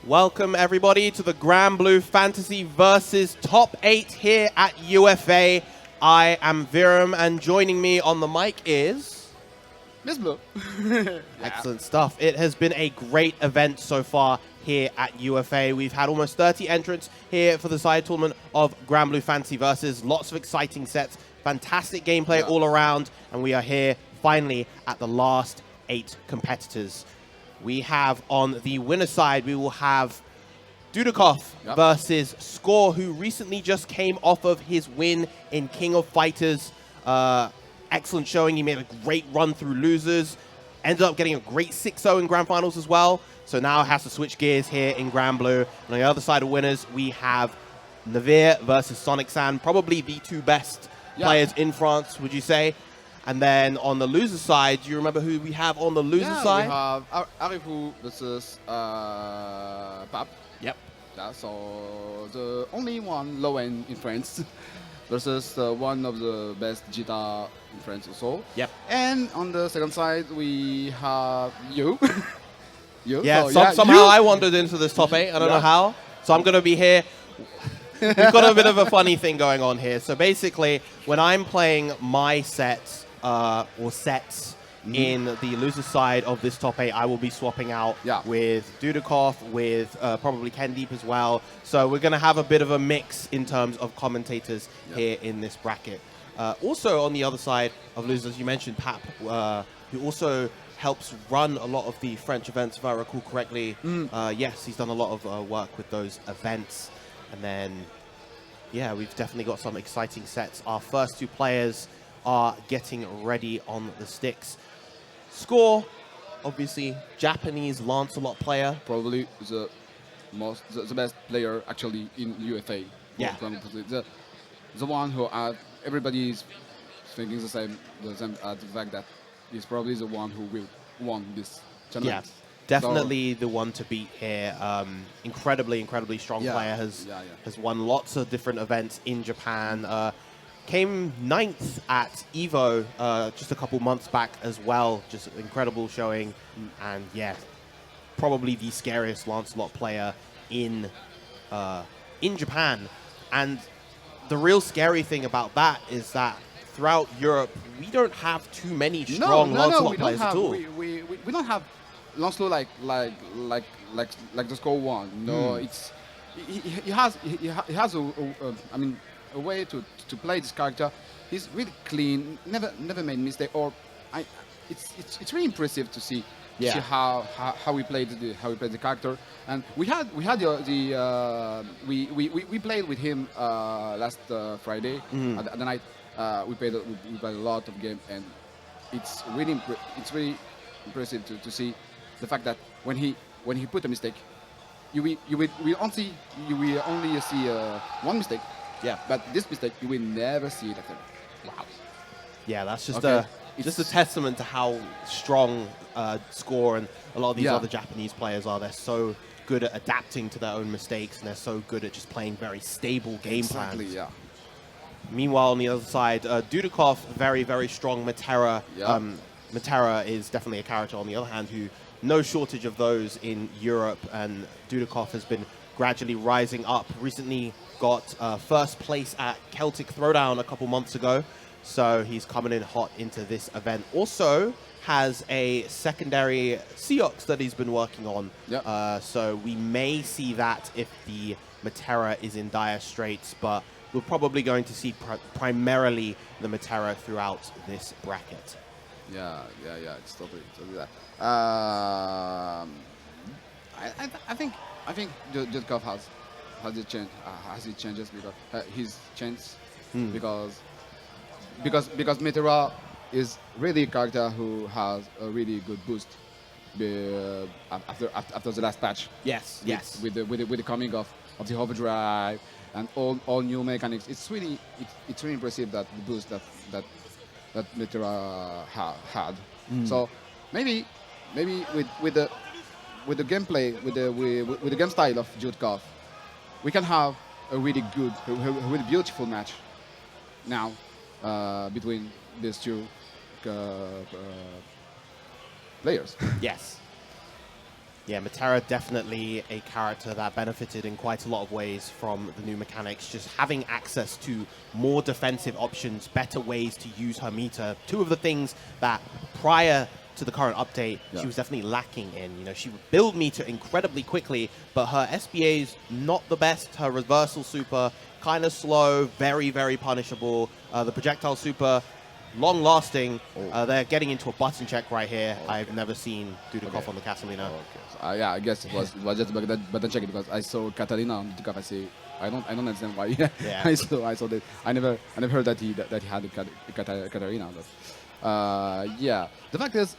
Welcome everybody to the Granblue Fantasy versus Top 8 here at UFA. I am Virum, and joining me on the mic is... Blue. Excellent stuff. It has been a great event so far here at UFA. We've had almost 30 entrants here for the side tournament of Granblue Fantasy versus. Lots of exciting sets, fantastic gameplay all around, and we are here finally at the last 8 competitors. We have on the winner side, we will have Dudeakoff versus Score, who recently just came off of his win in King of Fighters. Excellent showing. He made a great run through losers. Ended up getting a great 6-0 in Grand Finals as well. So now has to switch gears here in Granblue. And on the other side of winners, we have NEVIR versus Sonic-san. Probably the two best players in France, would you say? And then on the loser side, do you remember who we have on the loser side? We have Arefu versus Pap. Yep. Yeah, so the only one Lowain in France versus one of the best Djeeta in France also. Yep. And on the second side, we have you. Yeah, somehow I wandered into this top 8. I don't know how. So I'm going to be here. We've got a bit of a funny thing going on here. So basically, when I'm playing my sets, or sets in the loser side of this top 8, I will be swapping out with Dudeakoff, with probably Kendeep as well. So we're going to have a bit of a mix in terms of commentators here in this bracket. Also on the other side of losers, you mentioned Pap, who also helps run a lot of the French events, if I recall correctly. Yes, he's done a lot of work with those events. And then, yeah, we've definitely got some exciting sets. Our first two players are getting ready on the sticks. Score, obviously, Japanese Lancelot player. Probably the best player actually in UFA. Yeah. The one who everybody is thinking the same the fact that he's probably the one who will won this tournament. Yeah. Definitely the one to beat here. Incredibly strong player. Has won lots of different events in Japan. Came 9th at EVO just a couple months back as well. Just incredible showing. And yeah, probably the scariest Lancelot player in Japan. And the real scary thing about that is that throughout Europe, we don't have too many strong Lancelot players at all. We don't have Lancelot like the Score one. No, it's he has a way to play this character. He's really clean, never made mistake. It's really impressive to see how we played the character. And we played with him last Friday at the night. We played a lot of game, and it's really impressive to see the fact that when he put a mistake, you will only see one mistake. Yeah, but this mistake you will never see it again. Wow. Yeah, that's just a testament to how strong Score and a lot of these other Japanese players are. They're so good at adapting to their own mistakes, and they're so good at just playing very stable game plans. Yeah. Meanwhile, on the other side, Dudeakoff, very strong Metera. Metera is definitely a character, on the other hand, who no shortage of those in Europe, and Dudeakoff has been gradually rising up. Recently got first place at Celtic Throwdown a couple months ago, so he's coming in hot into this event. Also has a secondary Seox that he's been working on, so we may see that if the Metera is in dire straits, but we're probably going to see primarily the Metera throughout this bracket. Yeah, it's totally that. I think Dudeakoff has it changes because his chance because Metera is really a character who has a really good boost after the last patch. Yes. With the coming of the overdrive and all new mechanics, it's really impressive that the boost that Metera had. So maybe with the gameplay with the game style of Dudeakoff, we can have a really good, a really beautiful match now between these two players. Yes. Yeah, Metera definitely a character that benefited in quite a lot of ways from the new mechanics. Just having access to more defensive options, better ways to use her meter. Two of the things that prior to the current update, she was definitely lacking in. You know, she would build meter incredibly quickly, but her SBA is not the best. Her reversal super, kind of slow, very, very punishable. The projectile super, long-lasting. They're getting into a button check right here. I've never seen Dudeakoff on the Catalina. So, yeah, I guess it was just a button check because I saw Catalina on Dudeakoff. I say I don't understand why. Yeah. I saw that. I never heard that he had a Catalina. Yeah, the fact is,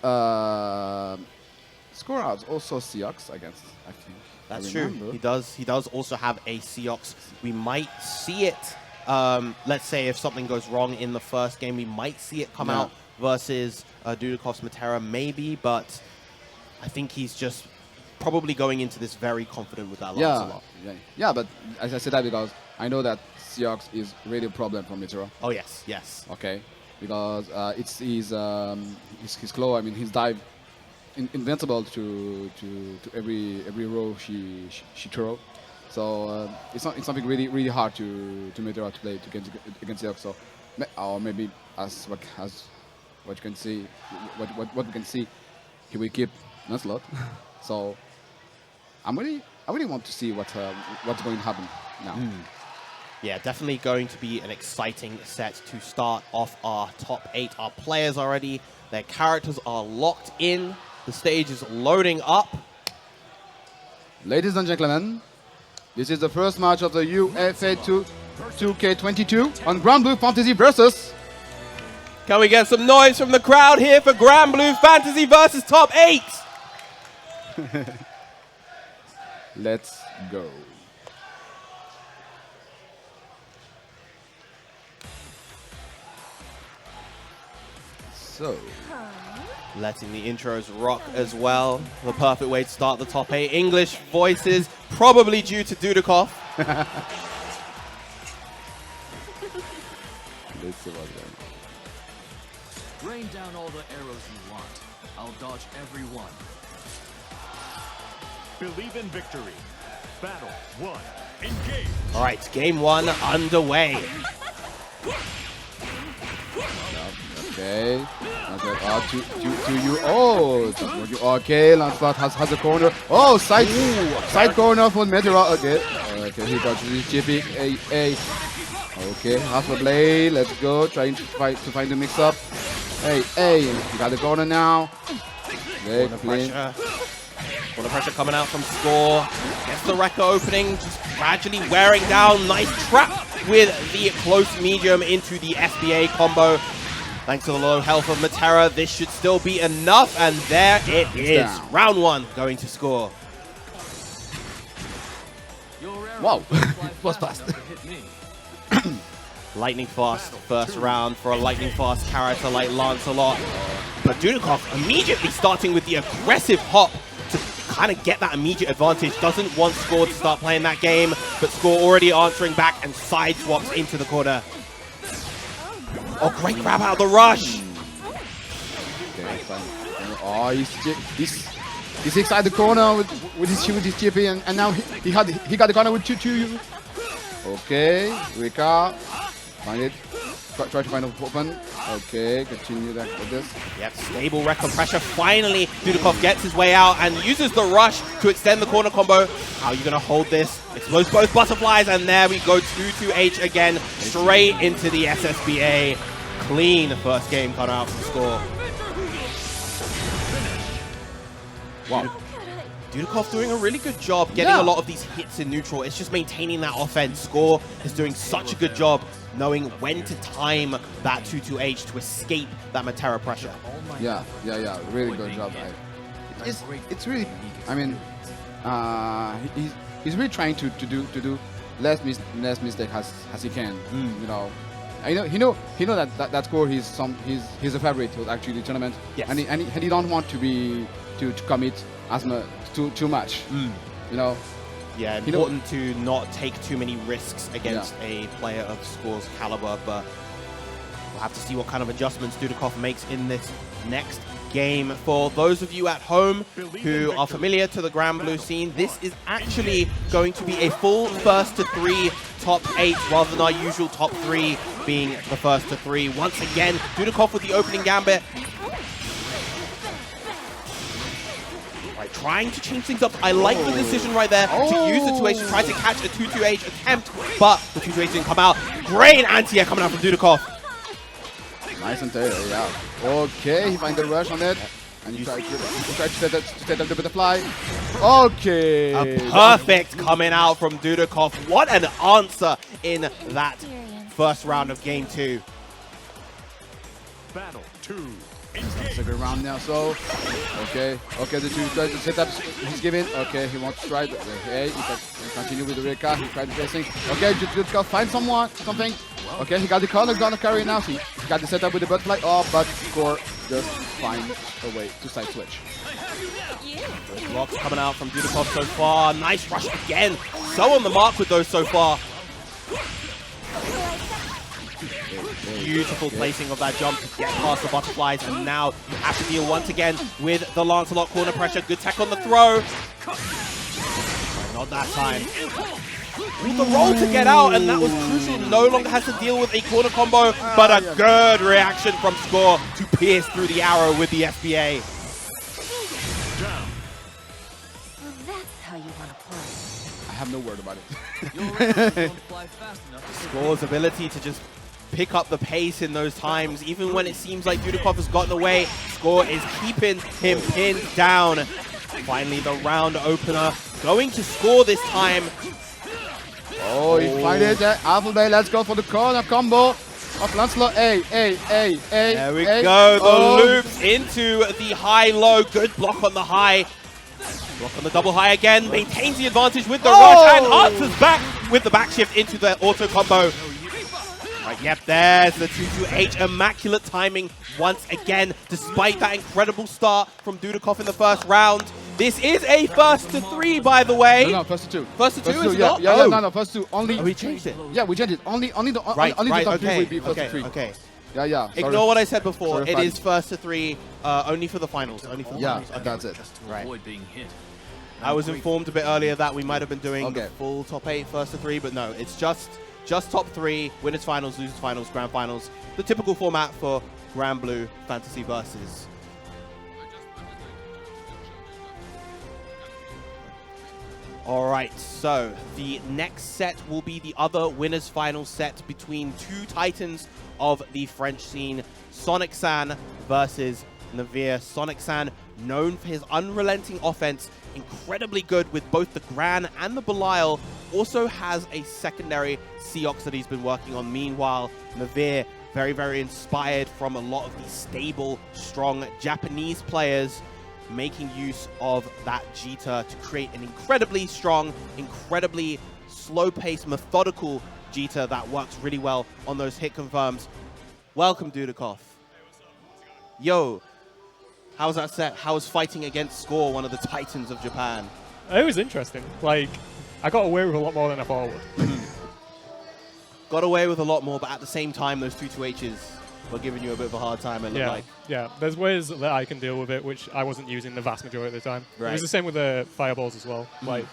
score out also Seox against. I think that's true. He does also have a Seox. We might see it. Let's say if something goes wrong in the first game, we might see it come out versus Dudeakoff's Metera, maybe, but I think he's just probably going into this very confident with that Lancelot. Yeah, but as I said that because I know that Seox is really a problem for Metera. Oh, yes. Okay, because it's his claw, I mean, his dive, invincible to every row she throw. So it's something really hard to Metera to play against Seox. So or maybe as what you can see, what we can see, he will keep Lancelot. So I really want to see what's going to happen now. Yeah, definitely going to be an exciting set to start off our top 8. Our players are ready. Their characters are locked in. The stage is loading up. Ladies and gentlemen, this is the first match of the UFA 2K22 on Granblue Fantasy versus. Can we get some noise from the crowd here for Granblue Fantasy versus top 8? Let's go. So, letting the intros rock as well. The perfect way to start the top 8. English voices, probably due to Dudeakoff. Let's see what's going on. Rain down all the arrows you want. I'll dodge every one. Believe in victory. Battle 1. Engage. All right, game 1 underway. Okay. To you. Oh, okay. Lancelot has a corner. Oh, side corner for Metera. Okay. Okay, he got his chippy. Okay, half a blade. Let's go. Trying to find the mix up. Hey, he got the corner now. Okay, Corner pressure coming out from Score. Gets the Rekka opening, just gradually wearing down. Nice trap with the close medium into the SBA combo. Thanks to the low health of Metera, this should still be enough, and there it is. Down. Round 1 going to Score. Wow, was fast. Lightning fast first round for a lightning fast character like Lancelot. But Dudeakoff immediately starting with the aggressive hop to kind of get that immediate advantage. Doesn't want Score to start playing that game, but Score already answering back and side swaps into the corner. Oh, great grab out of the rush. Okay, oh, he's inside the corner with his chippy, and now he got the corner with 2-2. Okay, Rika, find it. Try to find a open. Okay, continue that with this. Yep, stable Rekka pressure. Finally, Dudeakoff gets his way out and uses the rush to extend the corner combo. How are you going to hold this? Explode both butterflies, and there we go. 2-2H again, straight into the SSBA. Clean first game cut out from Score. Wow. Dudeakoff doing a really good job getting a lot of these hits in neutral. It's just maintaining that offense. Score is doing such a good job knowing when to time that 2-2H to escape that Metera pressure. Yeah. Really good job. It's really, I mean, he's really trying to do less mistake as he can. You know, he know that Score he's a favorite to actually the tournament. Yes. And he don't want to commit as much too much. You know. Yeah, important to not take too many risks against a player of Score's caliber, but we'll have to see what kind of adjustments Dudeakoff makes in this next game. For those of you at home who are familiar to the Granblue scene, this is actually going to be a full first to 3 top 8 rather than our usual top 3 being the first to 3. Once again, Dudeakoff with the opening gambit. Right, trying to change things up. I like the decision right there to use the 2H to try to catch a 2-2H attempt, but the 2-2H didn't come out. Great anti-air coming out from Dudeakoff. Nice and tail, yeah. Okay, he finds the rush on it. And you try to set up the butterfly. Okay. A perfect coming out from Dudeakoff. What an answer in that first round of game 2. Battle 2. Second round now, so okay, the 2 tries to set up. He's giving. Okay, he wants to try. Okay, he can continue with the Rika. He tried the chasing. Okay, Dudeakoff find something. Okay, he got the color, gonna carry now. He got the setup with the butterfly. Oh, but Score just finds a way to side switch. Blocks coming out from Dudeakoff so far. Nice rush again. So on the mark with those so far. Beautiful placing of that jump to get past the butterflies, and now you have to deal once again with the Lancelot corner pressure. Good tech on the throw. Not that time. With the roll to get out, and that was crucial. No longer has to deal with a corner combo, but a good reaction from Score to pierce through the arrow with the FBA. Well, that's how you want to play. I have no word about it. Score's ability to just pick up the pace in those times, even when it seems like Dudeakoff has gotten away. Score is keeping him pinned down. Finally, the round opener going to Score this time. Oh, he finds it. Alpha Bay, let's go for the corner combo of Lancelot. There we go. The loops into the high-low. Good block on the high. Block on the double high again. Maintains the advantage with the rush and answers back with the back shift into the auto combo. Right, yep, there's the 2-2-H. Immaculate timing once again, despite that incredible start from Dudeakoff in the first round. This is a first to 3, by the way. No, first to 2. First to 2 is yeah, not? yeah, no, first to 2. Only. Oh, we changed it. Yeah, we changed it. Only the top 3 will be first to 3. Okay. Yeah. Sorry. Ignore what I said before. It is first to 3, only for the finals. Only for the finals. Yeah, that's it. Right. Avoid being hit. I was informed a bit earlier that we might have been doing the full top 8 first to 3, but no, it's just top 3, winners finals, losers finals, grand finals. The typical format for Granblue Fantasy Versus. All right, so the next set will be the other winners final set between 2 titans of the French scene, Seox versus NEVIR. Seox, known for his unrelenting offense, incredibly good with both the Gran and the Belial, also has a secondary Seox that he's been working on. Meanwhile, NEVIR, very, very inspired from a lot of the stable, strong Japanese players, making use of that Djeeta to create an incredibly strong, incredibly slow-paced, methodical Djeeta that works really well on those hit confirms. Welcome, Dudeakoff. Yo, how was that set? How was fighting against Score, one of the titans of Japan? It was interesting. Like, I got away with a lot more than I thought I would. Got away with a lot more, but at the same time, those 2-2-Hs were giving you a bit of a hard time, it looked like. Yeah, there's ways that I can deal with it, which I wasn't using the vast majority of the time. Right. It was the same with the fireballs as well. Like,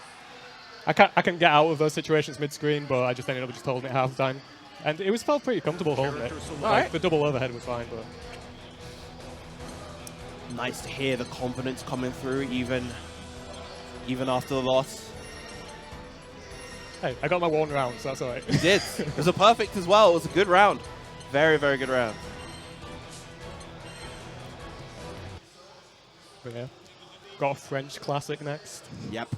I can get out of those situations mid-screen, but I just ended up just holding it half the time. And it felt pretty comfortable holding it. Like, the double overhead was fine, but... Nice to hear the confidence coming through, even after the loss. Hey, I got my 1 round, so that's all right. You did. It was a perfect as well. It was a good round. Very, very good round. But yeah. Got a French classic next. Yep.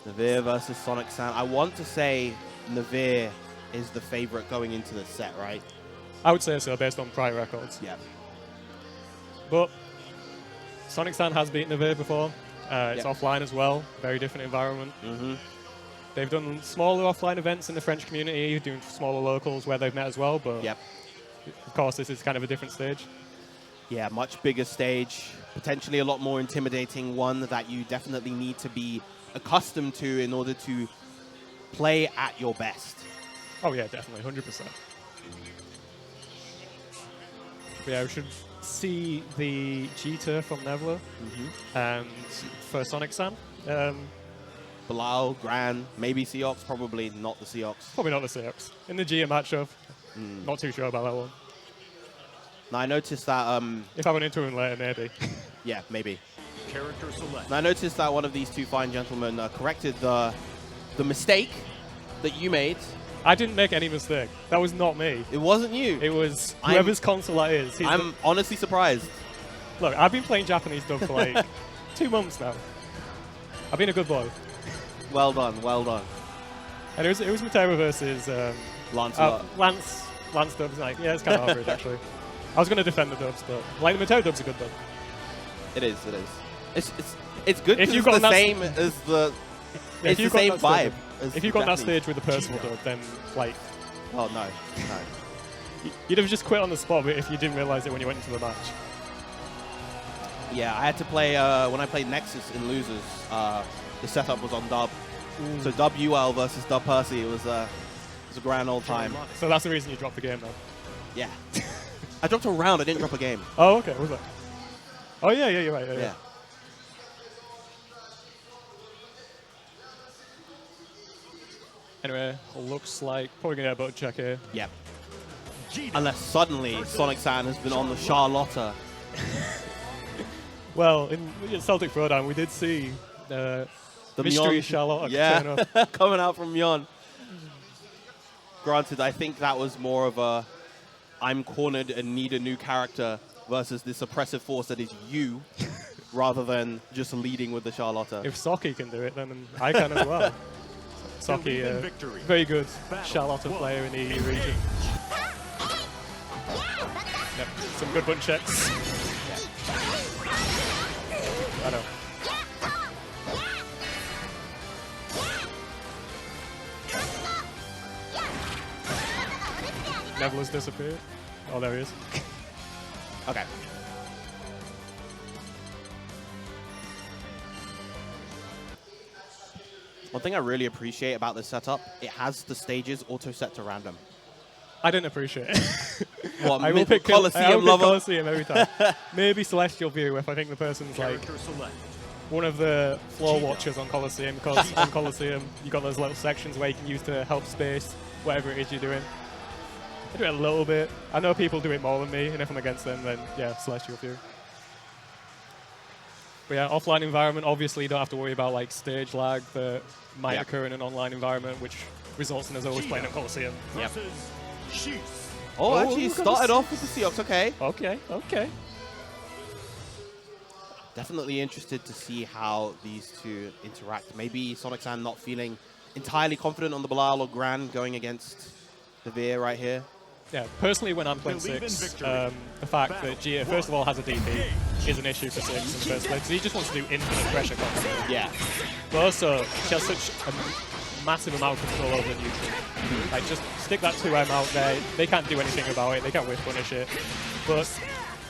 NEVIR versus Seox. I want to say NEVIR is the favorite going into the set, right? I would say so, based on prior records. Yeah. But Seox has beaten NEVIR before. It's offline as well. Very different environment. They've done smaller offline events in the French community, doing smaller locals where they've met as well, but of course this is kind of a different stage. Yeah, much bigger stage, potentially a lot more intimidating, one that you definitely need to be accustomed to in order to play at your best. Oh yeah, definitely, 100%. But yeah, we should see the Djeeta from NEVIR, and for Sonic San, Bilal, Gran, maybe Seox, probably not the Seox. probably not the Seox. In the Djeeta matchup, not too sure about that one. Now I noticed that, If I went into him later, maybe. yeah, maybe. Character select. Now I noticed that one of these two fine gentlemen corrected the mistake that you made. I didn't make any mistake. That was not me. It wasn't you. It was whoever's console that is. I'm honestly surprised. Look, I've been playing Japanese dub for like 2 months now. I've been a good boy. Well done, well done. And it was Metera versus Lancelot. Lance dubs. Like, yeah, it's kind of average actually. I was going to defend the dubs, but like the Metera dub's a good dub. It is. It's good because If it's you've got the that- same as the. Yeah, It's the same vibe. as If you got on that Japanese. stage with the Percival dub, then like Oh no. you'd have just quit on the spot if you didn't realize it when you went into the match. Yeah, I had to play when I played Nexus in losers. The setup was on dub, so dub UL versus dub Percy. It was a grand old time. So that's the reason you dropped the game now. Yeah, I dropped a round. I didn't drop a game. Oh, okay. What was that? Oh yeah, you're right. Yeah. Anyway, looks like probably gonna get a button check here. Yep. Unless suddenly Sonic San has been on the Charlotta. Well, in Celtic Throwdown, we did see the mystery Myon- Charlotte. Yeah, coming out from Myon. Granted, I think that was more of a I'm cornered and need a new character versus this oppressive force that is you, rather than just leading with the Charlotta. If Socky can do it, then I can as well. Socky, very good Charlotte player in the EU region. Yep, some good button checks. I know. Neville's disappeared. Oh, there he is. Okay. One thing I really appreciate about this setup, it has the stages auto-set to random. I didn't appreciate it. What, I will pick Coliseum lover? Coliseum every time. Maybe Celestial View if I think the person's like Character select. one of the floor watchers on Coliseum, because on Coliseum you got those little sections where you can use to help space whatever it is you're doing. I do it a little bit. I know people do it more than me, and if I'm against them, then yeah, Celestial View. But yeah, offline environment, obviously you don't have to worry about like stage lag that might occur in an online environment, which results in us always playing at Coliseum. Yep. Versus Sheets. Oh, actually, we've got started the off with the Seox. Okay. Okay. Definitely interested to see how these two interact. Maybe Sonic San not feeling entirely confident on the Bilal or Gran going against NEVIR right here. Yeah, personally, when I'm playing Believe in 6, victory. the fact that Djeeta, first of all, has a DP is an issue for 6 in the first place. He just wants to do infinite pressure control. Yeah. But also, she has such a massive amount of control over the neutral. Like, just stick that 2M out there. They can't do anything about it. They can't whiff punish it. But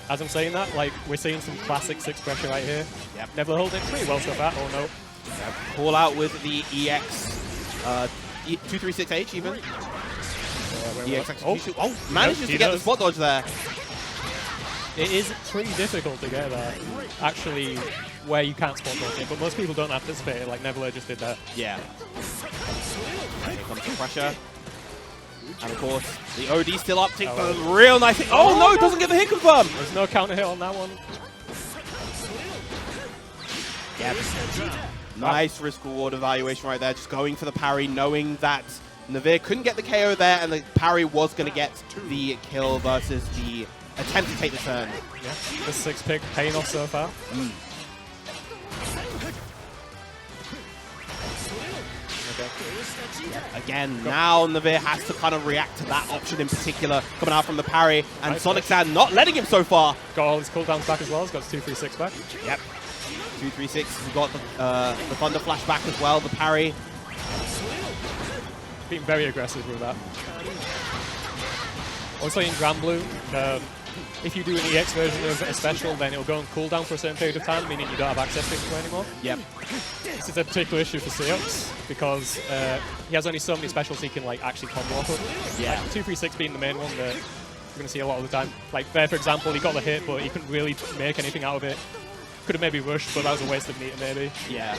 as I'm saying that, like, we're seeing some classic 6 pressure right here. Yep. Never hold it pretty well so far. Oh, no. Yep. Call out with the EX 236H even. EX execution. Oh, manages to get the spot dodge there. It is pretty difficult to get that, actually, where you can't spot dodge it, but most people don't anticipate it, like NEVIR just did that. Yeah. Here comes the pressure. And of course, the OD still up, take the real nice hit. Oh no, doesn't get the hit confirmed. There's no counter hit on that one. Yep. Nice risk reward evaluation right there, just going for the parry, knowing that NEVIR couldn't get the KO there, and the parry was going to get the kill versus the attempt to take the turn. Yeah. The 6-pick paying off so far. Again, now NEVIR has to kind of react to that option in particular, coming out from the parry, and Sonic San not letting him so far. Got all his cooldowns back as well. He's got his 2-3-6 back. Yep. 236. We got the Thunder Flash back as well, the parry. Being very aggressive with that. Also in Granblue, if you do an EX version of a special, then it'll go on cooldown for a certain period of time, meaning you don't have access to it anymore. Yep. This is a particular issue for Seox, because he has only so many specials he can like actually combo off of. Yeah. Like 236 being the main one that you're going to see a lot of the time. Like there, for example, he got the hit, but he couldn't really make anything out of it. Could have maybe rushed, but that was a waste of meter, maybe. Yeah.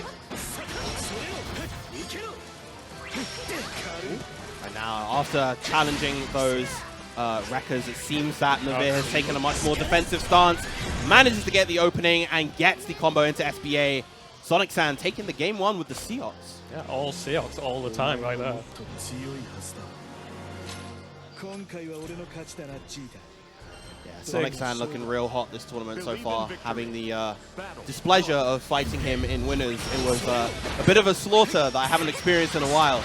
And now, after challenging those wreckers, it seems that NEVIR has taken a much more defensive stance, manages to get the opening, and gets the combo into SBA. Sonic-san taking the game 1 with the Seox. Yeah, all Seox all the time right there. Yeah, Sonic-san looking real hot this tournament so far, having the displeasure of fighting him in winners. It was a bit of a slaughter that I haven't experienced in a while.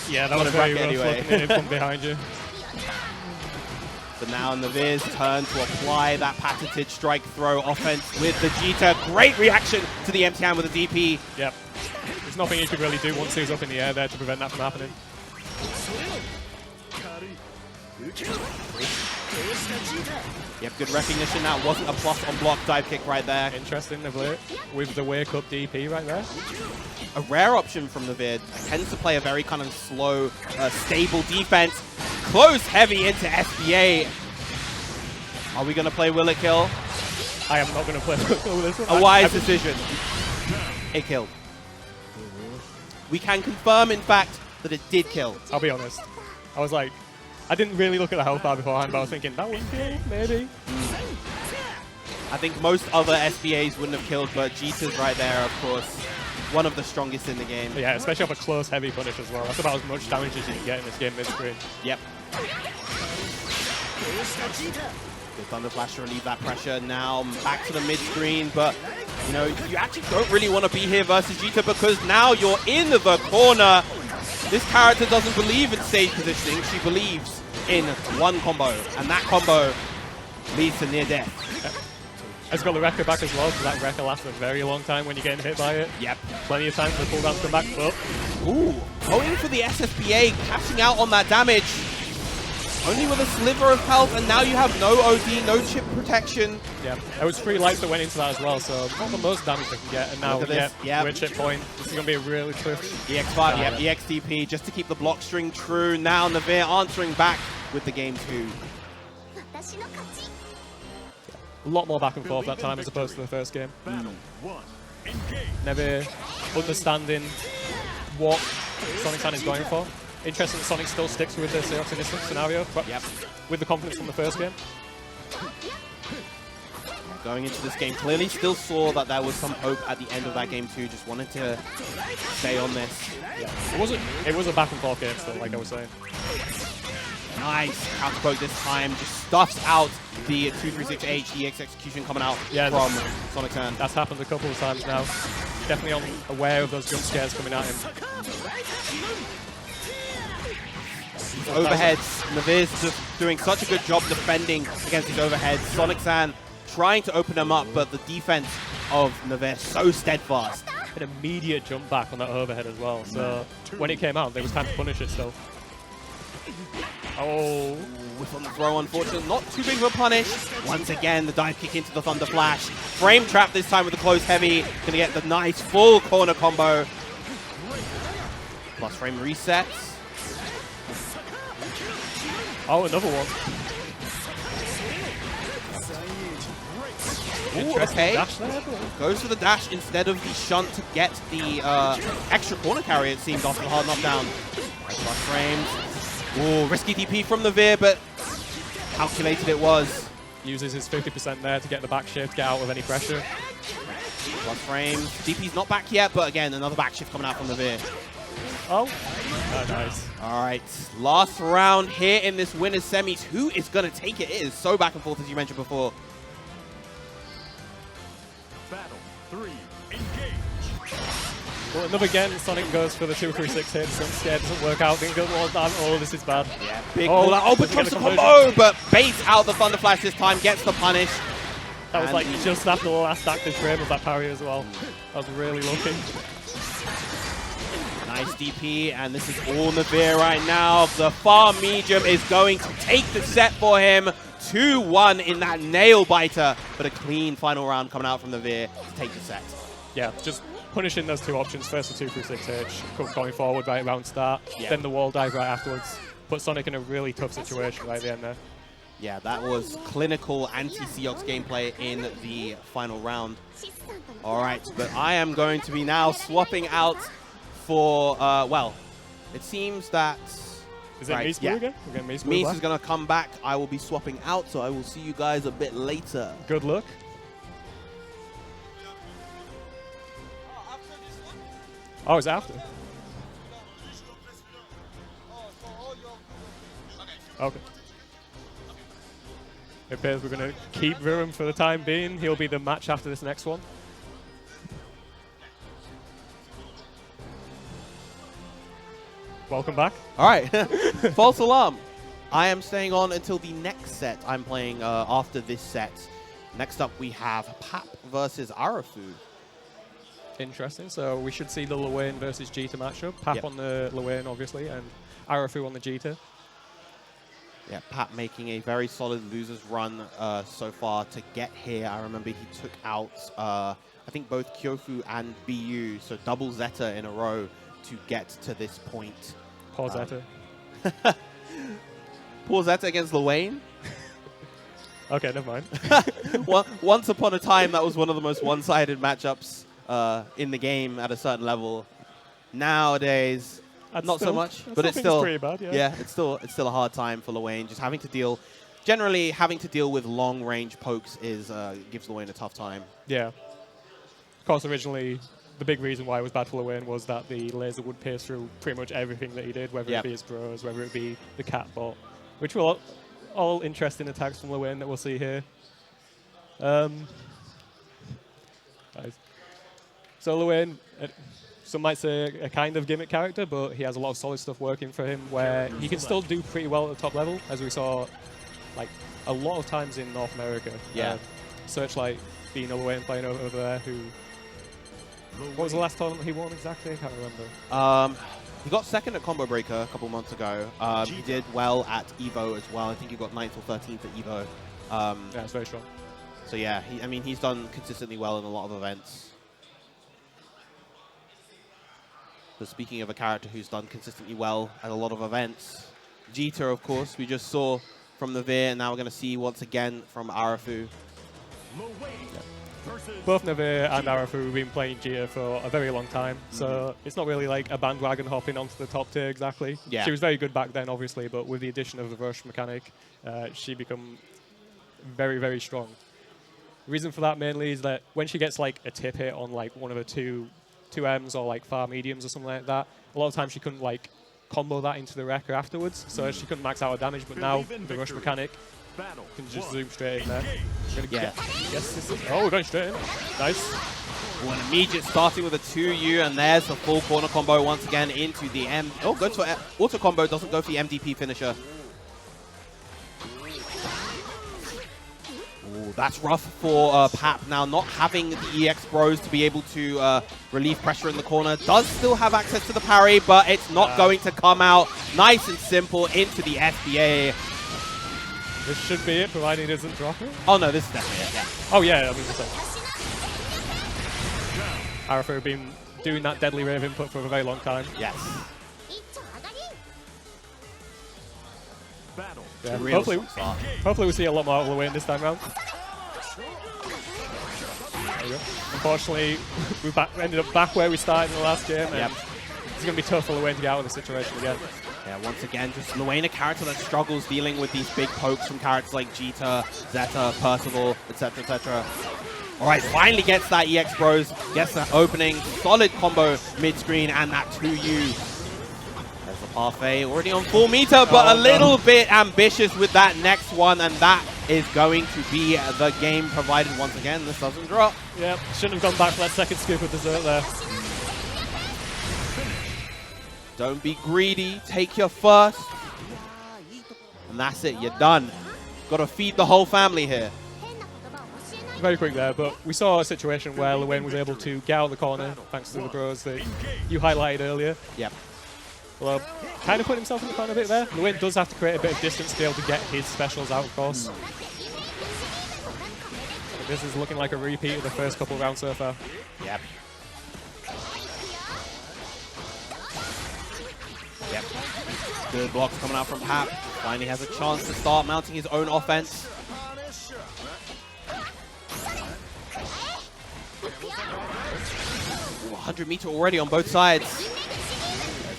Yeah, that was very rough anyway. looking at him from behind you. But now NEVIR's turn to apply that patented strike throw offense with the Djeeta. Great reaction to the empty hand with the DP. Yep. There's nothing you could really do once he was up in the air there to prevent that from happening. Yep, good recognition. That wasn't a plus on block dive kick right there. Interesting, NEVIR, with the wake up DP right there. A rare option from NEVIR. Tends to play a very kind of slow, stable defense. Close heavy into SBA. Are we going to play Will It Kill? I am not going to play this one. A wise decision. It killed. We can confirm, in fact, that it did kill. I'll be honest. I was like, I didn't really look at the health bar beforehand, but I was thinking, that wouldn't kill, maybe. I think most other SBAs wouldn't have killed, but Djeeta's right there, of course. One of the strongest in the game. But yeah, especially off a close, heavy punish as well. That's about as much damage as you can get in this game mid-screen. Yep. Good Thunder Flash to relieve that pressure. Now back to the mid-screen, but you know, you actually don't really want to be here versus Djeeta because now you're in the corner. This character doesn't believe in stage positioning. She believes in one combo, and that combo leads to near death. Has got the Wrecker back as well, because that Wrecker lasts a very long time when you're getting hit by it. Yep. Plenty of time for the cooldown to come back. Oh. Ooh, going for the SFBA, cashing out on that damage. Only with a sliver of health, and now you have no OD, no chip protection. Yeah, there was 3 lights that went into that as well, so not the most damage they can get. And now, we're chip point. This is going to be a really tough. EX5, yep, EXDP, just to keep the block string true. Now NEVIR answering back with the game 2. A lot more back and forth that time as opposed to the first game. NEVIR understanding what Sonic-san is going for. Interesting that Sonic still sticks with the Seox in this scenario, but with the confidence from the first game. Going into this game, clearly still saw that there was some hope at the end of that game 2. Just wanted to stay on this. Yeah. It was a back and forth game still, like I was saying. Nice counter poke this time, just stuffs out the 236H EX execution coming out from Sonic-san. That's happened a couple of times now. Definitely aware of those jump scares coming at him. Overheads, NEVIR's just doing such a good job defending against these overheads. Sonic-san trying to open them up, but the defense of NEVIR so steadfast. An immediate jump back on that overhead as well, so when it came out, there was time to punish it still. Oh, whiff on the throw, unfortunately. Not too big of a punish. Once again, the dive kick into the Thunder Flash. Frame trap this time with the close heavy. Gonna get the nice full corner combo. Plus frame resets. Oh, another one. Ooh, okay. Goes for the dash instead of the shunt to get the extra corner carry, it seems, after the hard knockdown. Plus frames. Ooh, risky DP from NEVIR, but calculated it was. Uses his 50% there to get the back shift, get out of any pressure. Plus frames. DP's not back yet, but again, another back shift coming out from NEVIR. Oh, nice. All right, last round here in this winner's semis. Who is going to take it? It is so back and forth, as you mentioned before. Battle 3, engage. Well, another again, Sonic goes for the 236 hit. Jump scare doesn't work out. Didn't go more down. Oh, this is bad. Yeah, big call out. Oh, but drops the combo, but baits out the Thunder Flash this time, gets the punish. That was like just after the last active frame of that parry as well. I was really lucky. Nice DP, and this is all NEVIR right now. The far medium is going to take the set for him. 2-1 in that nail biter, but a clean final round coming out from NEVIR to take the set. Yeah, just punishing those 2 options. First the 236H, going forward right around start, then the wall dive right afterwards. Put Sonic in a really tough situation right at the end there. Yeah, that was clinical anti-Seox gameplay in the final round. All right, but I am going to be now swapping out for, well, it seems that... Is it Mace Blue again? We're getting Mace Blue Mace black. is going to come back. I will be swapping out, so I will see you guys a bit later. Good luck. Oh, it's after. Okay. It appears we're going to keep Virum for the time being. He'll be the match after this next one. Welcome back. All right. False alarm. I am staying on until the next set. I'm playing after this set. Next up, we have Pap versus Arefu. Interesting. So we should see the Lowain versus Djeeta matchup. Pap on the Lowain, obviously, and Arefu on the Djeeta. Yeah, Pap making a very solid losers run so far to get here. I remember he took out, I think, both Kyofu and BU, so double Zeta in a row to get to this point. Poor Zeta. Poor Zeta against Lowain. Okay, never mind. Once upon a time, that was one of the most one-sided matchups in the game at a certain level. Nowadays, not so much, but it's still pretty bad, yeah. it's still a hard time for Lowain. Just generally having to deal with long-range pokes gives Lowain a tough time. Yeah. Of course, originally, the big reason why it was bad for Lowain was that the laser would pierce through pretty much everything that he did, whether it be his bros, whether it be the cat bot, which were all interesting attacks from Lowain that we'll see here. Nice. So Lowain, some might say a kind of gimmick character, but he has a lot of solid stuff working for him where he can still do pretty well at the top level, as we saw like a lot of times in North America. Yeah. Searchlight being a Lowain player over there who... What was the last tournament he won exactly? I can't remember. He got second at Combo Breaker a couple months ago. He did well at EVO as well. I think he got 9th or 13th at EVO. Yeah, it's very strong. So yeah, he's done consistently well in a lot of events. But speaking of a character who's done consistently well at a lot of events, Djeeta, of course, we just saw from NEVIR, and now we're going to see once again from Arefu. Both NEVIR and Arefu have been playing Djeeta for a very long time, so it's not really like a bandwagon hopping onto the top tier exactly. Yeah. She was very good back then, obviously, but with the addition of the rush mechanic, she become very, very strong. The reason for that mainly is that when she gets like a tip hit on like one of the two M's or like far mediums or something like that, a lot of times she couldn't like combo that into the wrecker afterwards, so she couldn't max out her damage, but now the rush mechanic can just zoom straight in there. Oh, we're going straight in. Nice. Well, an immediate starting with a 2U, and there's the full corner combo once again into the M. Oh, goes for auto combo, doesn't go for the MDP finisher. Ooh, that's rough for Pap now, not having the EX bros to be able to relieve pressure in the corner. Does still have access to the parry, but it's not going to come out. Nice and simple into the FBA. This should be it, providing it doesn't drop it. Oh no, this is definitely it, yeah. Oh yeah, I mean, Arefu have been doing that deadly rave input for a very long time. Yes. Yeah, hopefully we'll see a lot more of Lowain this time around. There we go. Unfortunately, we ended up back where we started in the last game, and it's going to be tough for Lowain to get out of the situation again. Yeah, once again, just Lowain, a character that struggles dealing with these big pokes from characters like Djeeta, Zeta, Percival, etc., etc. All right, finally gets that EX Bros, gets that opening, solid combo mid-screen, and that 2U. There's the parfait already on full meter, but a little bit ambitious with that next one, and that is going to be the game, provided once again this doesn't drop. Yep, shouldn't have gone back for that second skip with dessert there. Don't be greedy, take your first. And that's it, you're done. Got to feed the whole family here. Very quick there, but we saw a situation where Lowain was able to get out of the corner thanks to the bros that you highlighted earlier. Yep. Well, kind of put himself in the corner a bit there. Lowain does have to create a bit of distance to be able to get his specials out, of course. But this is looking like a repeat of the first couple rounds so far. Yep. Yep. Good blocks coming out from Pap. Finally has a chance to start mounting his own offense. 100 meter already on both sides.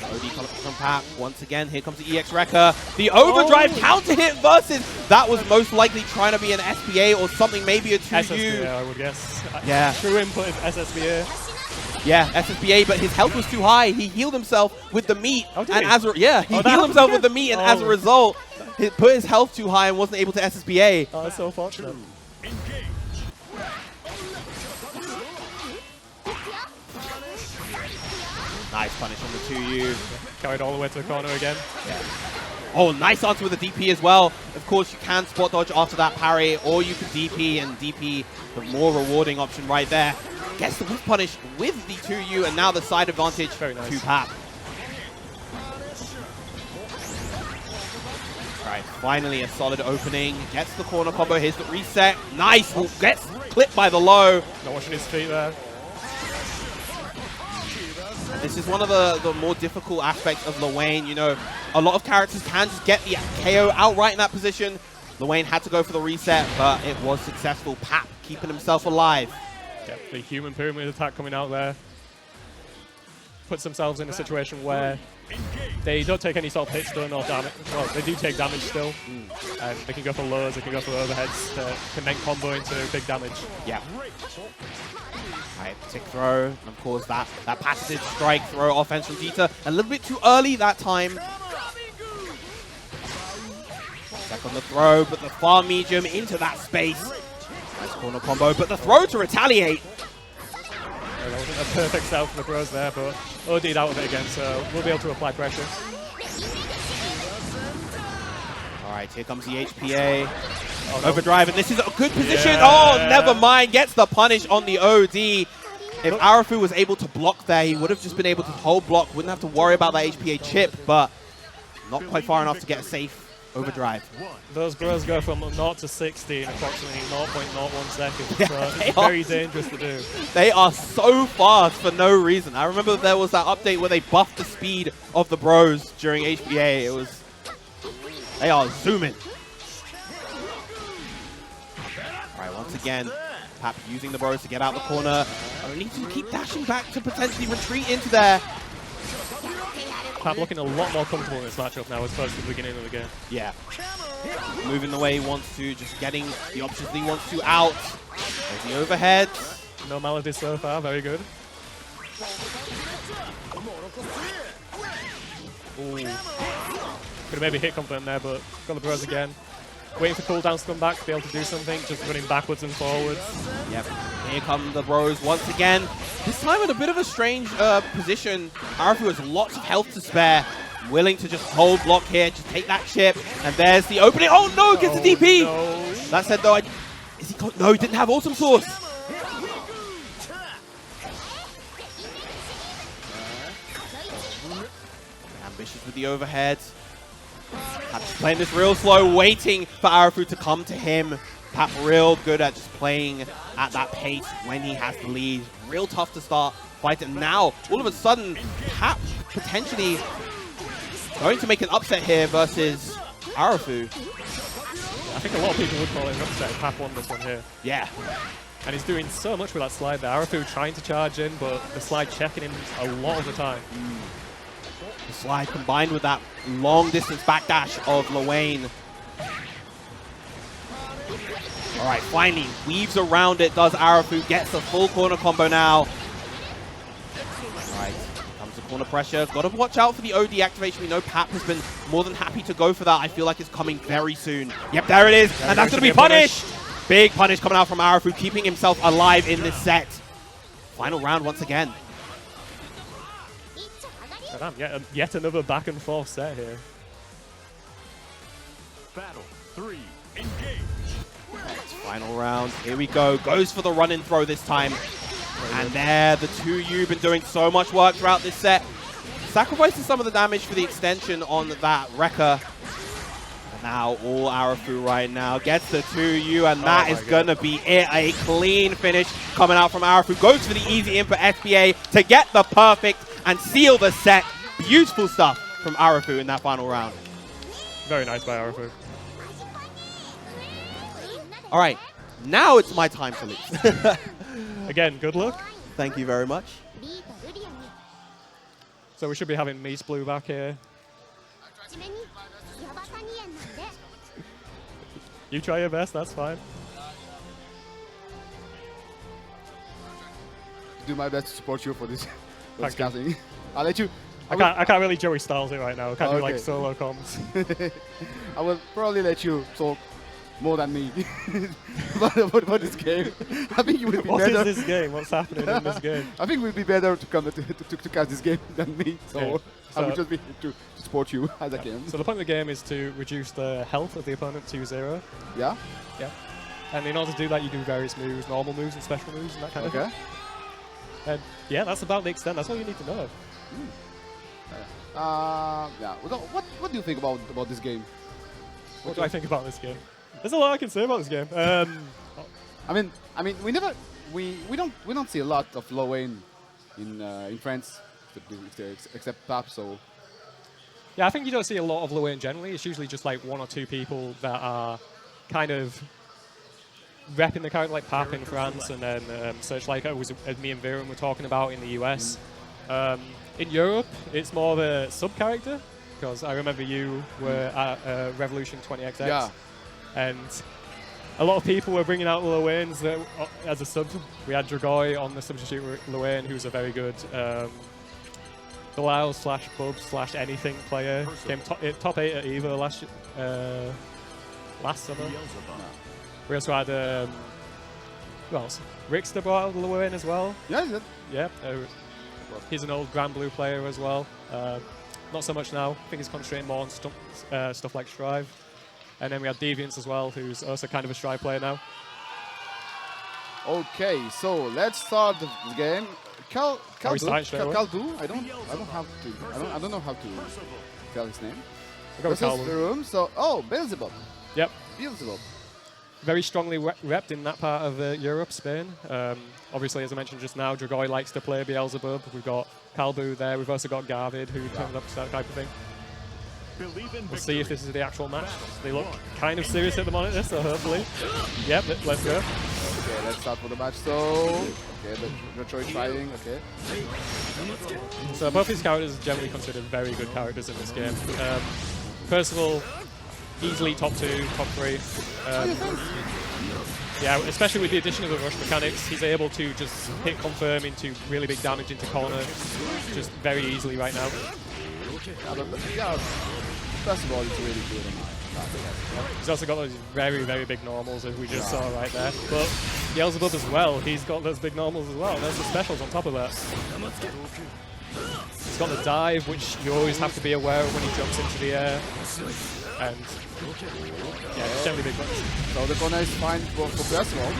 OD coming from Pap. Once again, here comes the EX Wrecker. The overdrive counter hit versus that was most likely trying to be an SBA or something, maybe a 2U. SSBA, I would guess. Yeah. True input is SSBA. Yeah, SSBA, but his health was too high. He healed himself with the meat. Oh, did and he? as he healed himself with the meat, and as a result, he put his health too high and wasn't able to SSBA. Oh, that's so fortunate. Nice punish on the 2U. Carried all the way to the corner again. Yeah. Oh, nice answer with the DP as well. Of course, you can spot dodge after that parry, or you can DP, and DP, the more rewarding option right there. Gets the whiff punish with the 2U, and now the side advantage Very nice. to Pap. Alright, finally a solid opening. Gets the corner combo, here's the reset. Nice! Gets clipped by the low. Not watching his feet there. This is one of the more difficult aspects of Lowain. You know, a lot of characters can just get the KO outright in that position. Lowain had to go for the reset, but it was successful. Pap keeping himself alive. Yep, the human pyramid attack coming out there. Puts themselves in a situation where they don't take any sort of hit stun or damage. Well, they do take damage still. And they can go for lows, they can go for overheads that can then combo into big damage. Yeah. Right, tick throw, and of course that passive strike throw offense from Djeeta. A little bit too early that time. Back on the throw, but the far medium into that space. Nice corner combo, but the throw to retaliate. Yeah, that wasn't a perfect setup for the bros there, but OD'd out of it again, so we'll be able to apply pressure. Alright, here comes the HPA. Overdrive, and this is a good position. Yeah. Oh, never mind. Gets the punish on the OD. If Arefu was able to block there, he would have just been able to hold block. Wouldn't have to worry about that HPA chip, but not quite far enough to get a safe overdrive. Those bros go from 0 to 60 in approximately 0.01 seconds, Yeah, so it's very dangerous to do. They are so fast for no reason. I remember there was that update where they buffed the speed of the bros during HPA. It was... They are zooming. Alright, once again, Pap using the bros to get out the corner. Only to keep dashing back to potentially retreat into there. Pap looking a lot more comfortable in this matchup now as opposed to the beginning of the game. Yeah. Moving the way he wants to, just getting the options that he wants to out. There's the overhead. No malady so far, very good. Ooh. Could have maybe hit confirm there, but got the bros again. Waiting for cooldowns to come back to be able to do something, just running backwards and forwards. Yep, here come the bros once again. This time in a bit of a strange position. Arefu has lots of health to spare. Willing to just hold block here, just take that chip. And there's the opening. Oh no, gets the DP! No. That said though, is he no, he didn't have Awesome Source. Ambitious with the overhead. Pap's playing this real slow, waiting for Arefu to come to him. Pap real good at just playing at that pace when he has the lead. Real tough to start fighting. Now, all of a sudden, Pap potentially going to make an upset here versus Arefu. I think a lot of people would call it an upset if Pap won this one here. Yeah. And he's doing so much with that slide there. Arefu trying to charge in, but the slide checking him a lot of the time. The slide combined with that long distance backdash of Lowain. Alright, finally weaves around it, does Arefu, gets the full corner combo now. Alright, comes the corner pressure. Gotta watch out for the OD activation. We know Pap has been more than happy to go for that. I feel like it's coming very soon. Yep, there it is, and that's gonna be punished! Big punish coming out from Arefu, keeping himself alive in this set. Final round once again. Damn, yet another back and forth set here. Battle 3, engage. Final round, here we go. Goes for the run-in throw this time. And there, the 2U been doing so much work throughout this set. Sacrifices some of the damage for the extension on that Wrecker. And now, all Arefu right now. Gets the 2U, and that is going to be it. A clean finish coming out from Arefu. Goes for the easy input SPA to get the perfect and seal the set. Beautiful stuff from from Arefu in that final round. Very nice by Arefu. All right, now it's my time to leave. Again, good luck. Thank you very much. So we should be having Mies Blue back here. You try your best, that's fine. Do my best to support you for this casting. I'll let you. I can't really Joey Styles it right now. I can't do like Okay. solo comms. I will probably let you talk more than me about this game. I think you will be What better. is this game? What's happening in this game? I think it will be better to come to cast this game than me. So Yeah. I will So- just be to support you as I can. So the point of the game is to reduce the health of the opponent to 0. Yeah. Yeah. And in order to do that, you do various moves, normal moves and special moves and that kind of thing. Okay. And yeah, that's about the extent. That's all you need to know. Yeah. What do you think about this game? What do I think about this game? There's a lot I can say about this game. I mean, we don't see a lot of Lowain in France, except Pap. So Yeah, I think you don't see a lot of Lowain generally. It's usually just like 1 or 2 people that are kind of repping the character, like Pap in France, and then Searchlight, as me and Virum were talking about in the US. In Europe, it's more of a sub-character, because I remember you were at Revolution 20XX, yeah. and a lot of people were bringing out Lowains as a sub. We had Dragoi on the substitute Lowain, who's a very good Bilal / Bub / anything player. Came top 8 at EVA last summer. Beelzebub. We also had who else? Rickster brought out Lowain as well. Yeah, is it? Yeah, he's an old Granblue player as well. Not so much now. I think he's concentrating more on stuff like Strive. And then we had Deviants as well, who's also kind of a Strive player now. Okay, so let's start the game. we starting straight away? Calbu. I don't know how to tell his name. We'll go with This is Calbu. Virum. So Beelzebub. Yep. Beelzebub. Very strongly repped in that part of Europe, Spain. Obviously, as I mentioned just now, Dragoi likes to play Beelzebub. We've got Calbu there. We've also got Garvid, who turns up to that type of thing. We'll see if this is the actual match. They look kind of serious at the monitor, so hopefully. Yep, let's go. Okay, let's start for the match. So, okay, the Troy trying. Okay. So both these characters are generally considered very good characters in this game. Percival, easily top 2, top 3. Yeah, especially with the addition of the rush mechanics, he's able to just hit confirm into really big damage into corner just very easily right now. Yeah, first of all, it's really good on my He's also got those very, very big normals, as we just saw right there. But Beelzebub as well, he's got those big normals as well. There's the specials on top of that. He's got the dive, which you always have to be aware of when he jumps into the air. And yeah, it's generally big ones. So the corner is fine for Percival.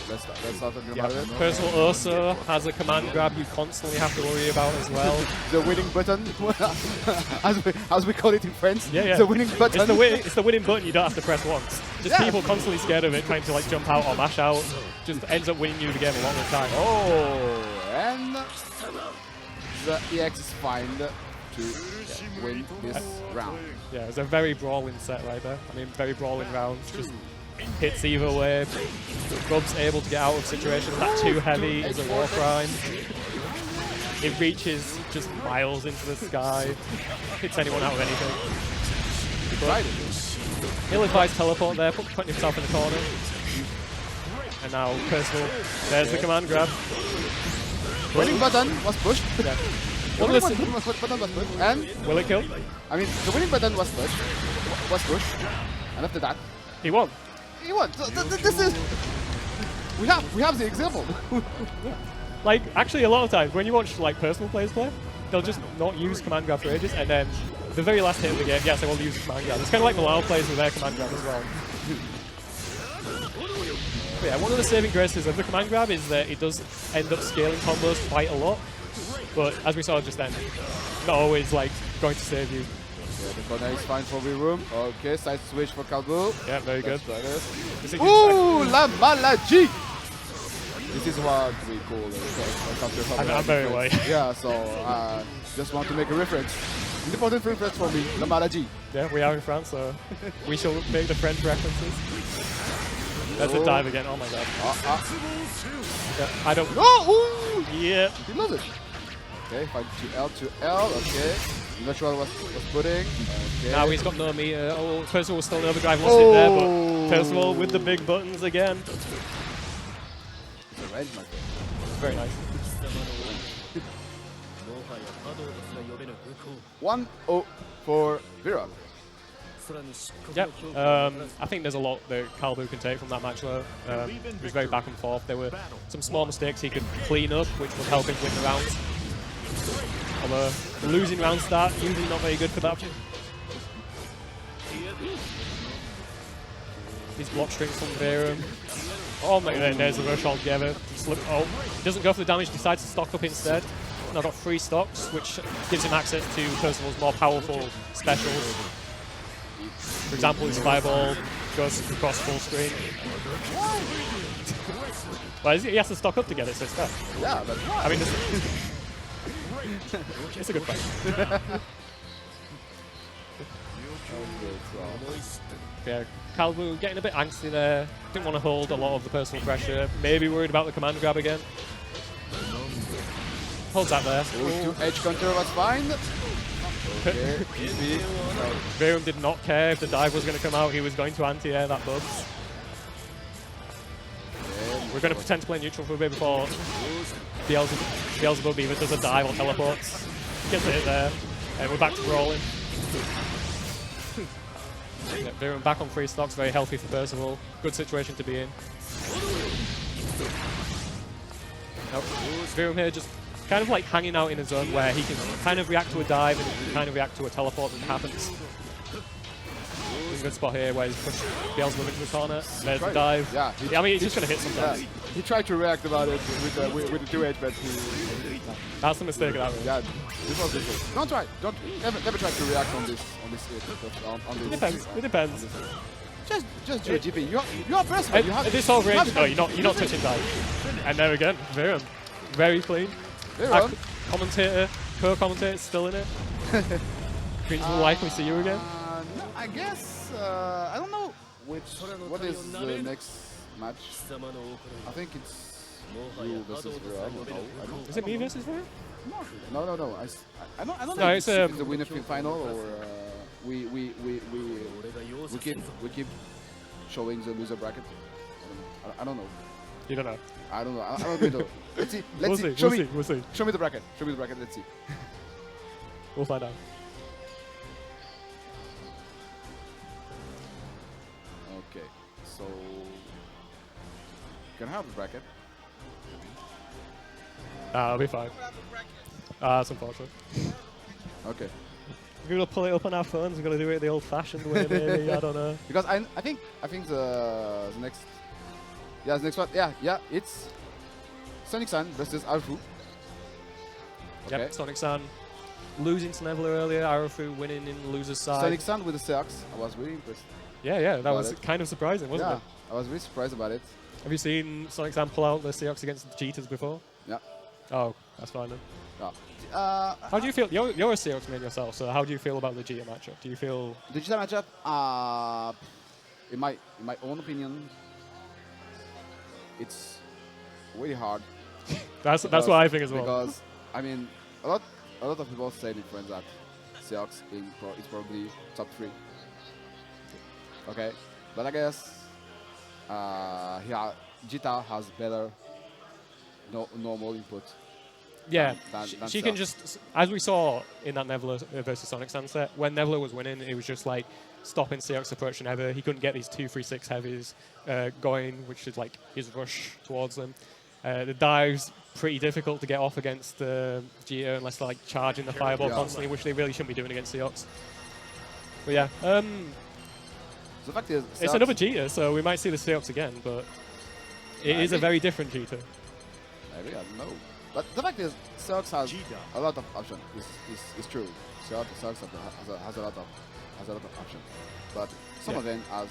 Let's start talking about it. Percival also has a command grab you constantly have to worry about as well. The winning button, as we call it in French. Yeah. The winning button. It's the winning button you don't have to press once. Just people constantly scared of it, trying to like jump out or mash out. Just ends up winning you the game a lot of the time. Oh, and the EX is fine to win this round. Yeah, it's a very brawling set right there. I mean, very brawling rounds. Just hits either way. Bub's able to get out of situations. That too heavy is a war crime. It reaches just miles into the sky. Hits anyone out of anything. Ill-advised teleport there, putting himself in the corner. And now Percival, there's the command grab. Winning button was pushed. Yeah. The winning button was pushed. And Will it kill? I mean, the winning button was pushed. And after that, He won. he won. So this is we have the example. Like, actually, a lot of times when you watch like personal players play, they'll just not use command grab for ages, and then the very last hit of the game, yes, they will use command grab. It's kind of like Malal plays with their command grab as well. But yeah, one of the saving graces of the command grab is that it does end up scaling combos quite a lot, but as we saw just then, not always like going to save you. Okay, the corner is fine for Virum. Okay, side switch for Calbu. Yeah, very good. This Ooh, la maladie! This is what we call a counter. I'm very away. Yeah, so just want to make a reference. Important film first for me, La Maladie. Yeah, we are in France, so we shall make the French references. That's a dive again. Oh my god. Yeah, I don't. Oh! Ooh! Yeah. He loves it. Okay, fight to L. Okay. Not sure what was putting. Okay. Now he's got no meter. Oh, Percival was still in overdrive, lost it there, but Percival with the big buttons again. It's a range, my friend. Very nice. 1-0 for Virum. Yep. I think there's a lot that Calbu can take from that match though. It was very back and forth. There were some small mistakes he could clean up, which would help him win the rounds. Although the losing round start, usually not very good for that. These block strings from Virum. Oh my god, there's the rush altogether. Oh, he doesn't go for the damage, decides to stock up instead. Now got 3 stocks, which gives him access to Percival's more powerful specials. For example, his fireball goes across full screen. Well, he has to stock up to get it, so it's fair. Yeah, that's right. I mean, it's a good fight. Yeah, Calbu getting a bit angsty there. Didn't want to hold a lot of the personal pressure. Maybe worried about the command grab again. Holds that there. Edge counter was fine. Okay, Virum did not care if the dive was going to come out. He was going to anti-air that bug. We're going to pretend to play neutral for a bit before Beelzebub either does a dive or teleports. Gets it there. And we're back to brawling. Yeah, Virum back on 3 stocks, very healthy for Percival. Good situation to be in. Nope. Virum here just kind of like hanging out in a zone where he can kind of react to a dive and kind of react to a teleport that happens. There's a good spot here where he's pushed Beelzebub into the corner. There's the dive. Yeah, I mean, he's just going to hit sometimes. Yeah, he tried to react about it with the 2H, but that's the mistake of that one. Yeah, this was it. Don't try. Never try to react on this It depends. It depends. Just do a GP. You are Percival. At this whole range, no, you're not touching dive. And there again, Virum, very clean. Commentator, co-commentator, still in it. Greens will likely see you again. No, I guess I don't know what is the next match. I think it's you versus Virum. Is it me versus Virum? No. I don't know. No, it's the winner final or we keep showing the loser bracket. I don't know. You don't know. I don't know. I don't know. Let's see. We'll see. Show me the bracket. Let's see. We'll find out. Okay. So can I have the bracket? I'll be fine. That's unfortunate. Okay. We're gonna pull it up on our phones. We're gonna do it the old-fashioned way, maybe. I don't know. Because I think the next. Yeah, the next one. Yeah, it's Sonic Sun versus Arefu. Okay. Yep, Sonic Sun losing to NEVIR earlier, Arefu winning in the loser's side. Sonic Sun with the Seox. I was really impressed. Yeah, that was kind of surprising, wasn't it? I was really surprised about it. Have you seen Sonic Sun pull out the Seox against the Djeetas before? Yeah. Oh, that's fine then. Yeah. How do you feel? You're a Seox main yourself, so how do you feel about the Djeeta matchup? Do you feel... The Djeeta matchup, in my own opinion, it's really hard. That's what I think as well. Because I mean, a lot of people say in friends that Seox is probably top 3. Okay, but I guess Djeeta has better normal input. Yeah, than she Seox. can just, as we saw in that NEVIR versus Sonic Sunset, when NEVIR was winning, it was just like stopping Seox approach to NEVIR. He couldn't get these 2-3-6 heavies going, which is like his rush towards them. The dive's pretty difficult to get off against Djeeta unless they're like charging the fireball constantly, which they really shouldn't be doing against Seox. But yeah, the fact is, it's another Djeeta, so we might see the Seox again, but it is a very different Djeeta. I don't know. But the fact is, Seox has a lot of options. It's true. Seox has a lot of options, but some of them has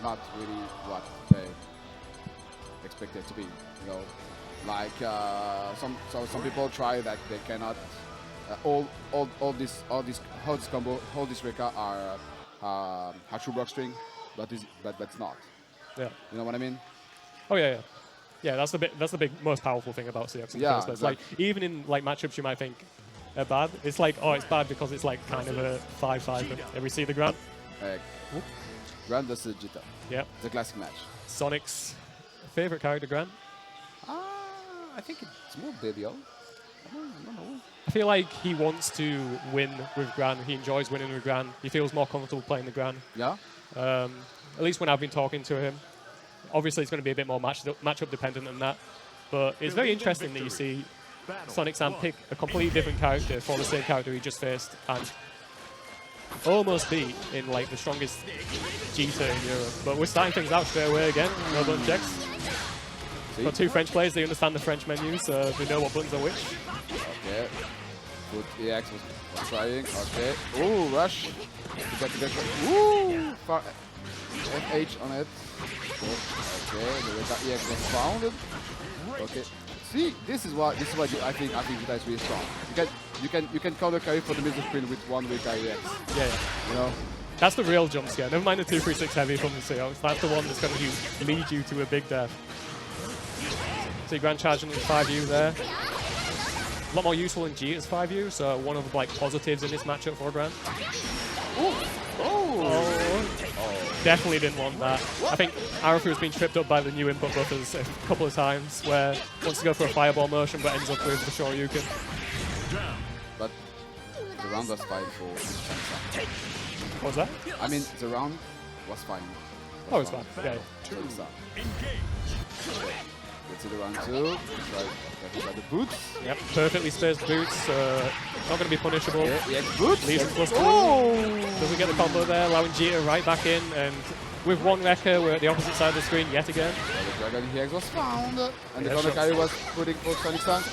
not really what they expected to be. You know, like some people try that they cannot all this combo, all this Rekka are true block string, but that's not. Yeah. You know what I mean? Oh yeah, yeah. Yeah, that's the big most powerful thing about Seox in the first place. Like even in like matchups you might think are bad, it's like, oh, it's bad because it's like kind of a 5-5. And we see the Gran. Gran versus Djeeta. Yeah. The classic match. Sonic's favorite character, Gran. I think it's more Beelzebub. I don't know. I feel like he wants to win with Gran. He enjoys winning with Gran. He feels more comfortable playing the Gran. Yeah. At least when I've been talking to him. Obviously, it's going to be a bit more matchup dependent than that. But it's very interesting that you see Sonic Sam pick a completely different character for the same character he just faced and almost beat in like the strongest Djeeta in Europe. But we're starting things out straight away again. No button checks. Got two French players. They understand the French menu, so they know what buttons are which. Okay. Good EX was trying. Okay. Ooh, rush. To get Ooh, far FH on it. Okay, the EX was founded. Okay. See, this is what I think Djeeta is really strong. You can counter carry for the middle screen with one weak EX. Yeah. You know. That's the real jump scare. Never mind the 2-3-6 heavy from the Seox. That's the one that's going to lead you to a big death. See Gran charging with 5U there. A lot more useful than Djeeta's 5U, so one of the like positives in this matchup for Gran. Definitely didn't want that. I think Arefu has been tripped up by the new input buffers a couple of times, where wants to go for a fireball motion but ends up with the Shoryuken. But the round was fine for What was that? I mean, the round was fine. Oh, it's fine. Okay. Let's see the round 2. Try the boots. Yep, perfectly spaced boots. Not going to be punishable. Yeah, boots. Leaves him plus 2. Doesn't get the combo there, allowing Djeeta right back in. And with one Rekka, we're at the opposite side of the screen yet again. The Dragon EX was found. And the counter carry was putting for Sonic Sam.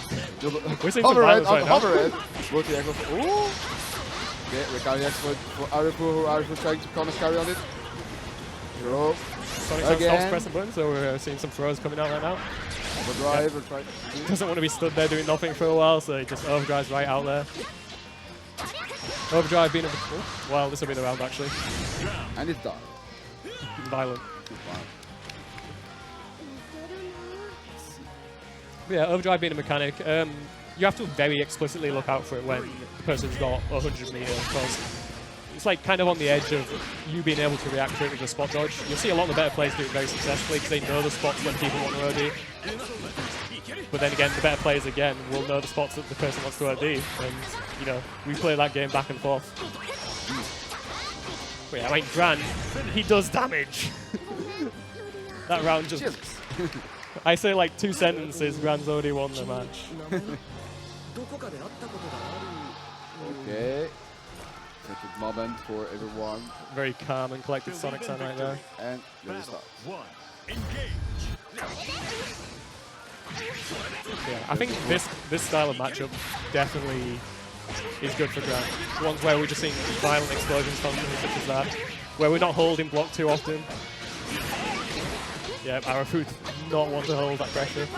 We're seeing some violence right now. Both EX was. Ooh. Okay, recovery EX for Arefu. Arefu trying to counter carry on it. Throw. Sonic Sam stops pressing buttons, so we're seeing some throws coming out right now. Overdrive. Yeah. Doesn't want to be stood there doing nothing for a while, so he just overdrives right out there. Overdrive being a... Oh, well, this will be the round, actually. And it's done. Violent. Yeah, overdrive being a mechanic. You have to very explicitly look out for it when the person's got 100 meters, because it's like kind of on the edge of you being able to react to it with a spot dodge. You'll see a lot of the better players do it very successfully because they know the spots when people want to OD. But then again, the better players again will know the spots that the person wants to OD, and you know, we play that game back and forth. But yeah, I mean, Gran, he does damage. That round just... I say like 2 sentences, Gran's already won the match. Okay. Take a moment for everyone. Very calm and collected Sonic Sam right there. And there we start. Yeah, I think this style of matchup definitely is good for Gran. Ones where we're just seeing violent explosions constantly, such as that. Where we're not holding block too often. Yeah, Arefu does not want to hold that pressure.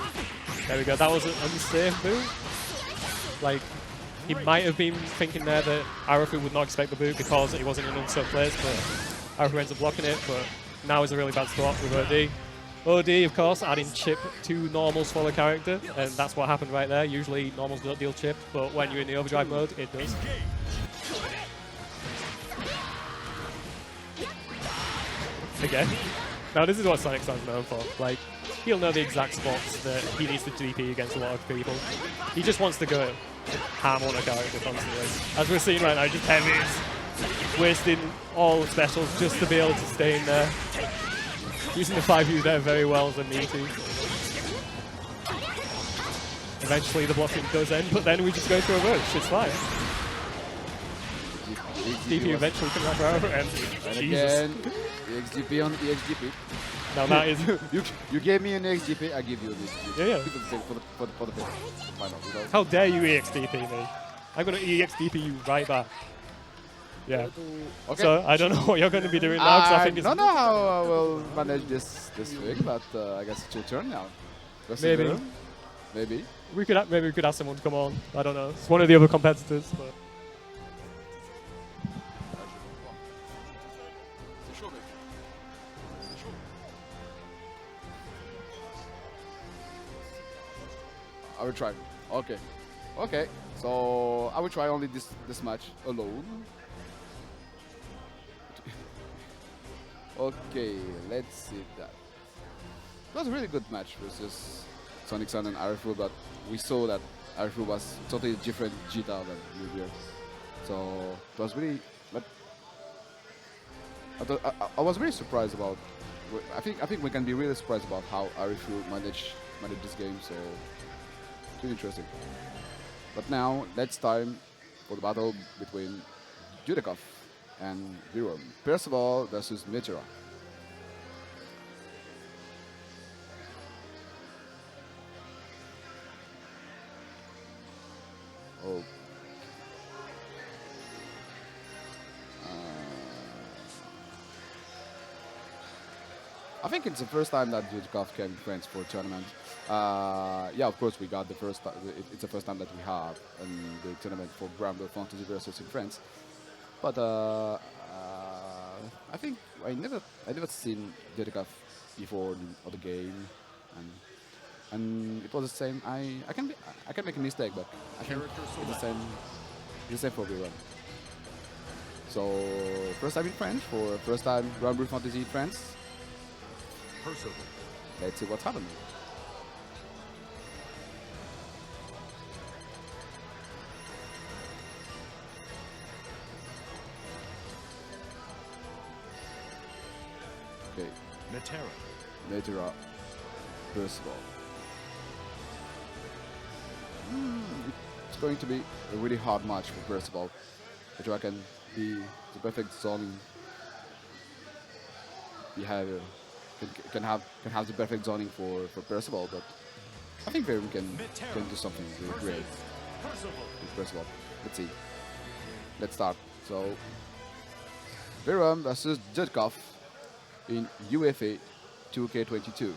There we go. That was an unsafe move. Like, he might have been thinking there that Arefu would not expect the boot because he wasn't in an unsafe place, but Arefu ends up blocking it. But now is a really bad spot with OD. OD, of course, adding chip to normals for the character, and that's what happened right there. Usually normals don't deal chip, but when you're in the overdrive mode, it does. Again. Now this is what Sonic Sam's known for. Like, he'll know the exact spots that he needs to DP against a lot of people. He just wants to go ham on a character constantly. As we're seeing right now, just heavies, wasting all specials just to be able to stay in there. Using the 5U there very well as a need to. Eventually the blocking does end, but then we just go to a rush. It's fine. DP eventually comes out forever, and Jesus. Again, EXGP on EXGP. Now that is... you gave me an EXGP, I give you an EXGP. Yeah. For the final. How dare you EXDP me? I'm going to EXDP you right back. Yeah. Okay. So I don't know what you're going to be doing now, because I think it's... I don't know how I will manage this thing, but I guess it's your turn now. Maybe. Maybe. maybe we could ask someone to come on. I don't know. It's one of the other competitors. But. I will try. Okay. Okay. So I will try only this match alone. Okay, let's see that. It was a really good match versus Sonic Sun and Arefu, but we saw that Arefu was totally different Djeeta than NEVIR. So it was really, but I was really surprised about. I think we can be really surprised about how Arefu managed this game. So it's really interesting. But now let's time for the battle between Dudeakoff and Virum. Percival versus Metera. Oh. I think it's the first time that Dudeakoff came to France for a tournament. Yeah, of course, we got the first. It's the first time that we have the tournament for Granblue Fantasy versus in France. But I think I never seen Dudeakoff before the game, and it was the same. I can make a mistake, but I think it's the same for everyone. So first time in France for first time Granblue Fantasy France. Percival. Let's see what's happening. Okay. Metera. Percival. It's going to be a really hard match for Percival. Metera can be the perfect zoning behavior. Can have the perfect zoning for Percival, but I think Virum can do something really great with Percival. Let's see. Let's start. So Virum versus Dudeakoff in UFA 2K22.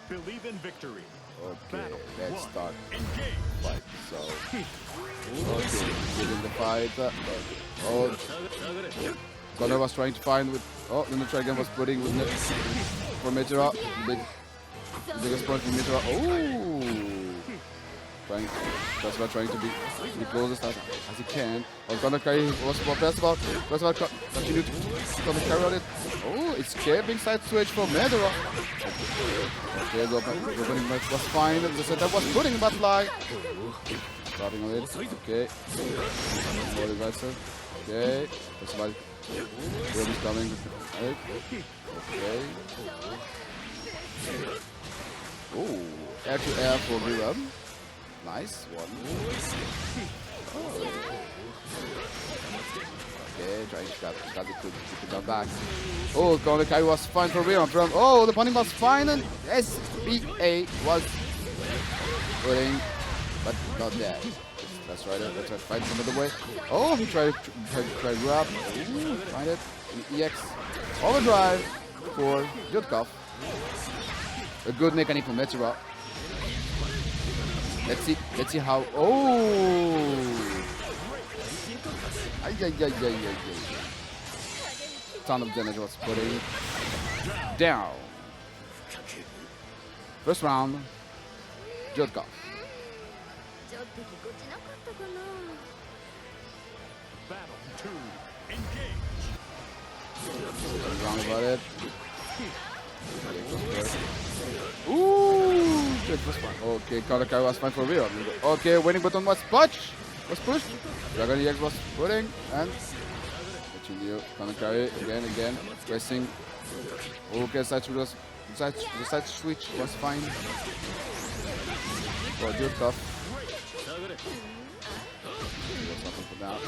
Believe in victory. Okay, Battle let's one. start Engage. fight. So okay, getting the fight. Oh, Connor was trying to find with. Oh, the Metera again was putting with for Metera. The biggest point for Metera. Oh, Percival trying to be the closest as he can. Oh, Connor carry was for Percival. Percival continued to carry on it. Oh, it's being side switch for Metera. Okay, the opening match was fine. The setup was putting butterfly. Starting on it. Okay. More reversal. Okay. Percival. Virum is coming. Okay. Oh, air to air for Virum. Nice one. Oh. Okay, trying to come back. Oh, the carry was fine for Virum. Oh, the punning was fine and SBA was putting, but not there. That's right. Let's try to find some other way. Oh, he tried to grab. Ooh, find it. EX overdrive for Dudeakoff. A good mechanic for Metera. Let's see how. Oh. Ay. Ton of damage was putting down. First round, Dudeakoff. Battle two. Engage. Wrong about it. Ooh, good first one. Okay, Kalakaru was fine for Virum. Okay, winning button was pushed. Dragon EX was putting and continue. Kalakaru again, pressing. Okay, the side switch was fine for Dudeakoff. What's happening for that?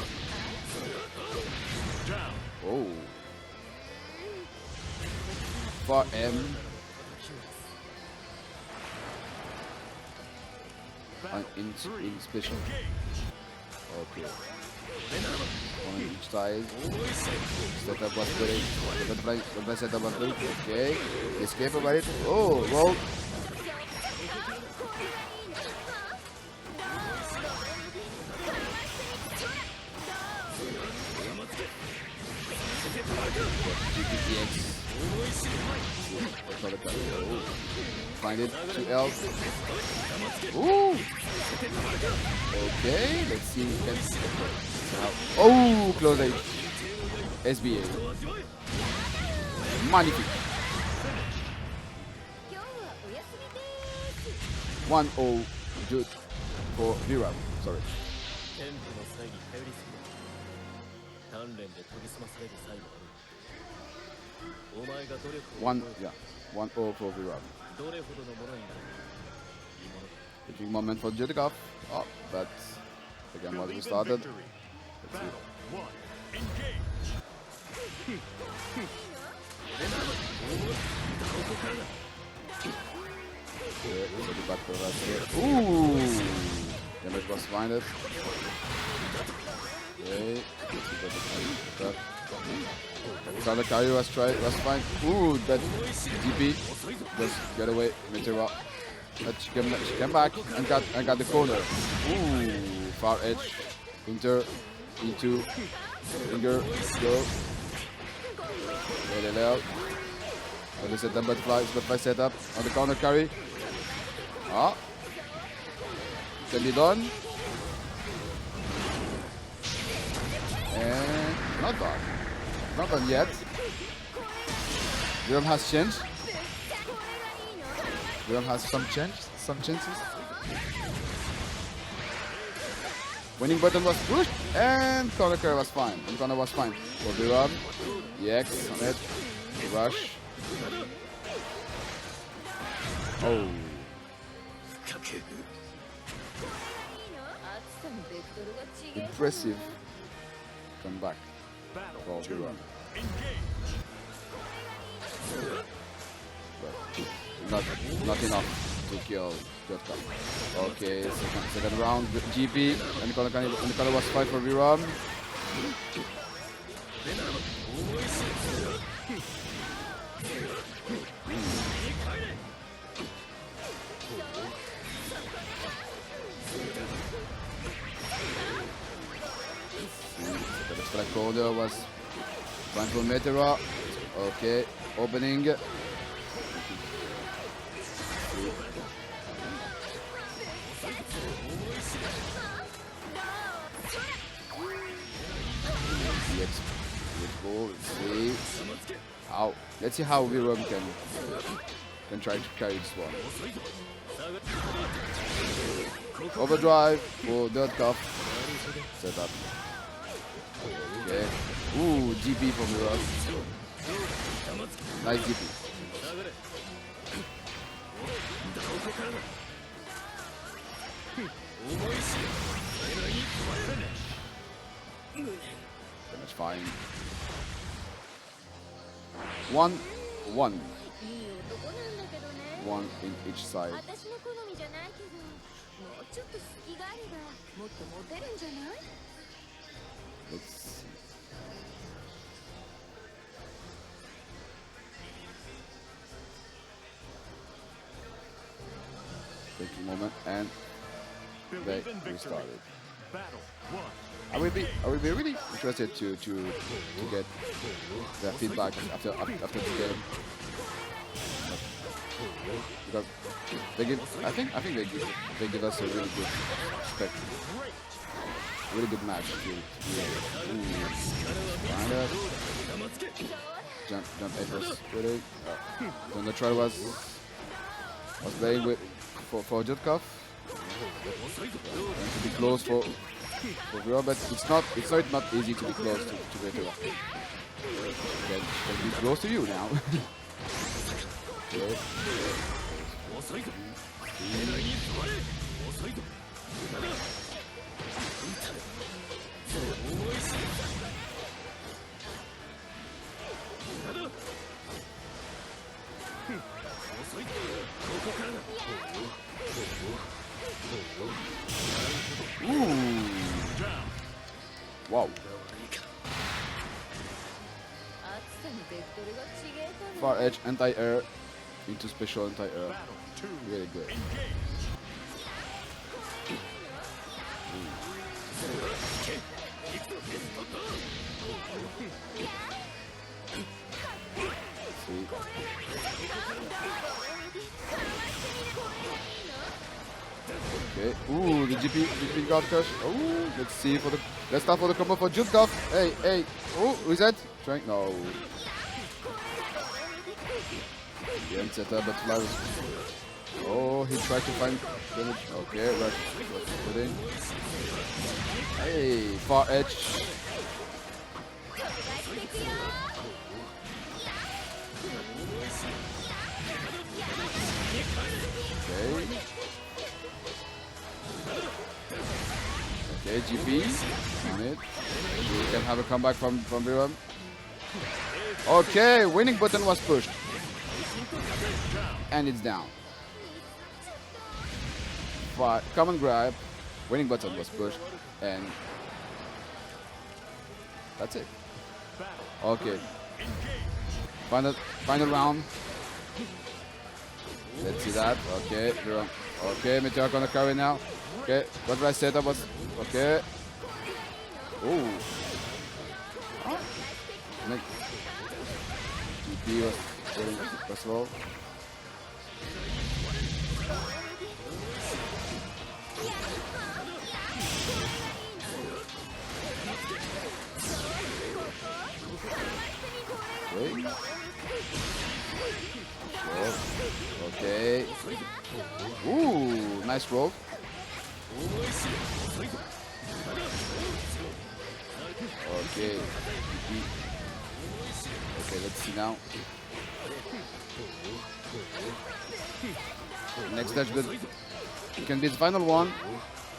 Oh. For M. in special. Okay. On each side. Setup was great. The setup was great. Okay. Escape about it. Oh, well. GPTX. Find it. 2L. Ooh. Okay. Let's see. Oh, close edge. SBA. Magnifique. 1-0 Dude for Virum. Sorry. 天賦の際に頼りすぎない鍛錬で研ぎ澄まされる際もあるお前が努力を 1-0 for Virum. どれほどのものになるかいいものだ The big moment for Dudeakoff. Oh, but again, what we started. Let's see. Ooh! Damage was finded. Okay. Color carry was fine. Ooh, that DP. Just get away. Metera. She came back and got the corner. Ooh, far edge. Inter. E2. Finger. Go. Get it out. What is it? Then butterfly setup on the counter carry. Ah. Can be done. And not done. Not done yet. Virum has changed. Virum has some chances. Winning button was pushed and counter carry was fine. And corner was fine. For Virum. EX on it. Rush. Oh. Impressive comeback for Virum. But not enough to kill Dudeakoff. Okay, second round GP and the color was 5 for Virum. The strike corner was fine for Metera. Okay, opening. Let's see how Virum can try to carry this one. Overdrive for Dudeakoff. Set up. Okay. Ooh, GP from Virum. Nice GP. Damage fine. 1-1. 1 in each side. Let's see. Take a moment and they restarted. I will be really interested to get their feedback after the game. Because they give, I think they give us a really good spec, really good match. Jump April's good. Then the try was playing with for Dudeakoff. And to be close for Virum, but it's not easy to be close to Metera. Can be close to you now. Okay. Ooh. Wow. Far edge anti-air into special anti-air. Really good. See. Okay. Ooh, the GP got cash. Ooh, let's see for the. Let's start for the combo for Dudeakoff. Hey, hey. Oh, who is that? Trying. No. The end setup, but fly was. Oh, he tried to find damage. Okay, right. Pudding. Hey, far edge. Okay. Okay, GP on it. We can have a comeback from Virum. Okay, winning button was pushed. And it's down. But come and grab. Winning button was pushed. And that's it. Okay. Final round. Let's see that. Okay, Virum. Okay, Metera gonna carry now. Okay, what right setup was okay. Ooh. GP was getting Percival. Okay. Ooh, nice roll. Okay. Okay, let's see now. Next touch can be the final one.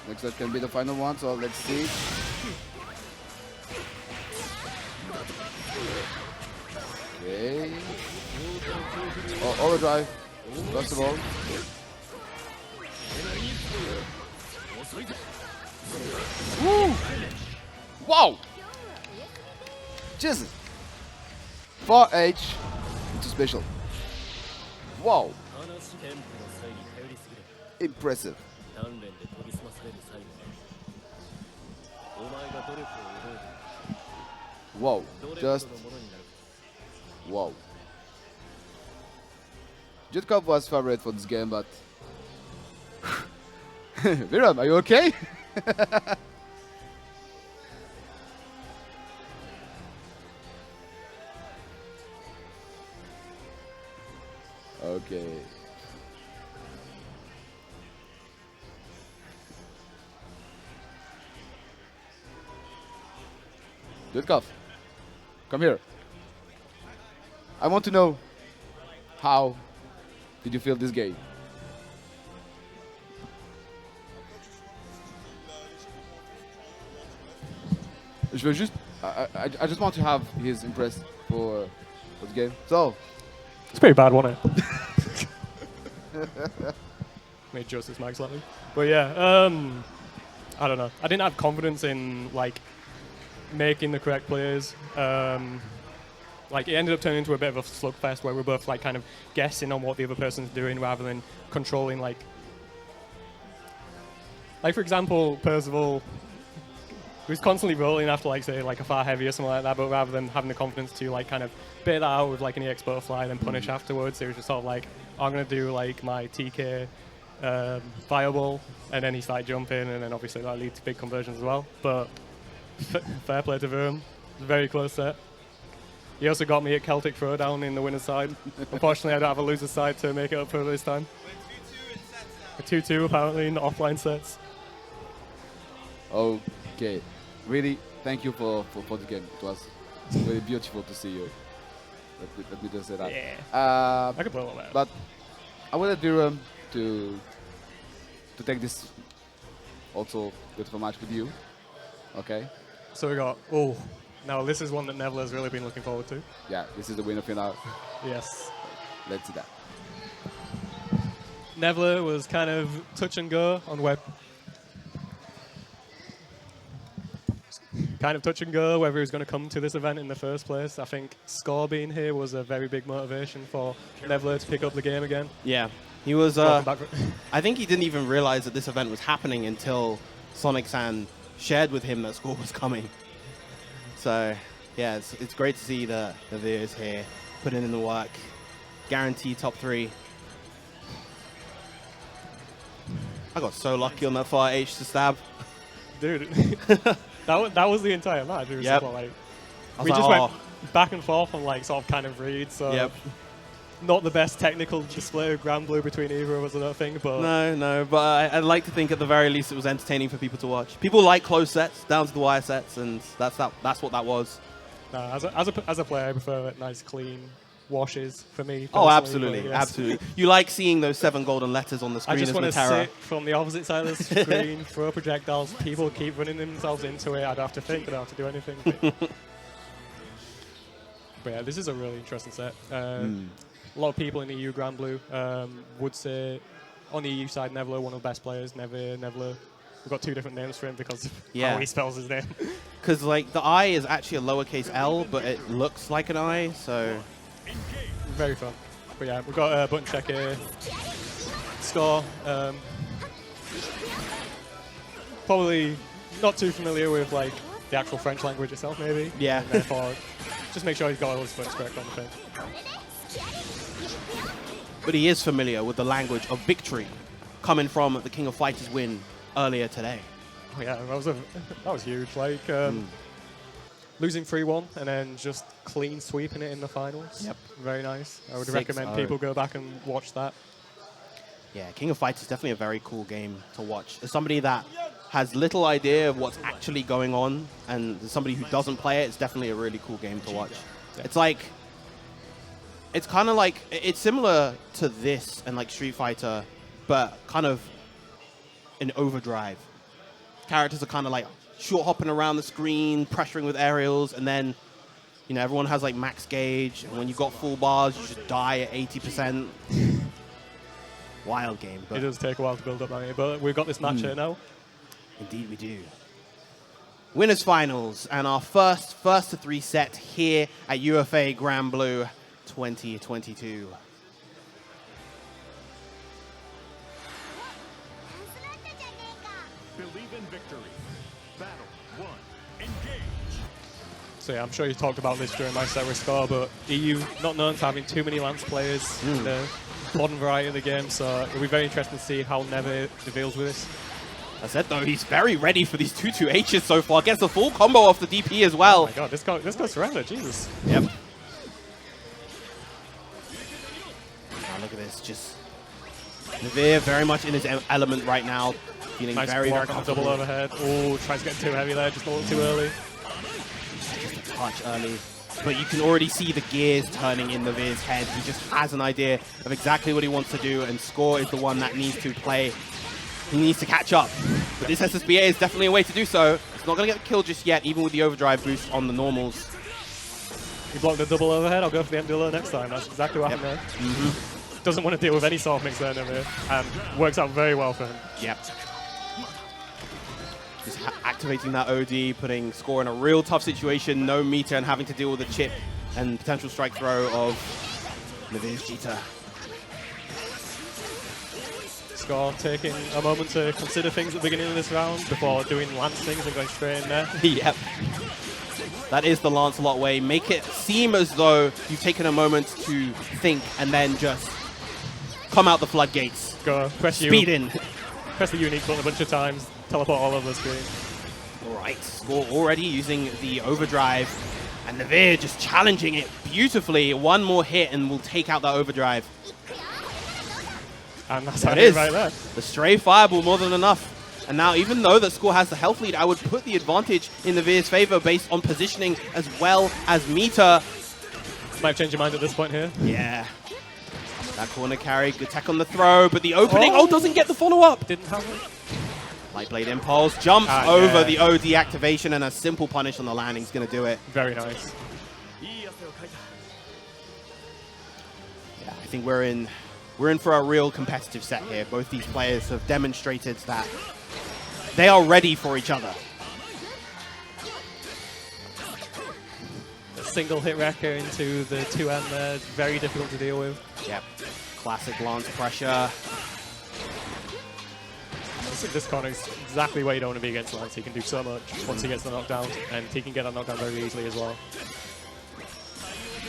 Next touch can be the final one, so let's see. Okay. Oh, overdrive. First of all. Woo! Wow! Jesus! 4H into special. Wow! Impressive. Wow. Just wow. Dudeakoff was favorite for this game, but Virum, are you okay? Okay. Dudeakoff, come here. I want to know, how did you feel this game? I just want to have his impressed for this game. So, it's pretty bad, wasn't it? Made Justice Mag slightly. But yeah, I don't know. I didn't have confidence in like making the correct plays. Like it ended up turning into a bit of a slugfest where we're both like kind of guessing on what the other person's doing rather than controlling like for example, Percival was constantly rolling after like say like a far heavy or something like that, but rather than having the confidence to like kind of bait that out with like an EX butterfly and then punish afterwards, it was just sort of like, I'm gonna do like my TK fireball, and then he started jumping, and then obviously that leads to big conversions as well. But fair play to Virum, very close set. He also got me at Celtic Throwdown in the winner's side. Unfortunately, I don't have a loser's side to make it up for this time. A 2-2 apparently in the offline sets. Okay, really, thank you for the game. It was really beautiful to see you. Let me just say that. Yeah. I could play all that. But I wanted Virum to take this also beautiful match with you. Okay. So we got now this is one that Neville has really been looking forward to. Yeah, this is the winner final. Yes. Let's see that. NEVIR was kind of touch and go on web. Kind of touch and go whether he was going to come to this event in the first place. I think Score being here was a very big motivation for NEVIR to pick up the game again. Yeah, he was. Welcome back. I think he didn't even realize that this event was happening until Sonic-san shared with him that Score was coming. So, yeah, it's great to see the NEVIR is here, putting in the work, guaranteed top 3. I got so lucky on that far H to stab. Dude, that was the entire match. It was Yep. sort of like, I was we like, just oh. went back and forth on like sort of kind of reads. So Yep. not the best technical display of Granblue between either of us, I don't think. But No, but I'd like to think at the very least it was entertaining for people to watch. People like close sets, down to the wire sets, and that's what that was. as a player, I prefer nice, clean washes for me. Oh, personally, absolutely, but yes. absolutely. You like seeing those 7 golden letters on the I screen just as want to Metera. sit from the opposite side of the screen, throw projectiles, people keep running themselves into it. I don't have to think, I don't have to do anything. But yeah, this is a really interesting set. A lot of people in the EU Granblue would say, on the EU side, NEVIR, one of the best players. NEVIR. We've got 2 different names for him because of how he spells his name. Because like the I is actually a lowercase L, but it looks like an I, so... Very fun. But yeah, we've got a button check here. Score. Probably not too familiar with like the actual French language itself, maybe. Yeah. And therefore, just make sure he's got all his buttons correct on the thing. But he is familiar with the language of victory, coming from the King of Fighters win earlier today. Oh yeah, that was huge. Like losing 3-1 and then just clean sweeping it in the finals. Yep. Very nice. I would 6-0. recommend people go back and watch that. Yeah, King of Fighters is definitely a very cool game to watch. As somebody that has little idea of what's actually going on, and as somebody who doesn't play it, it's definitely a really cool game to watch. It's like, it's kind of like, it's similar to this and like Street Fighter, but kind of in overdrive. Characters are kind of like short hopping around the screen, pressuring with aerials, and then, you know, everyone has like max gauge, and when you've got full bars, you should die at 80%. Wild game. But It does take a while to build up, but we've got this match here now. indeed we do. Winners finals, and our first to 3 set here at UFA Granblue 2022. Believe in victory. Battle 1. Engage. So yeah, I'm sure you talked about this during my set with Score, but EU not known for having too many Lance players in the modern variety of the game, so it'll be very interesting to see how NEVIR deals with this. I said though, he's very ready for these 2-2-H's so far. Gets a full combo off the DP as well. Oh my god, this goes surrender, Jesus. Yep. Now look at this, just NEVIR very much in his element right now, feeling Nice very, very block on the comfortable. double overhead. Oh, tries to get too heavy there, just a little too early. Just a touch early. But you can already see the gears turning in NEVIR's head. He just has an idea of exactly what he wants to do, and Score is the one that needs to play. He needs to catch up. But this SSBA is definitely a way to do so. It's not going to get killed just yet, even with the overdrive boost on the normals. He blocked the double overhead, I'll go for the empty low next time. That's exactly what happened there. Doesn't want to deal with any sort of mix there, NEVIR, and works out very well for him. Yep. Just activating that OD, putting Score in a real tough situation. No meter and having to deal with the chip and potential strike throw of NEVIR's Djeeta. Score taking a moment to consider things at the beginning of this round before doing Lance things and going straight in there. Yep. That is the Lancelot way. Make it seem as though you've taken a moment to think and then just come out the floodgates. Go, press Speed U. in. Press the unique button a bunch of times, teleport all over the screen. All right, Score already using the overdrive, and NEVIR just challenging it beautifully. One more hit and we'll take out that overdrive. And that's There how it it is. right there. The stray fireball more than enough. And now, even though that Score has the health lead, I would put the advantage in NEVIR's favor based on positioning as well as meter. Might change your mind at this point here. Yeah. That corner carry, good tech on the throw, but the opening, doesn't get the follow-up. Didn't have it. Light Blade Impulse jumps Ah, over yeah. the OD activation, and a simple punish on the landing is going to do it. Very nice. Yeah, I think we're in we're in for a real competitive set here. Both these players have demonstrated that they are ready for each other. A single hit wrecker into the 2M there is very difficult to deal with. Yep. Classic Lance pressure. I think this corner is exactly where you don't want to be against Lance. He can do so much once he gets the knockdown, and he can get that knockdown very easily as well.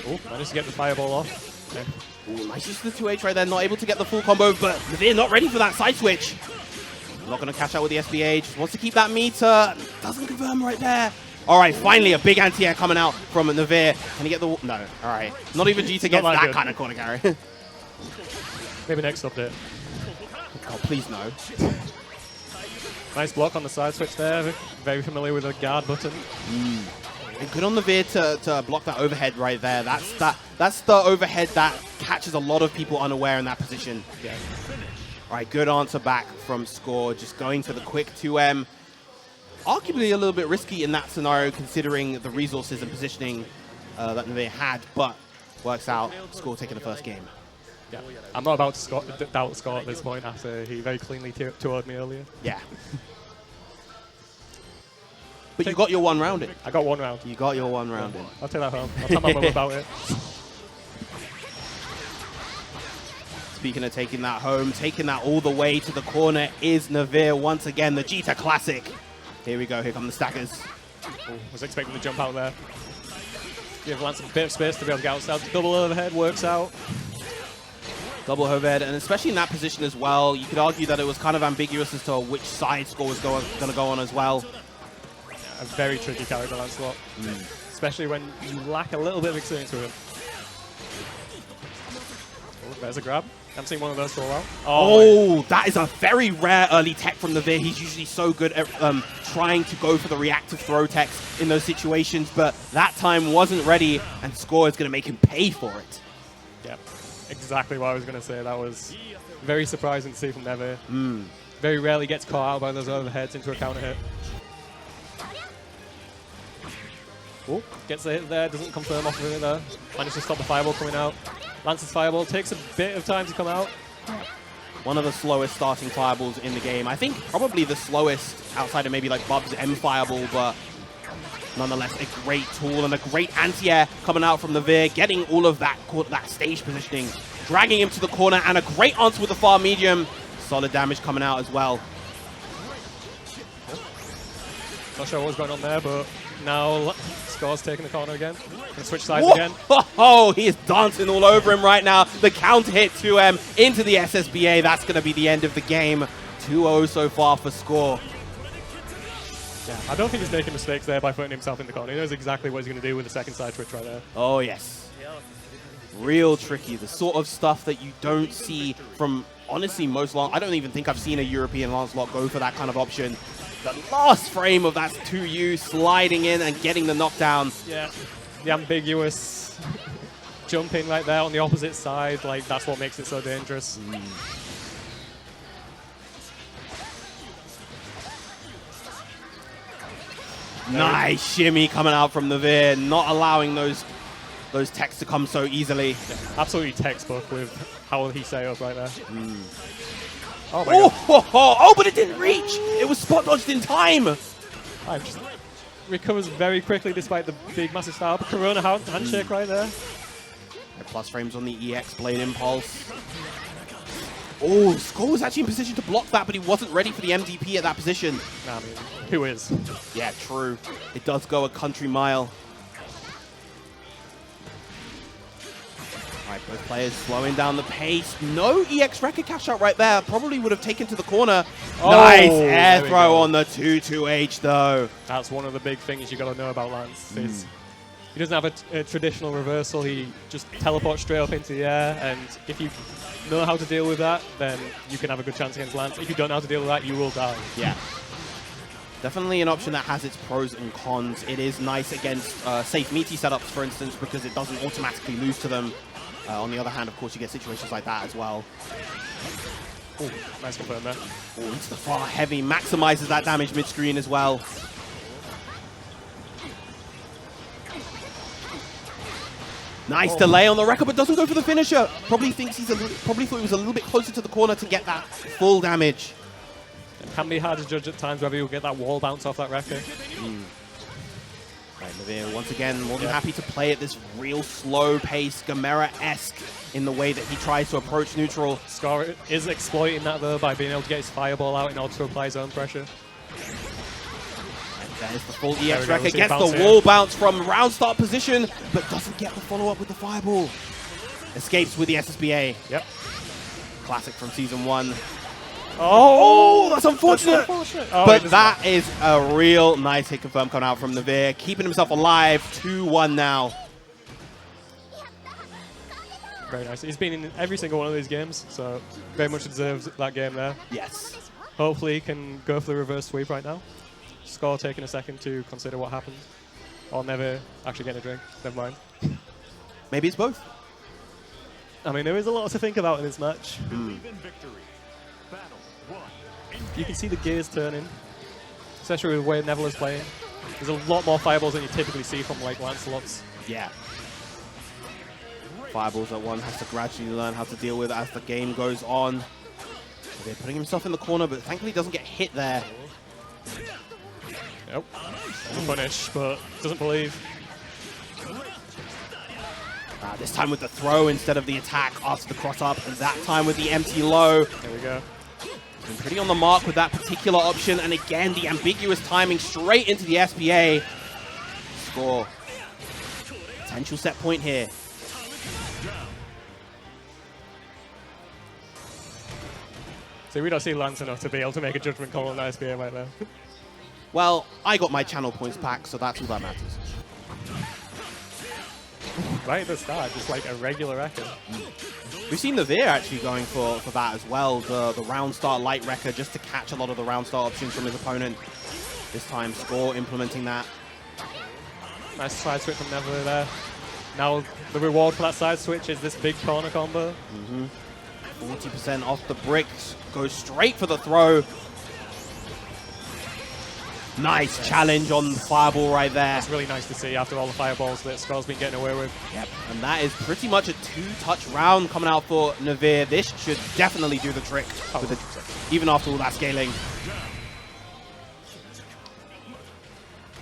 Oh, managed to get the fireball off. Okay. Ooh, nice use of the 2H right there. Not able to get the full combo, but NEVIR not ready for that side switch. Not going to catch out with the SBH. Wants to keep that meter. Doesn't confirm right there. All right, finally a big anti-air coming out from NEVIR. Can he get the... No, all right. Not even Djeeta gets that kind of corner carry. Maybe next update. Oh, please no. Nice block on the side switch there. Very familiar with the guard button. And good on NEVIR to block that overhead right there. That's the overhead that catches a lot of people unaware in that position. Yeah. All right, good answer back from Score. Just going to the quick 2M. Arguably a little bit risky in that scenario considering the resources and positioning that NEVIR had, but works out. Score taking the first game. Yeah. I'm not about to doubt Score at this point after he very cleanly toured me earlier. Yeah. But you got your one round in. I got one round. You got your one round in. I'll take that home. I'll tell my mum about it. Speaking of taking that home, taking that all the way to the corner is NEVIR once again, the Djeeta Classic. Here we go, here come the stackers. Oh, was expecting to jump out there. Give Lance a bit of space to be able to get outside. Double overhead works out. Double overhead, and especially in that position as well, you could argue that it was kind of ambiguous as to which side Score was going to go on as well. A very tricky character, Lancelot. Especially when you lack a little bit of experience with him. Oh, there's a grab. Haven't seen one of those for a while. Oh, that is a very rare early tech from NEVIR. He's usually so good at trying to go for the reactive throw techs in those situations, but that time wasn't ready, and Score is going to make him pay for it. Yep, exactly what I was going to say. That was very surprising to see from NEVIR. Very rarely gets caught out by those overheads into a counter hit. Oh, gets the hit there, doesn't confirm off of it there. Manages to stop the fireball coming out. Lance's fireball takes a bit of time to come out. One of the slowest starting fireballs in the game. I think probably the slowest outside of maybe like Bub's M fireball, but nonetheless a great tool and a great anti-air coming out from NEVIR, getting all of that stage positioning, dragging him to the corner, and a great answer with the far medium. Solid damage coming out as well. Not sure what was going on there, but now Score's taking the corner again. Gonna switch sides Whoa! again. Oh, he is dancing all over him right now. The counter hit 2M into the SSBA. That's going to be the end of the game. 2-0 so far for Score. Yeah, I don't think he's making mistakes there by putting himself in the corner. He knows exactly what he's going to do with the second side switch right there. Oh, yes. Real tricky. The sort of stuff that you don't see from, honestly, most I don't even think I've seen a European Lancelot go for that kind of option. The last frame of that 2U sliding in and getting the knockdown. Yeah, the ambiguous jumping right there on the opposite side, like that's what makes it so dangerous. Nice shimmy coming out from NEVIR, not allowing those techs to come so easily. Yeah, absolutely textbook with how he set up right there. Oh my God. Oh, but it didn't reach. It was spot dodged in time. Just recovers very quickly despite the big massive style. Corona handshake right there. Plus frames on the EX blade impulse. Oh, Score was actually in position to block that, but he wasn't ready for the MDP at that position. Nah, I mean, who is? Yeah, true. It does go a country mile. All right, both players slowing down the pace. No EX record cash out right there. Probably would have taken to the corner. Oh, nice air throw on the 2-2H though. That's one of the big things you got to know about Lance. Is he doesn't have a traditional reversal. He just teleports straight up into the air, and if you know how to deal with that, then you can have a good chance against Lance. If you don't know how to deal with that, you will die. Yeah. Definitely an option that has its pros and cons. It is nice against safe meaty setups, for instance, because it doesn't automatically lose to them. On the other hand, of course, you get situations like that as well. Ooh, nice confirm there. Oh, into the far heavy. Maximizes that damage mid-screen as well. Nice delay on the record, but doesn't go for the finisher. Probably thinks probably thought he was a little bit closer to the corner to get that full damage. It can be hard to judge at times whether you'll get that wall bounce off that record. Right, NEVIR once again more than happy to play at this real slow pace, Gamera-esque in the way that he tries to approach neutral. Scar is exploiting that though by being able to get his fireball out in order to apply zone pressure. And there's the full EX record, gets the wall bounce from round start position, but doesn't get the follow-up with the fireball. Escapes with the SSBA. Yep. Classic from Season 1. Oh, that's unfortunate. Oh, but that is a real nice hit confirm coming out from NEVIR, keeping himself alive. 2-1 now. Very nice. He's been in every single one of these games, so very much deserves that game there. Yes. Hopefully he can go for the reverse sweep right now. Score taking a second to consider what happened. Or never actually getting a drink. Never mind. Maybe it's both. I mean, there is a lot to think about in this match. Believe in victory. Battle 1. You can see the gears turning, especially with the way NEVIR is playing. There's a lot more fireballs than you typically see from like Lancelot's. Yeah. Fireballs that one has to gradually learn how to deal with as the game goes on. They're putting himself in the corner, but thankfully doesn't get hit there. Yep. Doesn't punish, but doesn't believe. This time with the throw instead of the attack after the cross up, and that time with the empty low. There we go. Been pretty on the mark with that particular option, and again the ambiguous timing straight into the SBA. Score. Potential set point here. So we don't see Lance enough to be able to make a judgment call on the SBA right there. Well, I got my channel points back, so that's all that matters. Right at the start, just like a regular record. We've seen NEVIR actually going for that as well, the round start light record, just to catch a lot of the round start options from his opponent. This time, Score implementing that. Nice side switch from NEVIR there. Now the reward for that side switch is this big corner combo. 40% off the bricks, goes straight for the throw. Nice challenge on the fireball right there. That's really nice to see after all the fireballs that Score's been getting away with. Yep, and that is pretty much a two-touch round coming out for NEVIR. This should definitely do the trick, even after all that scaling.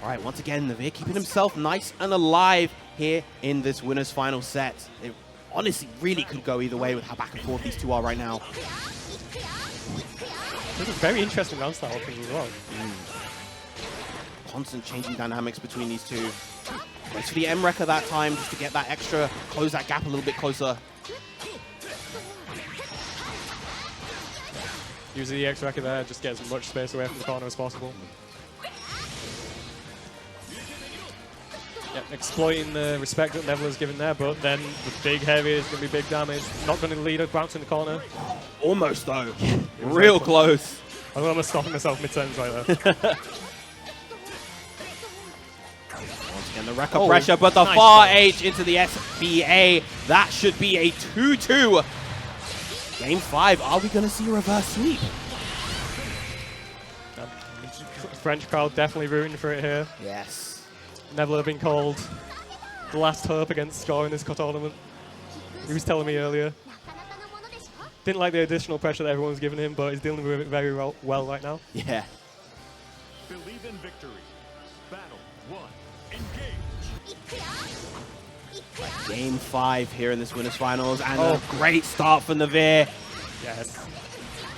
All right, once again, NEVIR keeping himself nice and alive here in this winner's final set. It honestly really could go either way with how back and forth these two are right now. This is very interesting round style options as well. Constant changing dynamics between these two. Goes for the M wrecker that time just to get that extra, close that gap a little bit closer. Use the EX wrecker there, just get as much space away from the corner as possible. Yep, exploiting the respect that NEVIR is given there, but then the big heavy is going to be big damage. Not going to lead a bounce in the corner. Almost though. Real close. I'm almost stopping myself mid-sentence right there. And the wrecker pressure, but the far H into the SBA. That should be a 2-2. Game 5, are we going to see a reverse sweep? French crowd definitely rooting for it here. Yes. NEVIR have been called the last hope against Score in this tournament. He was telling me earlier. Didn't like the additional pressure that everyone's giving him, but he's dealing with it very well right now. Yeah. Believe in victory. Battle 1. Game 5 here in this winners finals, and a great start for NEVIR. Yes.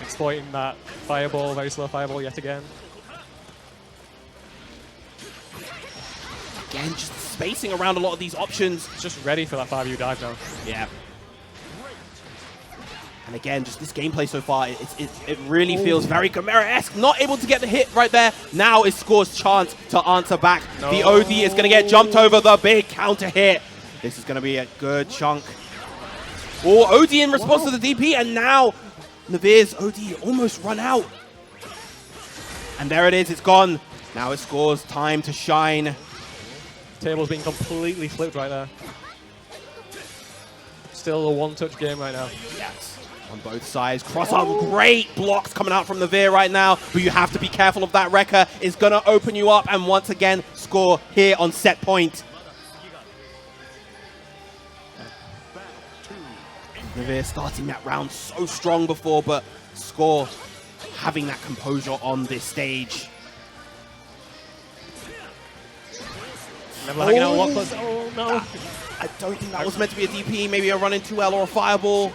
Exploiting that fireball, very slow fireball yet again. Again, just spacing around a lot of these options. Just ready for that 5U dive now. Yeah. And again, just this gameplay so far, it really feels very Gamera-esque. Not able to get the hit right there. Now is Score's chance to answer back. No. The OD is going to get jumped over, the big counter hit. This is going to be a good chunk. Oh, OD in response to the DP, and now NEVIR's OD almost run out. And there it is, it's gone. Now it's Score's time to shine. Table's being completely flipped right there. Still a one-touch game right now. Yes. On both sides, cross up, great blocks coming out from NEVIR right now, but you have to be careful of that wrecker. It's going to open you up, and once again, Score here on set point. NEVIR starting that round so strong before, but Score having that composure on this stage. Never hanging out a lot closer. Oh, no. I don't think that was meant to be a DP, maybe a run-in 2L or a fireball.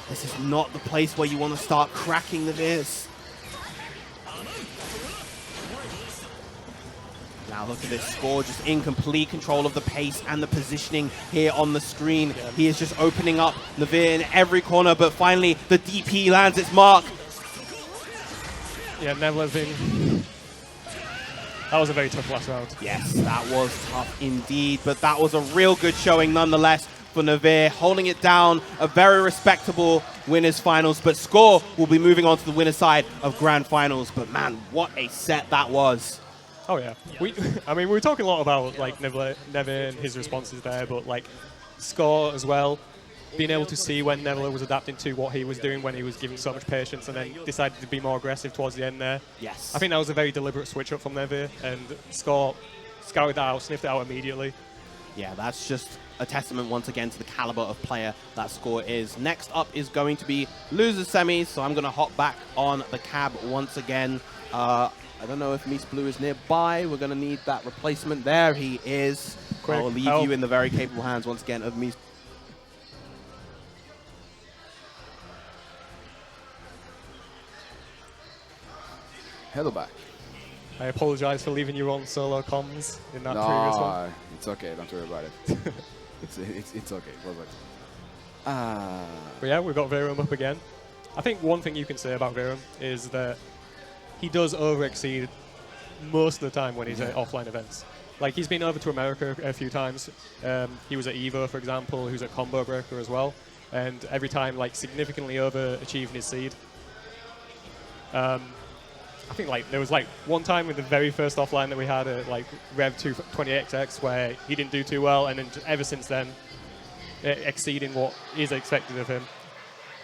This is not the place where you want to start cracking NEVIRs. Now look at this, Score just in complete control of the pace and the positioning here on the screen. Yeah. He is just opening up NEVIR in every corner, but finally the DP lands its mark. Yeah, Neville's been... That was a very tough last round. Yes, that was tough indeed, but that was a real good showing nonetheless for NEVIR, holding it down, a very respectable winners finals, but Score will be moving on to the winner's side of grand finals. But man, what a set that was. Oh yeah, I mean, we were talking a lot about like NEVIR and his responses there, but like Score as well, being able to see when NEVIR was adapting to what he was doing when he was giving so much patience and then decided to be more aggressive towards the end there. Yes. I think that was a very deliberate switch up from NEVIR, and Score scouted that out, sniffed it out immediately. Yeah, that's just a testament once again to the caliber of player that Score is. Next up is going to be losers semis, so I'm going to hop back on the cab once again. I don't know if Mies Blue is nearby. We're going to need that replacement. There he is. Quick, I'll leave you in the very capable hands once again of Mies. Hello back. I apologize for leaving you on solo comms in that previous one. It's okay. Don't worry about it. it's okay. Perfect. But yeah, we've got Virum up again. I think one thing you can say about Virum is that he does over-exceed most of the time when he's at offline events. Like, he's been over to America a few times. He was at EVO, for example, who's at Combo Breaker as well. And every time, like, significantly overachieving his seed. I think, like, there was, like, one time with the very first offline that we had at, like, Rev 228XX where he didn't do too well, and then ever since then, exceeding what is expected of him.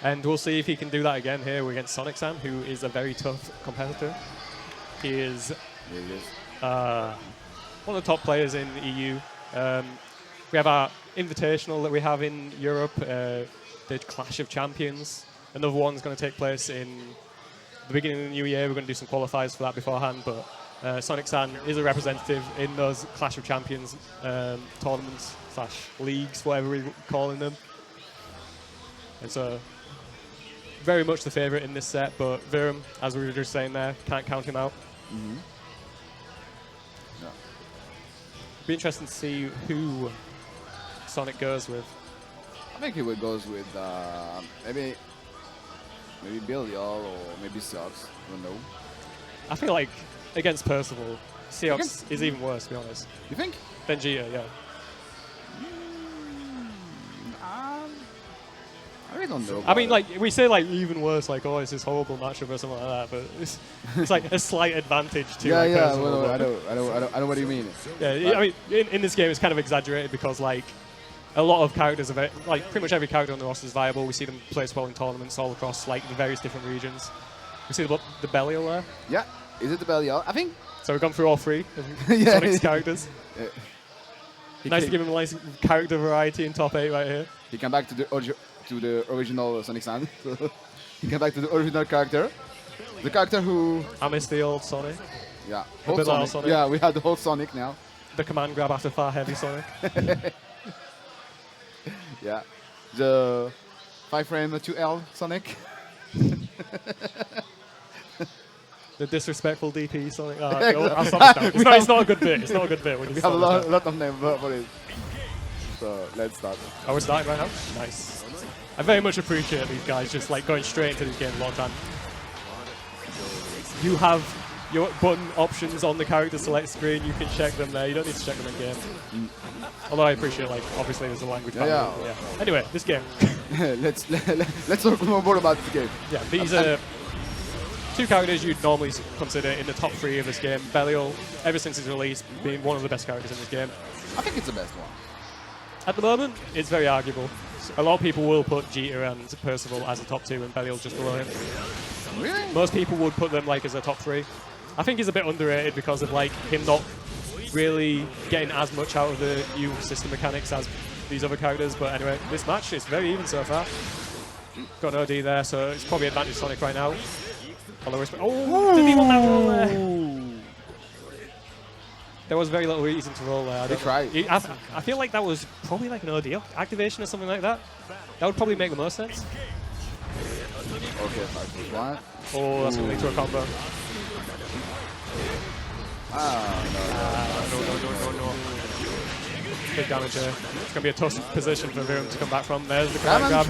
And we'll see if he can do that again here against Sonic-san, who is a very tough competitor. He is one of the top players in the EU. We have our Invitational that we have in Europe, the Clash of Champions. Another one's going to take place in the beginning of the new year. We're going to do some qualifiers for that beforehand, but Sonic-san is a representative in those Clash of Champions tournaments / leagues, whatever we're calling them. And so, very much the favourite in this set, but Virum, as we were just saying there, can't count him out. Mm-hmm. No. Be interesting to see who Sonic goes with. I think he would goes with maybe Percial or maybe Seox. I don't know. I feel like against Percival, Seox is even worse, to be honest. You think? Than Djeeta, yeah. I really don't know. I mean, like, we say, like, even worse, like, oh, it's this horrible matchup or something like that, but it's like a slight advantage to Percival. Well, I know what you mean. Yeah, I mean, in this game, it's kind of exaggerated because, like, a lot of characters, like, pretty much every character on the roster is viable. We see them play well in tournaments all across, like, the various different regions. We see the Belial there. Yeah, is it the Percial? I think. So we've gone through all three of Sonic's characters. Nice to give him a nice character variety in top 8 right here. He came back to the original Sonic-san. He came back to the original character. The character who... I miss the old Sonic. Yeah, old Sonic. Yeah, we have the whole Sonic now. The command grab after far heavy Sonic. Yeah, the 5-frame 2L Sonic. The disrespectful DP Sonic. I'll stop it now. It's not a good bit. It's not a good bit. When you we have a lot of names for it. So let's start. Oh, we're starting right now? Nice. I very much appreciate these guys just like going straight into this game a long time. You have your button options on the character select screen. You can check them there. You don't need to check them in game. Although I appreciate, like, obviously there's a language barrier. Yeah. Anyway, this game. let's talk more about the game. Yeah, these are two characters you'd normally consider in the top 3 of this game. Belial, ever since its release, being one of the best characters in this game. I think it's the best one. At the moment, it's very arguable. A lot of people will put Djeeta and Percival as a top 2 and Belial just below him. Really? Most people would put them like as a top 3. I think he's a bit underrated because of like him not really getting as much out of the new system mechanics as these other characters. But anyway, this match is very even so far. Got an OD there, so it's probably advantage Sonic right now. Oh, did he want that roll there? There was very little reason to roll there. They tried. I feel like that was probably like an OD activation or something like that. That would probably make the most sense. Okay, 5+1. Oh, that's going to lead to a combo. No. Big damage here. It's going to be a tough position for Virum to come back from. There's the command grab.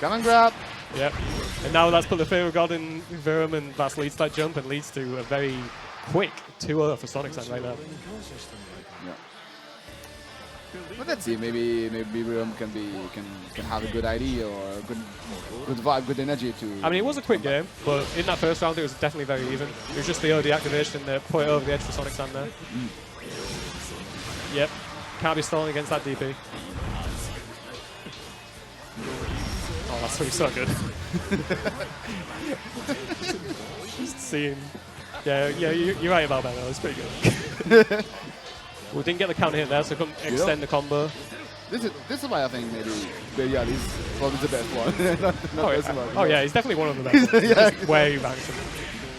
Come and grab. Yep. And now that's put the Fear of God in Virum, and that leads to that jump and leads to a very quick 2-0 for Sonic San right now. Yeah. But let's see. Maybe Virum can have a good idea or a good vibe, good energy to. I mean, it was a quick game, but in that first round, it was definitely very even. It was just the OD activation that put it over the edge for Sonic San there. Yep. Can't be stalling against that DP. Oh, that's really so good. Just seeing. Yeah, you're right about that though. It's pretty good. We didn't get the counter hit there, so couldn't extend the combo. This is why I think maybe Percial is probably the best one. Oh yeah, he's definitely one of the best. Yeah. Just way back.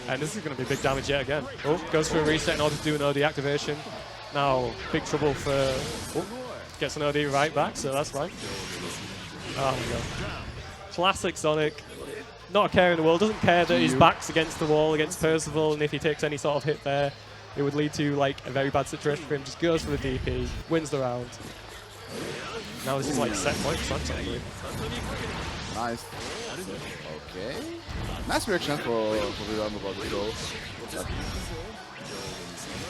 And this is going to be big damage yet again. Oh, goes for a reset in order to do an OD activation. Now, big trouble for... Oh, gets an OD right back, so that's fine. Oh my god. Classic Sonic. Not a care in the world. Doesn't care that his back's against the wall against Percival, and if he takes any sort of hit there, it would lead to like a very bad situation for him. Just goes for the DP, wins the round. Now this is like set point for Sonic, I believe. Nice. Okay. Nice reaction for Virum about the goal.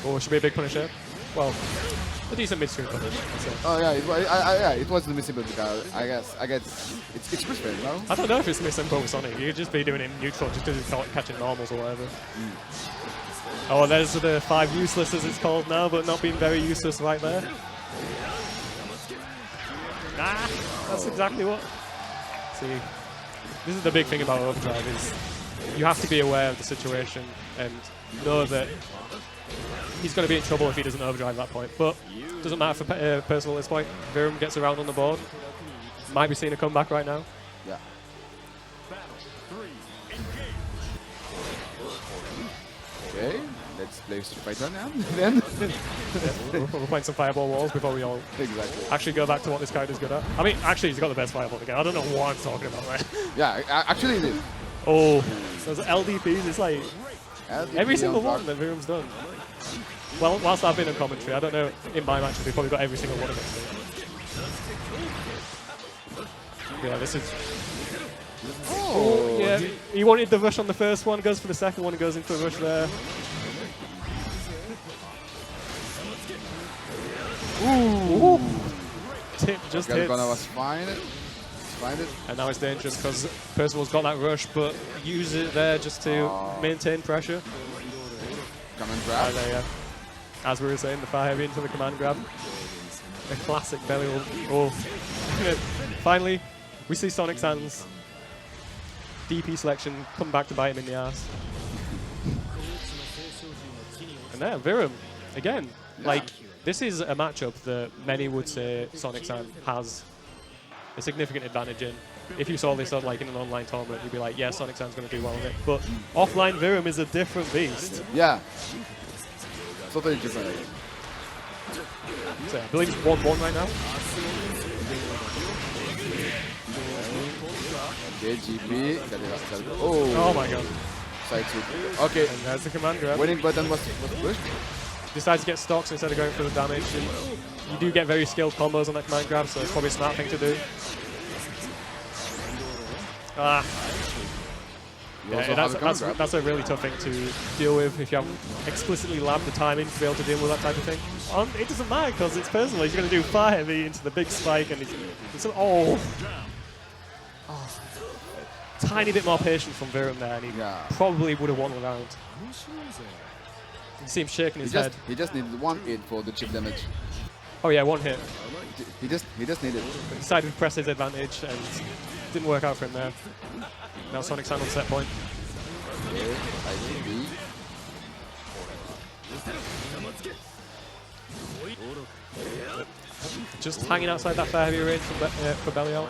Oh, should be a big punish here. Well, a decent mid-screen punish. Oh yeah, it was the missing because I guess it's frustrating, no? I don't know if it's missing with Sonic. You could just be doing it in neutral just because it's not catching normals or whatever. Oh, there's the 5 useless as it's called now, but not being very useless right there. Nah, that's exactly what. See, this is the big thing about Overdrive is you have to be aware of the situation and know that he's going to be in trouble if he doesn't overdrive at that point. But it doesn't matter for Percival at this point. Virum gets around on the board. Might be seeing a comeback right now. Yeah. Okay, let's play Street Fighter now. Then we're playing some fireball walls before we all actually go back to what this character's good at. I mean, actually, he's got the best fireball again. I don't know what I'm talking about there. Yeah, actually it is. Oh, those LDPs, it's like every single one that Virum's done. Well, whilst I've been in commentary, I don't know, in my matches, we've probably got every single one of them. Yeah, this is... Oh, yeah, he wanted the rush on the first one, goes for the second one, and goes in for the rush there. Ooh. Tip just hits. Was fine. And now it's dangerous because Percival's got that rush, but use it there just to maintain pressure. Command grab. There, yeah. As we were saying, the fire heavy into the command grab. A classic belly roll. Oh. Finally, we see Sonic San's DP selection come back to bite him in the ass. And there, Virum, again. Yeah. Like, this is a matchup that many would say Sonic San has a significant advantage in. If you saw this on like in an online tournament, you'd be like, yeah, Sonic San's going to do well in it. But offline Virum is a different beast. Yeah. Totally different. So I believe it's 1-1 right now. Okay, GP. Oh my god. Side sweep. Okay. And there's the command grab. Winning button was pushed. Decides to get stocks instead of going for the damage. And you do get very skilled combos on that command grab, so it's probably a smart thing to do. Yeah, that's a really tough thing to deal with if you haven't explicitly labbed the timing to be able to deal with that type of thing. It doesn't matter because it's Percival. He's going to do fire heavy into the big spike, and tiny bit more patience from Virum there, and he probably would have won the round. You see him shaking his head. He just needed 1 hit for the chip damage. Oh yeah, 1 hit. He just needed. But decided to press his advantage, and didn't work out for him there. Now Sonic San on set point. Okay, ITB. Just hanging outside that fair heavy range for Belial.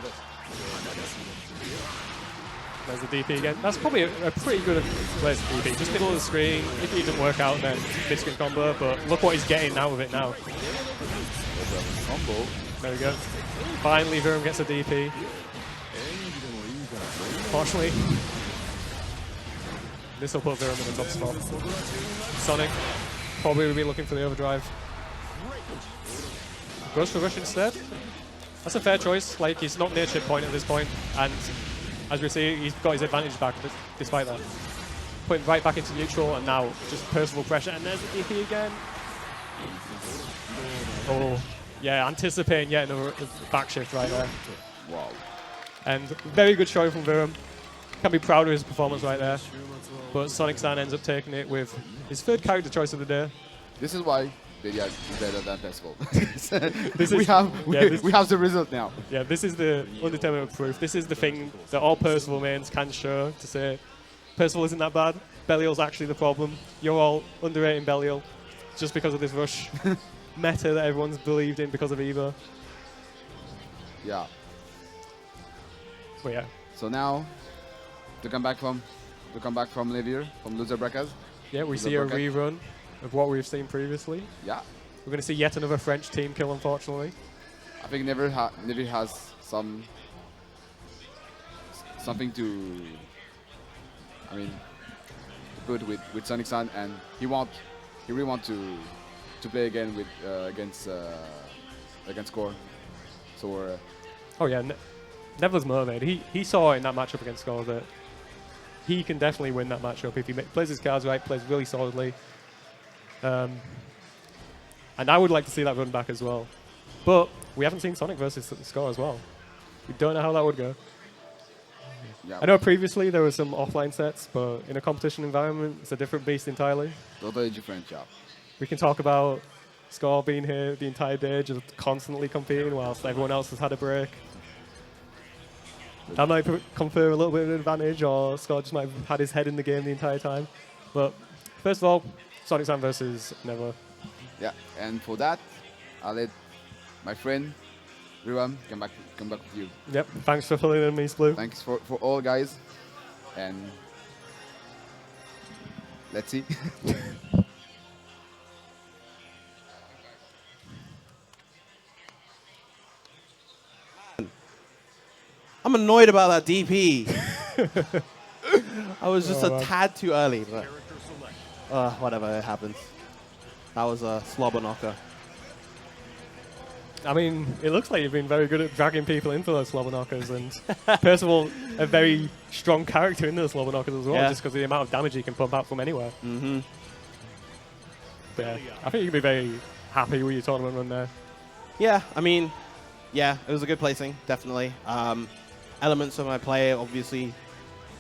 There's the DP again. That's probably a pretty good place to DP. Just middle of the screen. If it doesn't work out, then mid-screen combo. But look what he's getting now with it now. Combo. There we go. Finally, Virum gets a DP. Fortunately, this will put Virum in the top spot. Sonic probably will be looking for the overdrive. Goes for rush instead. That's a fair choice. Like, he's not near chip point at this point, and as we see, he's got his advantage back despite that. Putting right back into neutral, and now just Percival pressure, and there's the DP again. Oh, yeah, anticipating yet another back shift right there. Wow. And very good showing from Virum. Can be proud of his performance right there. But Sonic-san ends up taking it with his third character choice of the day. This is why Lydia is better than Percival. we we have the result now. Yeah, this is the undetermined proof. This is the thing that all Percival mains can show to say Percival isn't that bad. Belial's actually the problem. You're all underrating Belial just because of this rush meta that everyone's believed in because of Evo. Yeah. But yeah. So now to come back from NEVIR, from loser brackets. Yeah, we see a rerun of what we've seen previously. Yeah. We're going to see yet another French team kill, unfortunately. I think NEVIR has something to put with Sonic-san, and he really want to play again with against Core. So oh yeah, Never's motivated. He saw in that matchup against Core that he can definitely win that matchup if he plays his cards right, plays really solidly. And I would like to see that run back as well. But we haven't seen Sonic versus Score as well. We don't know how that would go. yeah, I know previously there were some offline sets, but in a competition environment, it's a different beast entirely. totally different job. We can talk about Score being here the entire day, just constantly competing whilst everyone else has had a break. That might confer a little bit of an advantage, or Score just might have had his head in the game the entire time. But first of all, Sonic-san versus NEVIR. Yeah, and for that, I'll let my friend Virum come back with you. Yep, thanks for filling in, Miss Blue. Thanks for all, guys, and let's see. I'm annoyed about that DP. I was just a tad too early, but whatever, it happens. That was a slobber knocker. I mean, it looks like you've been very good at dragging people into those slobber knockers, and Percival, a very strong character in those slobber knockers as well, just because of the amount of damage he can pump out from anywhere. Mm-hmm. But yeah, I think you can be very happy with your tournament run there. Yeah, I mean, yeah, it was a good placing, definitely. Elements of my play obviously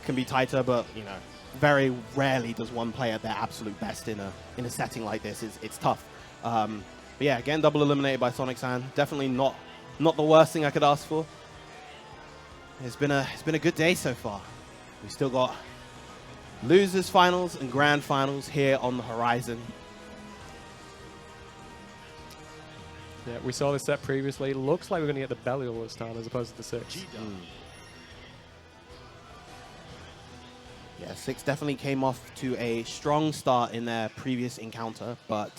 can be tighter, but you know, very rarely does one play at their absolute best in a setting like this. It's tough. But yeah, again, double eliminated by Sonic-san. Definitely not the worst thing I could ask for. It's been a good day so far. We've still got losers finals and grand finals here on the horizon. Yeah, we saw this set previously. Looks like we're going to get the Belial this time as opposed to the 6. Yeah, 6 definitely came off to a strong start in their previous encounter, but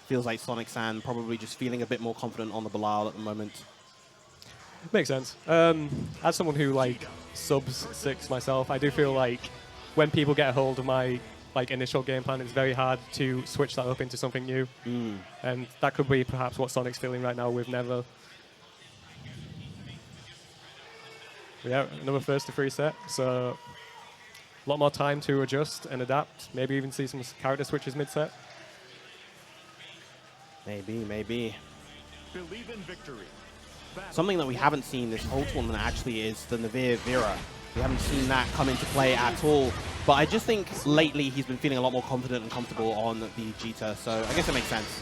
feels like Sonic-san probably just feeling a bit more confident on the Belial at the moment. Makes sense. As someone who subs 6 myself, I do feel like when people get a hold of my initial game plan, it's very hard to switch that up into something new. And that could be perhaps what Sonic's feeling right now with NEVIR. Yeah, another first to 3 set, so a lot more time to adjust and adapt. Maybe even see some character switches mid-set. Maybe. Believe in victory. Something that we haven't seen this whole tournament actually is the NEVIR Vera. We haven't seen that come into play at all. But I just think lately he's been feeling a lot more confident and comfortable on the Djeeta, so I guess it makes sense.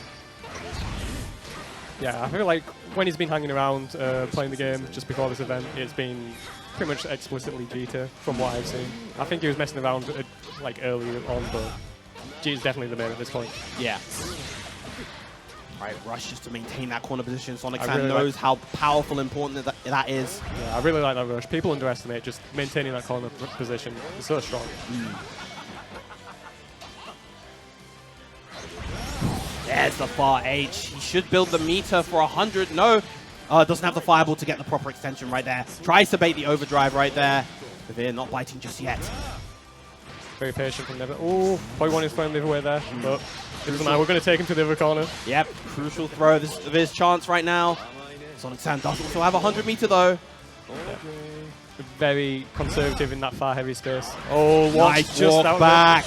Yeah, I feel like when he's been hanging around playing the game just before this event, it's been pretty much explicitly Djeeta from what I've seen. I think he was messing around earlier on, but Djeeta's definitely the main at this point. Yeah. Right, rush just to maintain that corner position. Sonic-san really knows how powerful, important that is. Yeah, I really like that rush. People underestimate just maintaining that corner position. It's so strong. There's the far H. He should build the meter for 100. No, doesn't have the fireball to get the proper extension right there. Tries to bait the overdrive right there. NEVIR not biting just yet. Very patient from NEVIR. Oh, probably wanted to throw him the other way there, but it doesn't matter. We're going to take him to the other corner. Yep, crucial throw. This is his chance right now. Sonic-san does also have 100 meter though. Yeah. Very conservative in that far heavy space. Oh, nice walk back.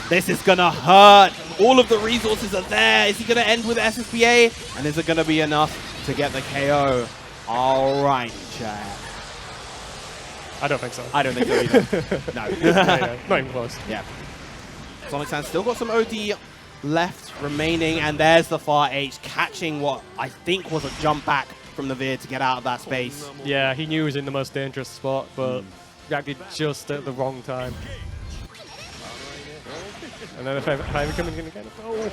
This is going to hurt. All of the resources are there. Is he going to end with SSBA? And is it going to be enough to get the KO? All right, Chad. I don't think so. I don't think so either. No. Yeah, not even close. Yeah. Sonic-san still got some OD left remaining, and there's the far H catching what I think was a jump back from NEVIR to get out of that space. Yeah, he knew he was in the most dangerous spot, but reacted just at the wrong time. And then if I coming in again, oh!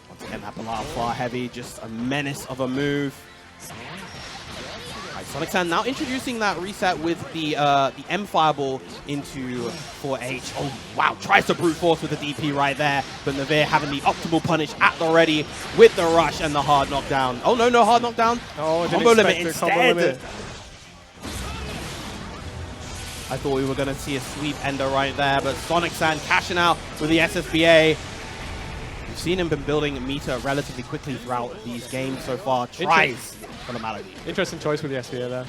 Once again, that Bilal far heavy, just a menace of a move. Right, Sonic-san now introducing that reset with the M fireball into 4H. Oh wow, tries to brute force with the DP right there, but NEVIR having the optimal punish at the ready with the rush and the hard knockdown. Oh no, no hard knockdown. Oh, combo limit combo instead. limit. I thought we were going to see a sweep ender right there, but Sonic-san cashing out with the SSBA. We've seen him been building a meter relatively quickly throughout these games so far. Tries for the Malady. Interesting choice with the SBA there.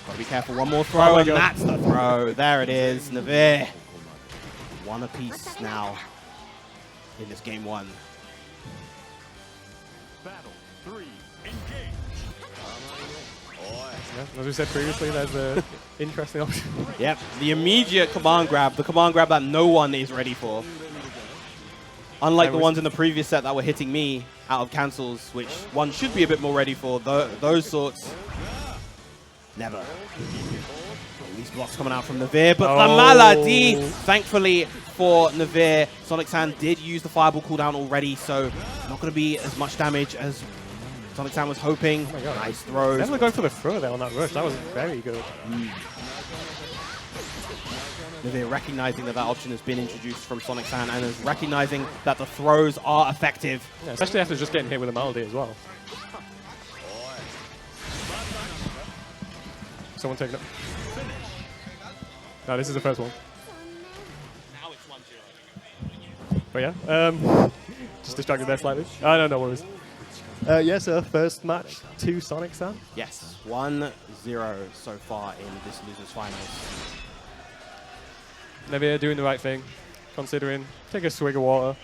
Gotta be careful. One more throw, and God. that's the throw. There it is. NEVIR. One apiece now in this game one. Battle 3, engage. Yeah, as we said previously, there's an interesting option. Yep, the immediate command grab, the command grab that no one is ready for. Unlike the ones in the previous set that were hitting me out of cancels, which one should be a bit more ready for, those sorts. Never. These blocks coming out from NEVIR, but the Malady, thankfully for NEVIR, Sonic-san did use the fireball cooldown already, so not going to be as much damage as Sonic-san was hoping. Oh my God. Nice throws. Definitely going for the throw there on that rush. That was very good. NEVIR recognizing that that option has been introduced from Sonic-san and is recognizing that the throws are effective. Yeah, especially after just getting hit with a Malady as well. Someone taking it. No, this is the first one. But yeah, just distracted there slightly. Oh, no worries. Yeah, so first match to Sonic-san. Yes, 1-0 so far in this losers finals. NEVIR doing the right thing, considering. Take a swig of water.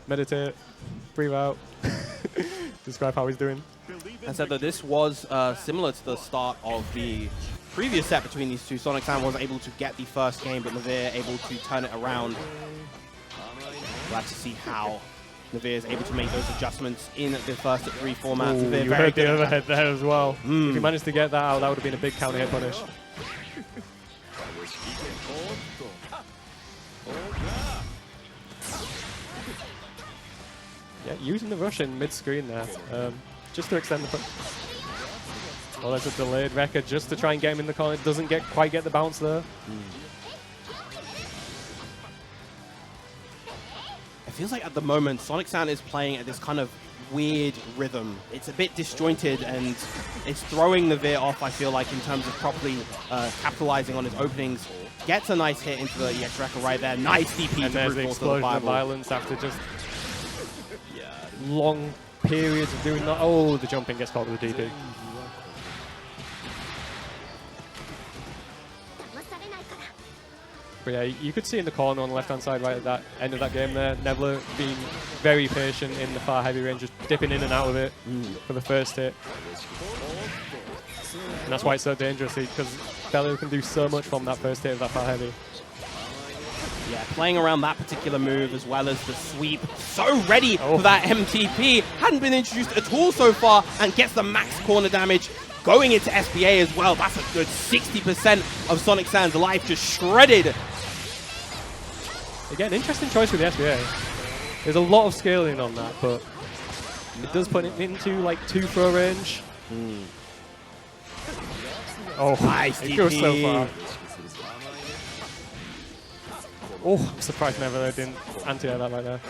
Meditate. Breathe out. Describe how he's doing. And said that this was similar to the start of the previous set between these two. Sonic-san wasn't able to get the first game, but NEVIR able to turn it around. Glad to see how NEVIR is able to make those adjustments in the first of 3 formats. Ooh, you heard the overhead there as well. If you managed to get that out, that would have been a big counter hit punish. Yeah, using the rush in mid-screen there, just to extend the... Oh, there's a delayed record just to try and get him in the corner. Doesn't quite get the bounce there. It feels like at the moment, Sonic-san is playing at this kind of weird rhythm. It's a bit disjointed and it's throwing NEVIR off, I feel like, in terms of properly capitalizing on his openings. Gets a nice hit into the EX record right there. Nice DP And there's the explosion of violence after just long periods of doing that. Oh, the jumping gets caught with the DP. But yeah, you could see in the corner on the left-hand side right at that end of that game there, NEVIR being very patient in the far heavy range, just dipping in and out of it for the first hit. And that's why it's so dangerous, because Bello can do so much from that first hit of that far heavy. Yeah, playing around that particular move as well as the sweep. So ready for that MTP. Hadn't been introduced at all so far and gets the max corner damage. Going into SBA as well. That's a good 60% of Sonic-san's life just shredded. Again, interesting choice with the SBA. There's a lot of scaling on that, but it does put it into like 2 throw range. Oh, Nice it goes so DP. far. Oh, I'm surprised NEVIR didn't anti-air that right there.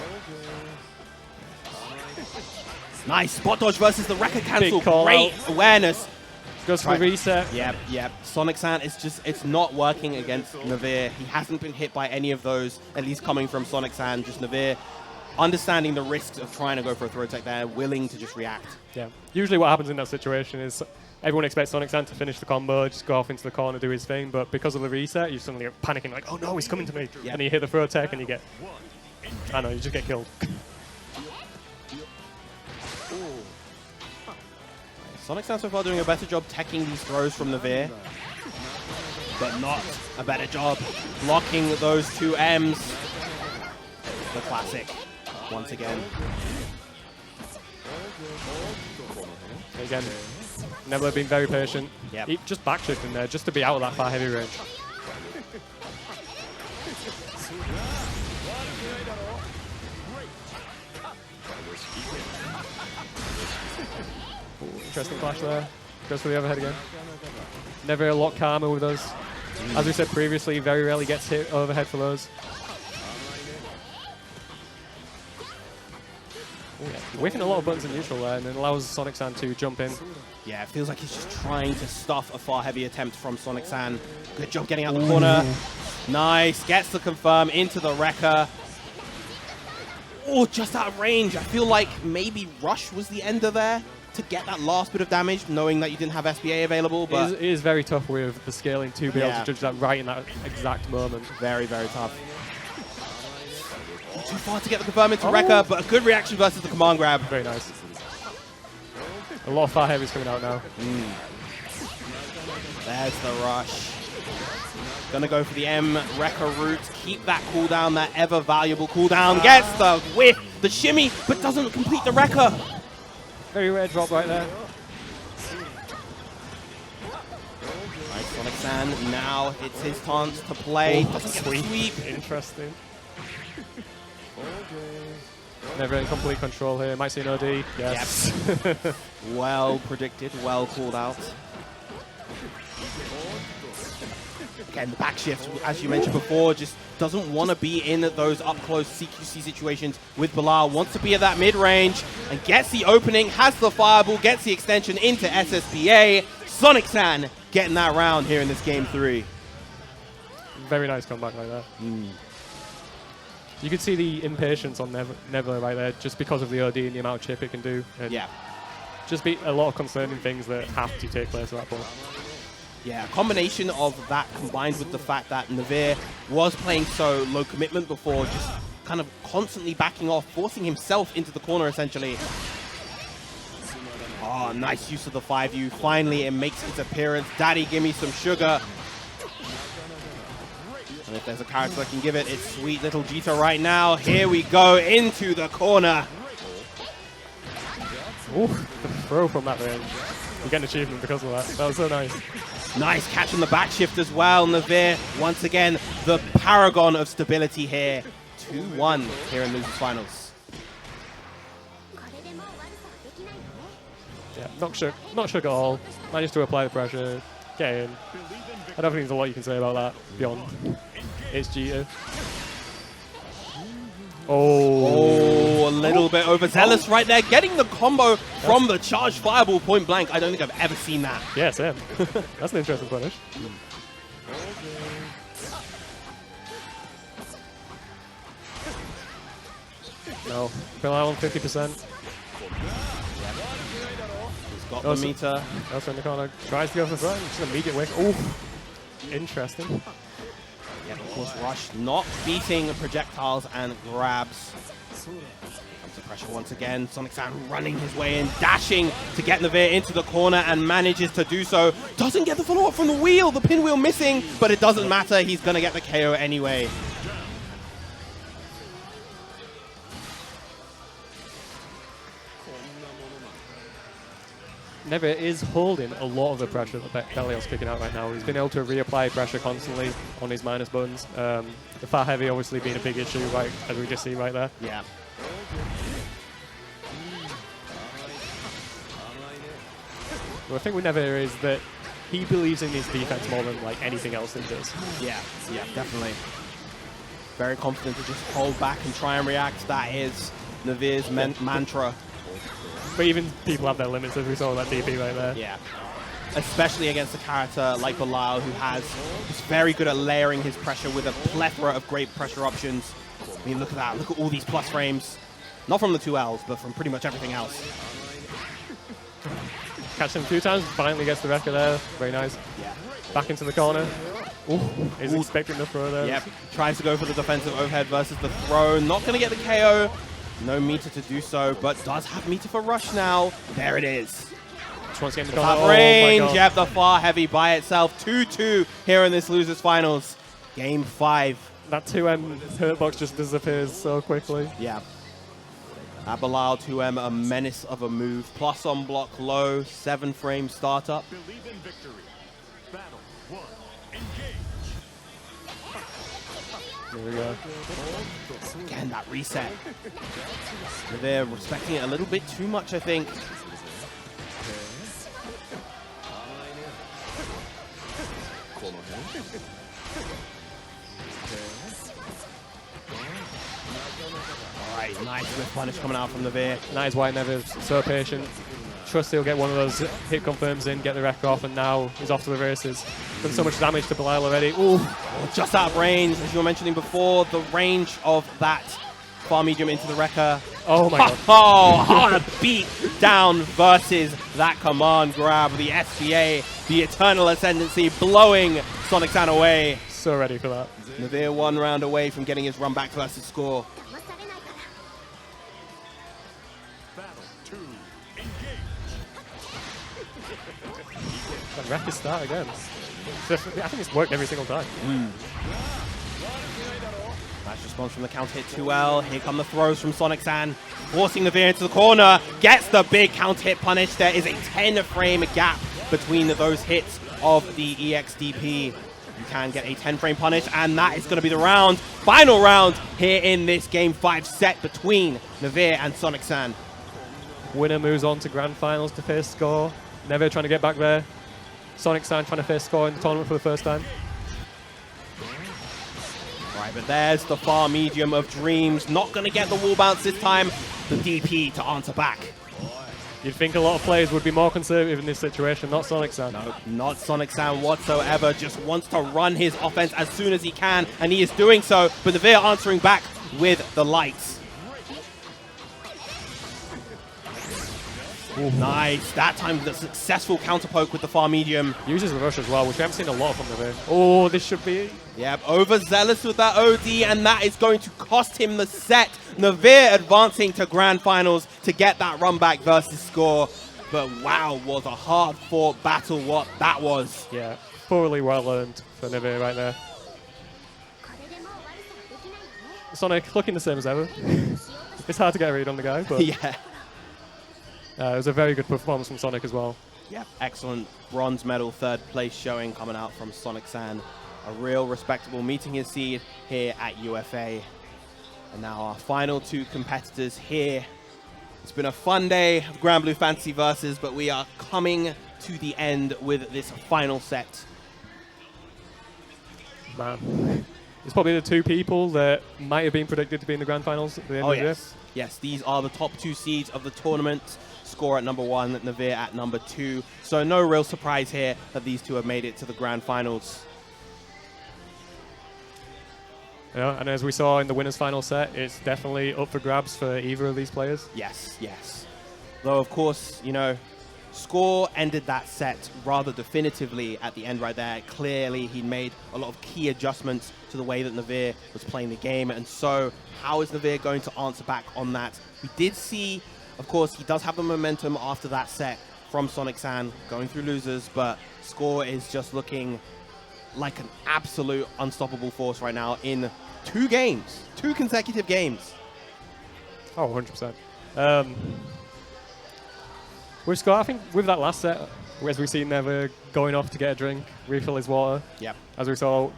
Nice spot dodge versus the record cancel. call Great out. awareness. Goes for the reset. Yep, yep. Sonic San is just, it's not working against NEVIR. He hasn't been hit by any of those, at least coming from Sonic San. Just NEVIR understanding the risks of trying to go for a throw tech there, willing to just react. Yeah. Usually what happens in that situation is everyone expects Sonic San to finish the combo, just go off into the corner, do his thing, but because of the reset, you suddenly get panicking like, oh no, he's coming to me. Yep. And you hit the throw tech and you get, I know, you just get killed. Sonic San so far doing a better job teching these throws from NEVIR, but not a better job blocking those 2 M's. The classic, once again. Again, NEVIR been very patient. Yep. He just backshifting there just to be out of that far heavy range. Interesting clash there. Goes for the overhead again. NEVIR a lot calmer with those. As we said previously, very rarely gets hit overhead for those. Whiffing a lot of buttons in neutral there, and then allows Sonic San to jump in. Yeah, it feels like he's just trying to stuff a far heavy attempt from Sonic San. Good job getting out the corner. Nice, gets the confirm into the Wrecker. Oh, just out of range. I feel like maybe Rush was the ender there to get that last bit of damage, knowing that you didn't have SBA available. But It is very tough with the scaling to be able to judge that right in that exact moment. very, very tough. Too far to get the confirm into Wrecker, but a good reaction versus the command grab. Very nice. A lot of far heavies coming out now. There's the Rush. Gonna go for the M Wrecker route. Keep that cooldown, that ever valuable cooldown. Gets the whiff, the shimmy, but doesn't complete the Wrecker. Very rare drop right there. Nice Sonic San. Now it's his chance to play. Doesn't get the sweep. Interesting. NEVIR in complete control here. Might see an OD. Yes. Yep. Well predicted, well called out. Again, the back shift, as you mentioned before, just doesn't want to be in those up-close CQC situations with Bilal. Wants to be at that mid-range and gets the opening, has the fireball, gets the extension into SSBA. Sonic San getting that round here in this game 3. Very nice comeback like that. You could see the impatience on NEVIR right there just because of the OD and the amount of chip it can do. And Yeah. just be a lot of concerning things that have to take place at that point. Yeah, a combination of that combined with the fact that NEVIR was playing so low commitment before, just kind of constantly backing off, forcing himself into the corner essentially. Oh, nice use of the 5U. Finally, it makes its appearance. Daddy, give me some sugar. And if there's a character that can give it, it's sweet little Djeeta right now. Here we go into the corner. Ooh, the throw from that range. You get an achievement because of that. That was so nice. Nice catch on the back shift as well. NEVIR, once again, the paragon of stability here. 2-1 here in Losers Finals. Yeah, not shook at all. Managed to apply the pressure, get in. I don't think there's a lot you can say about that beyond it's Djeeta. Oh, a little bit overzealous right there. Getting the combo from the charged fireball point blank. I don't think I've ever seen that. Yeah, same. That's an interesting punish. No, Percial on 50%. He's got the meter. Also in the corner, tries to go for the front, just an immediate whiff. Oh, interesting. Yeah, of course, Rush not beating projectiles and grabs. Comes to pressure once again. Sonic San running his way in, dashing to get NEVIR into the corner and manages to do so. Doesn't get the follow-up from the wheel, the pinwheel missing, but it doesn't matter. He's going to get the KO anyway. NEVIR is holding a lot of the pressure that Belial's kicking out right now. He's been able to reapply pressure constantly on his minus buttons. The far heavy obviously being a big issue, right, as we just see right there. Yeah. Well, the thing with NEVIR is that he believes in his defense more than like anything else he does. Yeah, yeah, definitely. Very confident to just hold back and try and react. That is NEVIR's mantra. But even people have their limits, as we saw with that DP right there. Yeah. Especially against a character like Belial, who's very good at layering his pressure with a plethora of great pressure options. I mean, look at that. Look at all these plus frames. Not from the 2Ls, but from pretty much everything else. Catch him a few times, finally gets the record there. Very nice. Yeah. Back into the corner. Ooh, he's expecting the throw there. Yep. Tries to go for the defensive overhead versus the throw. Not going to get the KO. No meter to do so, but does have meter for rush now. There it is. Just wants to get in the corner. Top range. Yep, the far heavy by itself. 2-2 here in this losers finals. Game 5. That 2M hurt box just disappears so quickly. Yeah. At Belial 2M, a menace of a move. Plus on block low, 7 frame startup. Believe in victory. Battle 1. Engage. There we go. Again, that reset. They're respecting it a little bit too much, I think. Alright, nice whiff punish coming out from NEVIR. That is why NEVIR's so patient. Trust he'll get one of those hit confirms in, get the wreck off, and now he's off to the races. Done so much damage to Belial already. Ooh, just out of range, as you were mentioning before, the range of that far medium into the wrecker. Oh my god. Oh, hard beat down versus that command grab. The SBA, the Eternal Ascendancy, blowing Sonic San away. So ready for that. NEVIR 1 round away from getting his run back versus score. Battle 2. Engage. That wreck is start again. I think it's worked every single time. Nice response from the counter hit 2L. Here come the throws from Sonic San, forcing NEVIR into the corner. Gets the big counter hit punish. There is a 10 frame gap between those hits of the EXDP. You can get a 10 frame punish, and that is going to be the round. Final round here in this Game 5 set between NEVIR and Sonic San. Winner moves on to Grand Finals to face Score. NEVIR trying to get back there. Sonic San trying to face Score in the tournament for the first time. Right, but there's the far medium of Dreams. Not going to get the wall bounce this time. The DP to answer back. You'd think a lot of players would be more conservative in this situation, not Sonic San. No, not Sonic San whatsoever. Just wants to run his offense as soon as he can, and he is doing so. But NEVIR answering back with the lights. Ooh, nice. That time the successful counter poke with the far medium. Uses the rush as well, which we haven't seen a lot from NEVIR. Oh, this should be... Yep, overzealous with that OD, and that is going to cost him the set. NEVIR advancing to Grand Finals to get that run back versus Score. But wow, was a hard-fought battle what that was. Yeah, thoroughly well-earned for NEVIR right there. Sonic looking the same as ever. It's hard to get a read on the guy, but... Yeah. It was a very good performance from Sonic as well. Yep, excellent bronze medal, third place showing coming out from Sonic San. A real respectable meeting his seed here at UFA. And now our final 2 competitors here. It's been a fun day of Granblue Fantasy Versus, but we are coming to the end with this final set. Man, it's probably the 2 people that might have been predicted to be in the Grand Finals at the end of this. Yes, these are the top 2 seeds of the tournament. Score at number 1, NEVIR at number 2. So no real surprise here that these 2 have made it to the Grand Finals. Yeah, and as we saw in the winners' final set, it's definitely up for grabs for either of these players. Yes, yes. Though, of course, you know, Score ended that set rather definitively at the end right there. Clearly, he made a lot of key adjustments to the way that NEVIR was playing the game. And so, how is NEVIR going to answer back on that? We did see, of course, he does have the momentum after that set from Sonic San going through losers, but Score is just looking like an absolute unstoppable force right now in 2 games, 2 consecutive games. Oh, 100%. With Scott, I think with that last set, as we've seen NEVIR going off to get a drink, refill his water. Yep. As we saw,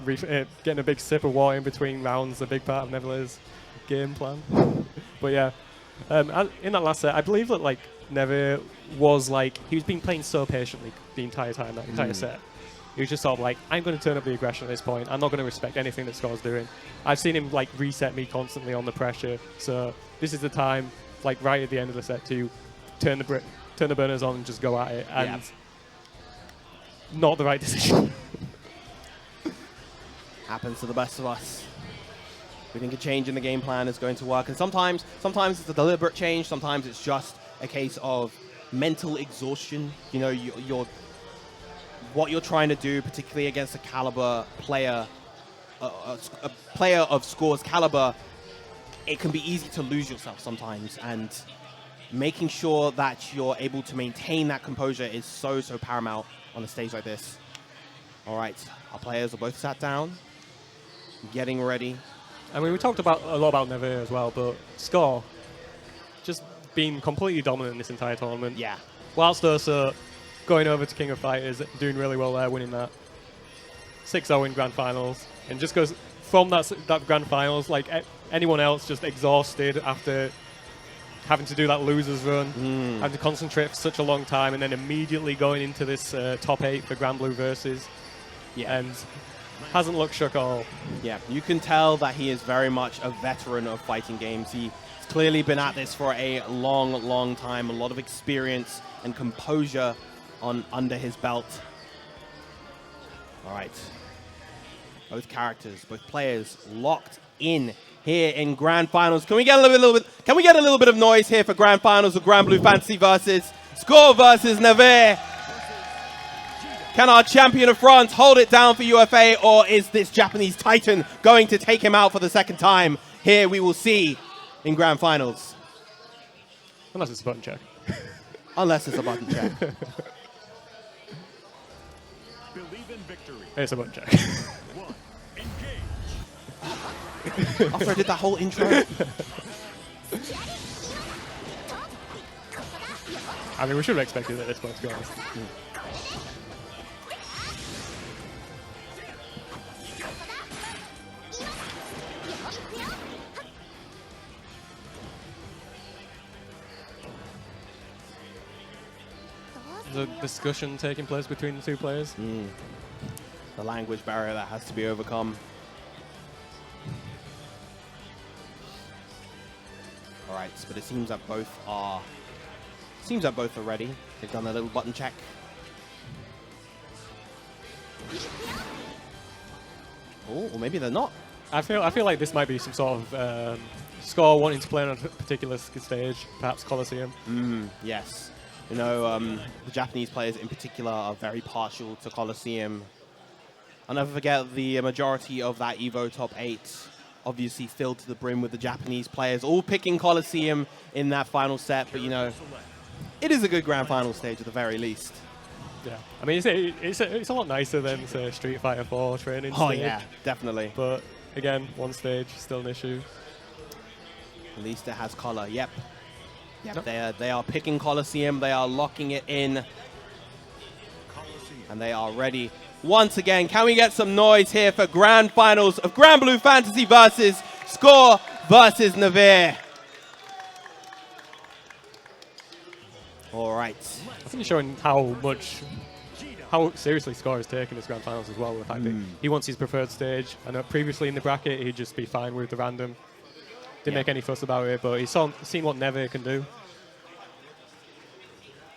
getting a big sip of water in between rounds, a big part of NEVIR's game plan. But yeah, in that last set, I believe that like NEVIR was like, he was being playing so patiently the entire time, that entire set. He was just sort of like, I'm going to turn up the aggression at this point. I'm not going to respect anything that Score's doing. I've seen him like reset me constantly on the pressure. So this is the time, like right at the end of the set, to turn the burners on and just go at it. And not the right decision. Happens to the best of us. We think a change in the game plan is going to work. And sometimes it's a deliberate change. Sometimes it's just a case of mental exhaustion. You know, what you're trying to do, particularly against a caliber player, a player of Score's caliber, it can be easy to lose yourself sometimes. And making sure that you're able to maintain that composure is so paramount on a stage like this. All right, our players are both sat down, getting ready. I mean, we talked a lot about NEVIR as well, but Score just being completely dominant in this entire tournament. Yeah. Whilst also going over to King of Fighters, doing really well there, winning that 6-0 in Grand Finals, and just goes from that Grand Finals, like anyone else, just exhausted after having to do that losers run, having to concentrate for such a long time, and then immediately going into this top 8 for Granblue versus, and hasn't looked shook at all. Yeah, you can tell that he is very much a veteran of fighting games. He's clearly been at this for a long time, a lot of experience and composure under his belt. All right, both characters, both players locked in here in Grand Finals. Can we get a little bit of noise here for Grand Finals of Granblue Fantasy versus Score versus NEVIR? Can our champion of France hold it down for UFA, or is this Japanese Titan going to take him out for the second time? Here we will see in Grand Finals. Unless it's a button check. Unless it's a button check. Believe in victory. It's a button check. One, engage. After I did that whole intro. I mean, we should have expected it at this point, to be honest. There's a discussion taking place between the two players. The language barrier that has to be overcome. All right, but it seems that both are ready. They've done a little button check. Oh, or maybe they're not. I feel like this might be some sort of Score wanting to play on a particular stage, perhaps Colosseum. Yes. You know, the Japanese players in particular are very partial to Colosseum. I'll never forget the majority of that EVO top 8 obviously filled to the brim with the Japanese players, all picking Colosseum in that final set. But, you know, it is a good grand final stage at the very least. Yeah. I mean, it's a lot nicer than, say, Street Fighter 4 training stage. Oh, yeah, definitely. But, again, one stage, still an issue. At least it has color. Yep. They are picking Colosseum. They are locking it in. And they are ready. Once again, can we get some noise here for Grand Finals of Granblue Fantasy versus Score versus NEVIR? All right. I think it's showing how seriously Score is taking this Grand Finals as well. The fact that he wants his preferred stage. I know previously in the bracket, he'd just be fine with the random. Didn't make any fuss about it, but he's seen what NEVIR can do.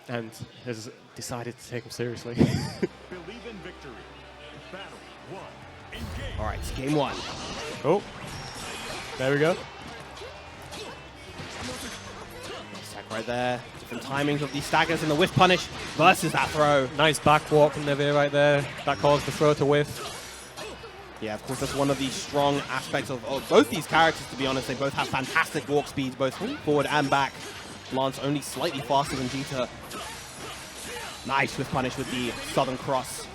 And has decided to take him seriously. Believe in victory. Battle one. Engage. All right, game one. Oh, there we go. Stack right there. Different timings of these staggers and the whiff punish versus that throw. Nice back walk from NEVIR right there. That caused the throw to whiff. Yeah, of course, that's one of the strong aspects of both these characters, to be honest. They both have fantastic walk speeds, both forward and back. Lance only slightly faster than Djeeta. Nice with punish with the Southern Cross.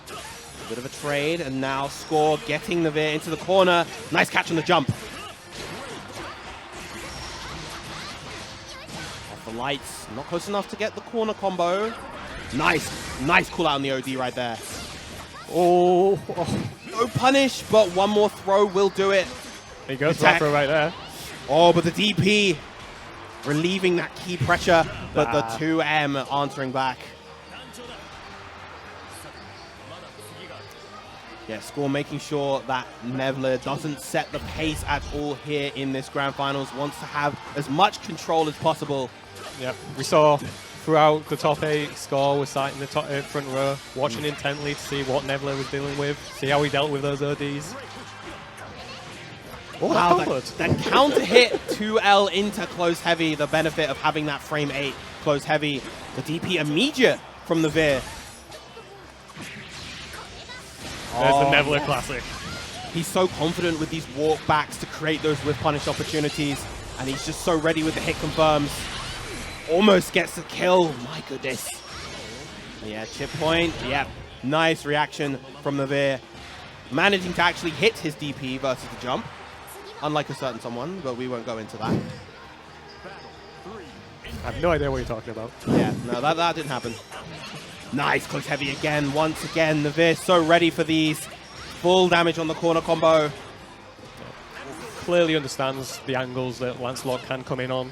A bit of a trade, and now Score getting NEVIR into the corner. Nice catch on the jump. the lights. Not close enough to get the corner combo. Nice cool out on the OD right there. Oh. No punish, but one more throw will do it. There goes that throw right there. Oh, but the DP relieving that key pressure, but the 2M answering back. Yeah, Score making sure that NEVIR doesn't set the pace at all here in this Grand Finals. Wants to have as much control as possible. Yep, we saw throughout the top 8, Score was sat in the top front row, watching intently to see what NEVIR was dealing with, see how he dealt with those ODs. Oh, wow, that counter hit 2L into close heavy, the benefit of having that frame 8 close heavy. The DP immediate from NEVIR. There's the NEVIR classic. He's so confident with these walkbacks to create those whiff punish opportunities, and he's just so ready with the hit confirms. Almost gets the kill. My goodness. Yeah, chip point. Yeah, nice reaction from NEVIR. Managing to actually hit his DP versus the jump. Unlike a certain someone, but we won't go into that. I have no idea what you're talking about. Yeah, no, that didn't happen. Nice close heavy again. Once again, NEVIR so ready for these. Full damage on the corner combo. Clearly understands the angles that Lancelot can come in on.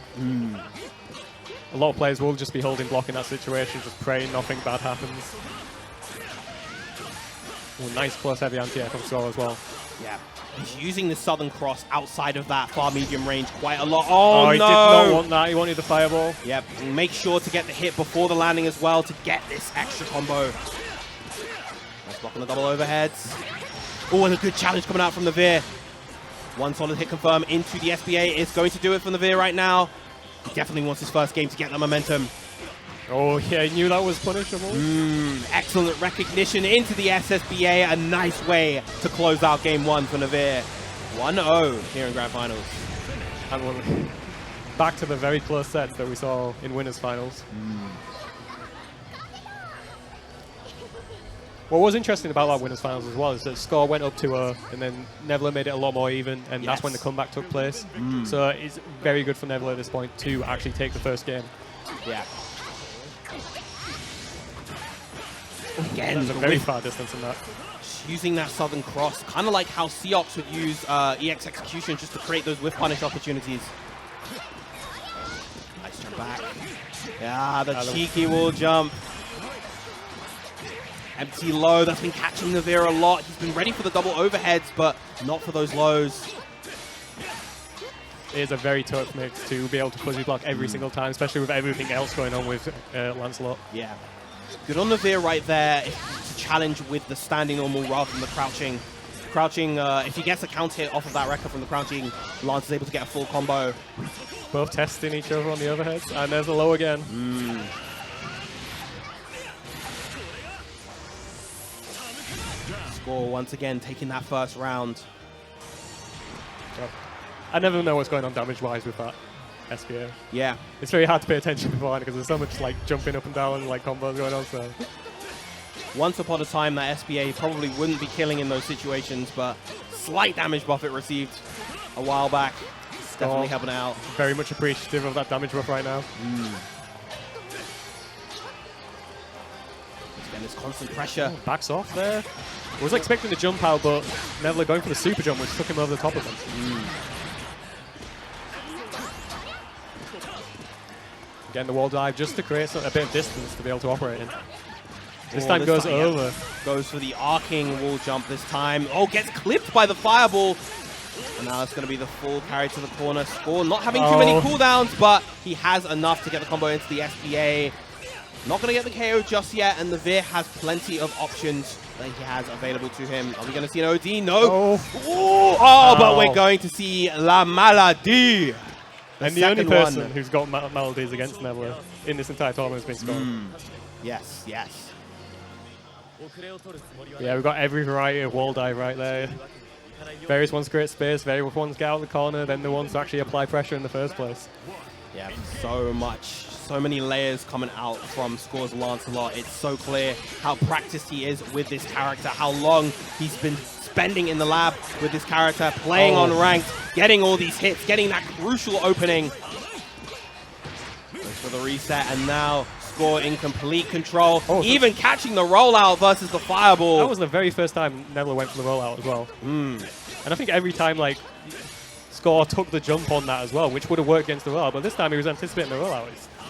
A lot of players will just be holding block in that situation, just praying nothing bad happens. Ooh, nice close heavy anti-air from Score as well. Yeah. He's using the Southern Cross outside of that far medium range quite a lot. Oh, no! He did not want that. He wanted the fireball. Yep. Make sure to get the hit before the landing as well to get this extra combo. Nice block on the double overheads. Oh, and a good challenge coming out from NEVIR. One solid hit confirm into the SBA is going to do it for NEVIR right now. He definitely wants his first game to get that momentum. Oh, yeah, he knew that was punishable. Excellent recognition into the SSBA. A nice way to close out game 1 for NEVIR. 1-0 here in Grand Finals. And back to the very close sets that we saw in Winners Finals. What was interesting about that Winners Finals as well is that Score went up 2-0 and then NEVIR made it a lot more even, and that's when the comeback took place. So it's very good for NEVIR at this point to actually take the first game. Yeah. Again, there's a very far distance in that. Using that Southern Cross, kind of like how Seox would use EX Execution just to create those whiff punish opportunities. Nice jump back. Yeah, the cheeky wall jump. Empty low, that's been catching NEVIR a lot. He's been ready for the double overheads, but not for those lows. It is a very tough mix to be able to fuzzy block every single time, especially with everything else going on with Lancelot. Yeah. Good on NEVIR right there to challenge with the standing normal rather than the crouching. Crouching, if he gets a counter hit off of that record from the crouching, Lance is able to get a full combo. Both testing each other on the overheads, and there's a low again. Score once again taking that first round. I never know what's going on damage-wise with that SPA. Yeah. It's very hard to pay attention beforehand because there's so much like jumping up and down and like combos going on. So once upon a time, that SPA probably wouldn't be killing in those situations, but slight damage buff it received a while back. It's definitely helping out. Very much appreciative of that damage buff right now. Again, this constant pressure. Oh, backs off there. I was expecting the jump out, but NEVIR going for the super jump, which took him over the top of him. Again, the wall dive just to create a bit of distance to be able to operate in. This time goes over. Yeah. Goes for the arcing wall jump this time. Oh, gets clipped by the fireball. And now it's going to be the full carry to the corner. Score not having too many cooldowns, but he has enough to get the combo into the SBA. Not going to get the KO just yet, and NEVIR has plenty of options that he has available to him. Are we going to see an OD? No. But we're going to see La Maladie. And the only person who's got maladies against NEVIR in this entire tournament has been Score. Yes, yes. Yeah, we've got every variety of wall dive right there. Various ones create space, various ones get out of the corner, then the ones to actually apply pressure in the first place. Yeah, so much. So many layers coming out from Score's Lancelot. It's so clear how practiced he is with this character, how long he's been spending in the lab with this character, playing on ranked, getting all these hits, getting that crucial opening. Those for the reset, and now Score in complete control, Oh, even catching the rollout versus the fireball. That was the very first time NEVIR went for the rollout as well. And I think every time, like, Score took the jump on that as well, which would have worked against the rollout, but this time he was anticipating the rollout.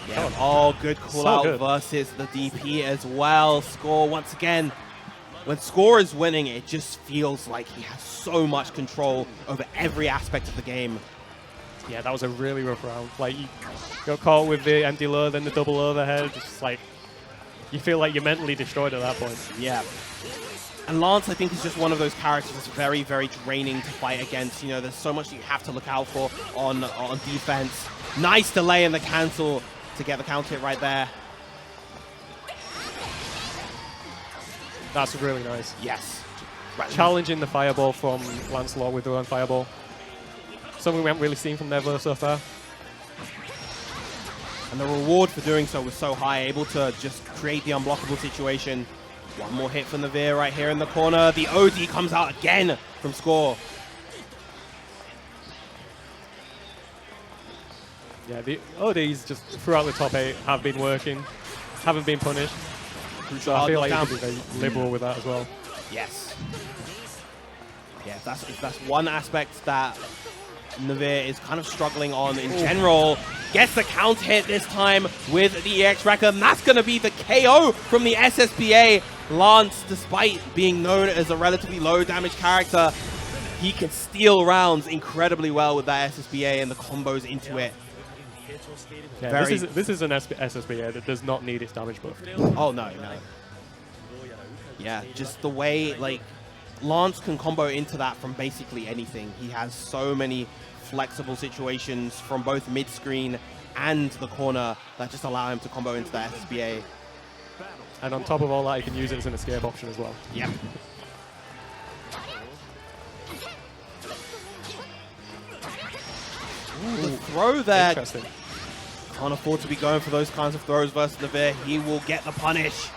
Yeah. Oh, good call So out good. versus the DP as well. Score, once again, when Score is winning, it just feels like he has so much control over every aspect of the game. Yeah, that was a really rough round. Like, you got caught with the empty low, then the double overhead. Just like, you feel like you're mentally destroyed at that point. Yeah. And Lance, I think, is just one of those characters that's very, very draining to fight against. You know, there's so much you have to look out for on defense. Nice delay in the cancel to get the counter hit right there. That's really nice. Yes. Right. Challenging the fireball from Lancelot with their own fireball. Something we haven't really seen from NEVIR so far. And the reward for doing so was so high, able to just create the unblockable situation. One more hit from NEVIR right here in the corner. The OD comes out again from Score. Yeah, the ODs just throughout the top 8 have been working, haven't been punished. So I feel like you can be very liberal with that as well. Yes. Yeah, if that's one aspect that NEVIR is kind of struggling on in general. Gets the count hit this time with the EX Wrecker, and that's going to be the KO from the SSBA. Lance, despite being known as a relatively low damage character, he can steal rounds incredibly well with that SSBA and the combos into it. Yeah, this is an SSBA that does not need its damage buff. Oh, no. Yeah, just the way, like, Lance can combo into that from basically anything. He has so many flexible situations from both mid-screen and the corner that just allow him to combo into the SSBA. And on top of all that, you can use it as an escape option as well. Yep. Ooh, the throw there. Interesting. Can't afford to be going for those kinds of throws versus NEVIR. He will get the punish.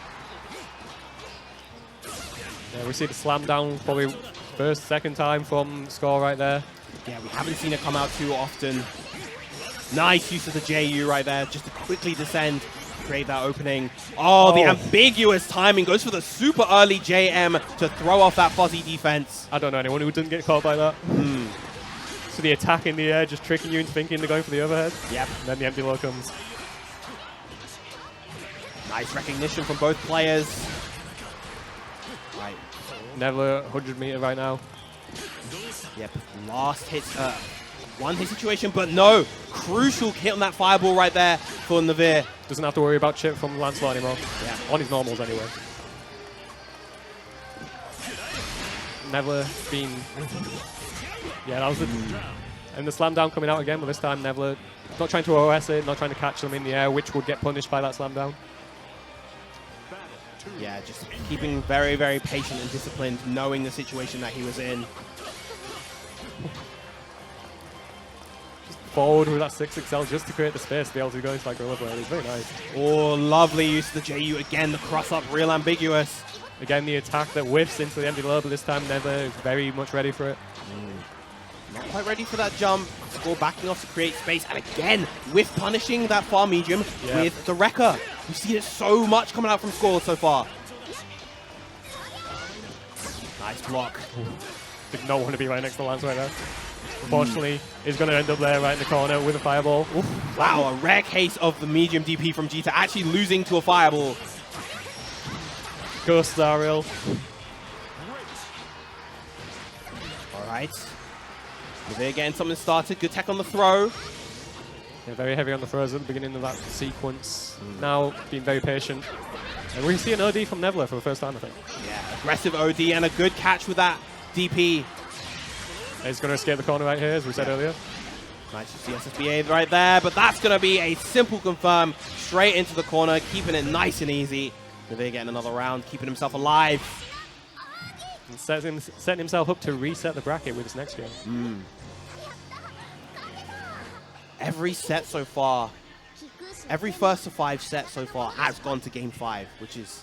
Yeah, we see the slam down probably first, second time from Score right there. Yeah, we haven't seen it come out too often. Nice use of the JU right there, just to quickly descend, create that opening. Oh, the ambiguous timing goes for the super early JM to throw off that fuzzy defense. I don't know anyone who didn't get caught by that. So the attack in the air just tricking you into thinking they're going for the overhead. Yep. And then the empty low comes. Nice recognition from both players. Right. NEVIR 100 meter right now. Yep, last hit, one hit situation, but no. Crucial hit on that fireball right there for NEVIR. Doesn't have to worry about chip from Lancelot anymore. Yeah. On his normals anyway. NEVIR been... Yeah, that was the... And the slam down coming out again, but this time NEVIR not trying to OS it, not trying to catch them in the air, which would get punished by that slam down. Yeah, just keeping very, very patient and disciplined, knowing the situation that he was in. Just forward with that 6XL just to create the space to be able to go into that gorilla blade. It's very nice. Oh, lovely use of the JU again, the cross up, real ambiguous. Again, the attack that whiffs into the empty low, but this time NEVIR is very much ready for it. Not quite ready for that jump. Score backing off to create space, and again, with punishing that far medium with the Wrecker. We've seen it so much coming out from Score so far. Nice block. Did not want to be right next to Lance right there. Unfortunately, he's going to end up there right in the corner with a fireball. Oof. Wow, a rare case of the medium DP from Djeeta actually losing to a fireball. Ghosts are real. All right. NEVIR getting something started. Good tech on the throw. Yeah, very heavy on the throws at the beginning of that sequence. Now being very patient. And we see an OD from NEVIR for the first time, I think. Yeah, aggressive OD and a good catch with that DP. He's going to escape the corner right here, as we said earlier. Nice to see SSBA right there, but that's going to be a simple confirm straight into the corner, keeping it nice and easy. NEVIR getting another round, keeping himself alive. And setting himself up to reset the bracket with his next game. Every set so far, every first to 5 set so far has gone to game 5, which is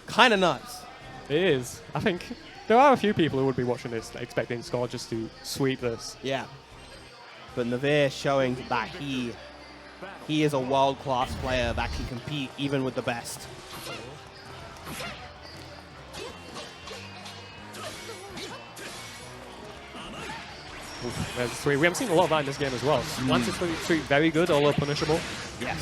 kind of nuts. It is. I think there are a few people who would be watching this expecting Score just to sweep this. Yeah. But NEVIR showing that he he is a world-class player that can compete even with the best. There's three. We haven't seen a lot of that in this game as well. Lance's three very good, although punishable. Yes.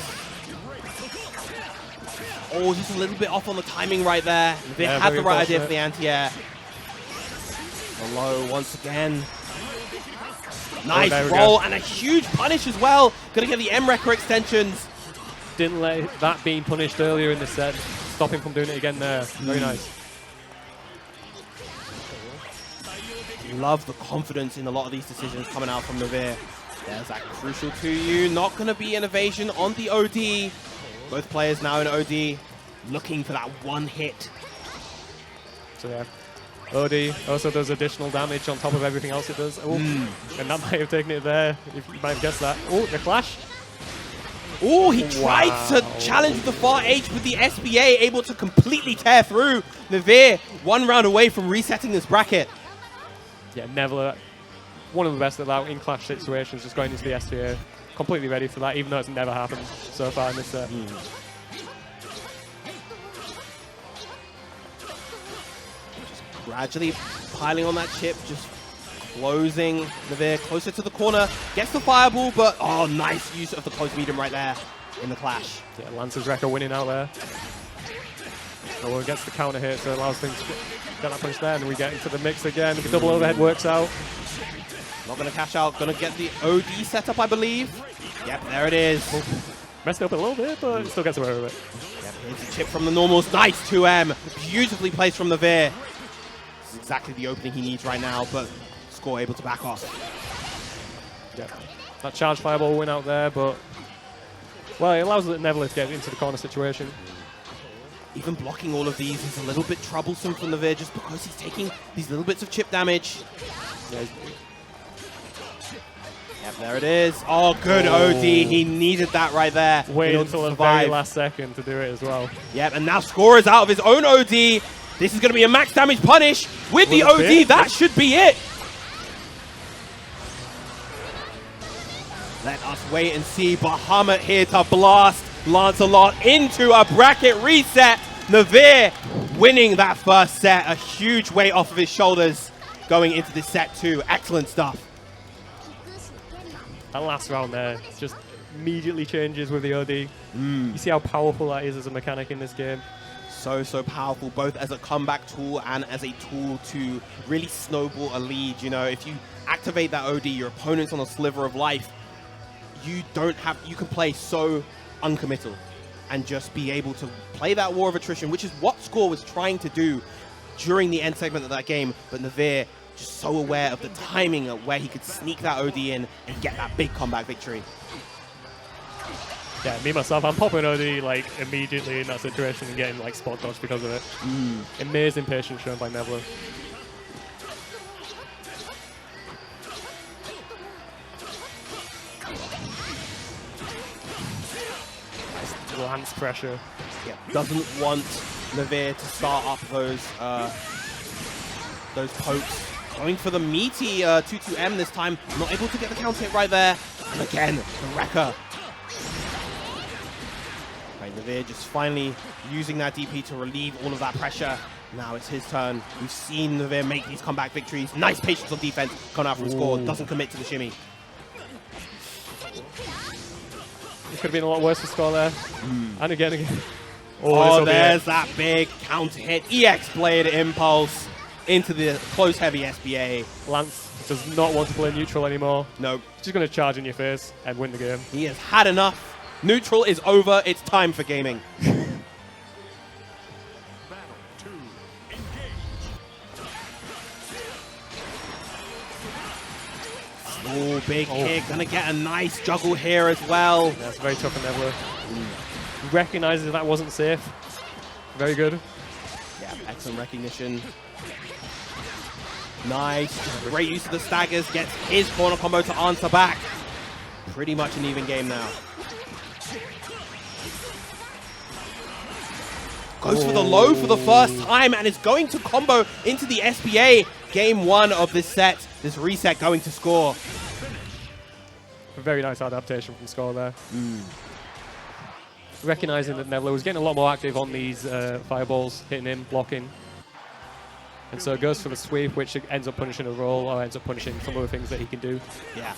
Oh, just a little bit off on the timing right there. They had the right idea for the anti-air. The low once again. Nice roll and a huge punish as well. Gonna get the M-Wrecker extensions. Didn't let that being punished earlier in the set stop him from doing it again there. Very nice. Love the confidence in a lot of these decisions coming out from NEVIR. There's that crucial 2U. Not going to be an evasion on the OD. Both players now in OD, looking for that one hit. So yeah, OD also does additional damage on top of everything else it does. Oh, and that might have taken it there. If you might have guessed that. Oh, the clash. Oh, he tried to challenge the far H with the SBA, able to completely tear through. NEVIR 1 round away from resetting this bracket. Yeah, Neville, one of the best at that in clash situations, just going into the SBA. Completely ready for that, even though it's never happened so far in this set. Just gradually piling on that chip, just closing NEVIR closer to the corner. Gets the fireball, but oh, nice use of the close medium right there in the clash. Yeah, Lance's Wrecker winning out there. So he gets the counter hit, so it allows things to get that punch there, and we get into the mix again. The double overhead works out. Not going to cash out, going to get the OD setup, I believe. Yep, there it is. Messed up a little bit, but it still gets away with it. Yep, here's the chip from the normals. Nice 2M. Beautifully placed from NEVIR. This is exactly the opening he needs right now, but Score able to back off. Yep. That charge fireball win out there, but well, it allows Neville to get into the corner situation. Even blocking all of these is a little bit troublesome for NEVIR just because he's taking these little bits of chip damage. Yeah. Yep, there it is. Oh, good OD. He needed that right there. Wait until the very last second to do it as well. Yep, and now Score is out of his own OD. This is going to be a max damage punish with the OD. That should be it. Let us wait and see. Bahamut here to blast Lancelot into a bracket reset. NEVIR winning that first set. A huge weight off of his shoulders going into this set too. Excellent stuff. That last round there just immediately changes with the OD. You see how powerful that is as a mechanic in this game. So powerful, both as a comeback tool and as a tool to really snowball a lead. You know, if you activate that OD, your opponent's on a sliver of life. You can play so uncommittal and just be able to play that war of attrition, which is what Score was trying to do during the end segment of that game. But NEVIR just so aware of the timing of where he could sneak that OD in and get that big comeback victory. Yeah, me myself, I'm popping OD like immediately in that situation and getting like spot dodge because of it. Amazing patience shown by Neville. Lance pressure. Yeah, doesn't want NEVIR to start up those pokes. Going for the meaty 2-2M this time. Not able to get the counter hit right there. And again, the Wrecker. Right, NEVIR just finally using that DP to relieve all of that pressure. Now it's his turn. We've seen NEVIR make these comeback victories. Nice patience on defense. Coming out from Score. Doesn't commit to the shimmy. It could have been a lot worse for Score there. And again. Oh, there's that big counter hit. EX Blade Impulse into the close heavy SBA. Lance does not want to play neutral anymore. Nope. Just going to charge in your face and win the game. He has had enough. Neutral is over. It's time for gaming. Oh, big hit. Gonna get a nice juggle here as well. That's very tough on Neville. Recognizes that wasn't safe. Very good. Yeah, excellent recognition. Nice. Great use of the staggers. Gets his corner combo to answer back. Pretty much an even game now. Goes for the low for the first time and is going to combo into the SBA. Game 1 of this set. This reset going to Score. A very nice adaptation from Score there. recognizing that NEVIR was getting a lot more active on these fireballs, hitting him, blocking. And so it goes for the sweep, which ends up punishing a roll or ends up punishing some of the things that he can do. Yeah.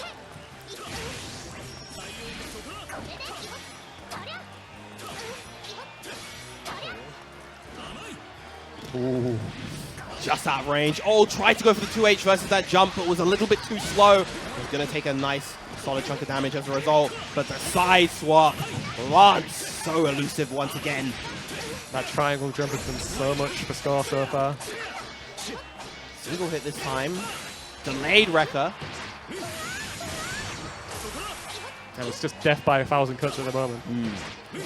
Ooh. Just out of range. Oh, tried to go for the 2H versus that jump, but was a little bit too slow. He's going to take a nice, solid chunk of damage as a result. But the side swap, Lance, so elusive once again. That triangle jump has done so much for score so far. Single hit this time. Delayed Wrecker. And it's just death by 1,000 cuts at the moment.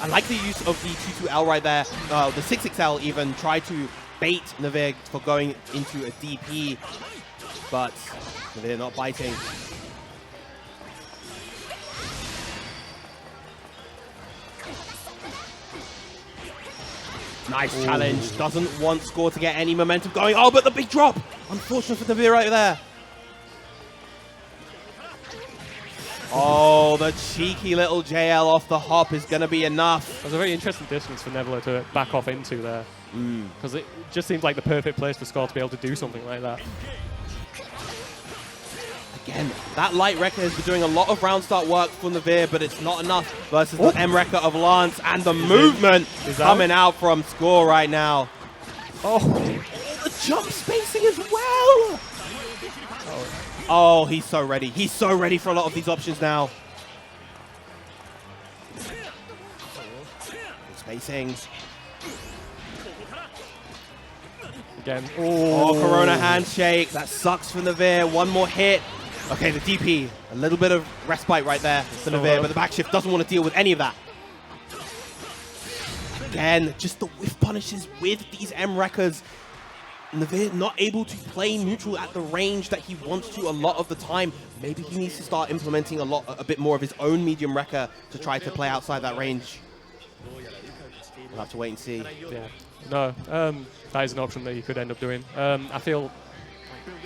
I like the use of the 2-2L right there. The 6-6L even tried to bait NEVIR for going into a DP, but NEVIR not biting. Nice challenge. Doesn't want Score to get any momentum going. Oh, but the big drop. Unfortunate for NEVIR right there. Oh, the cheeky little JL off the hop is going to be enough. There's a very interesting distance for NEVIR to back off into there. Because it just seems like the perfect place for Score to be able to do something like that. Again, that light Wrecker has been doing a lot of round start work for NEVIR, but it's not enough versus the M Wrecker of Lance and the movement coming out from Score right now. Oh, the jump spacing as well. Oh, he's so ready. He's so ready for a lot of these options now. Spacing. Again. Oh, Corona handshake. That sucks for NEVIR. One more hit. Okay, the DP. A little bit of respite right there for NEVIR, but the backshift doesn't want to deal with any of that. Again, just the whiff punishes with these M Wreckers. NEVIR not able to play neutral at the range that he wants to a lot of the time. Maybe he needs to start implementing a bit more of his own medium Wrecker to try to play outside that range. We'll have to wait and see. Yeah. No, that is an option that you could end up doing. I feel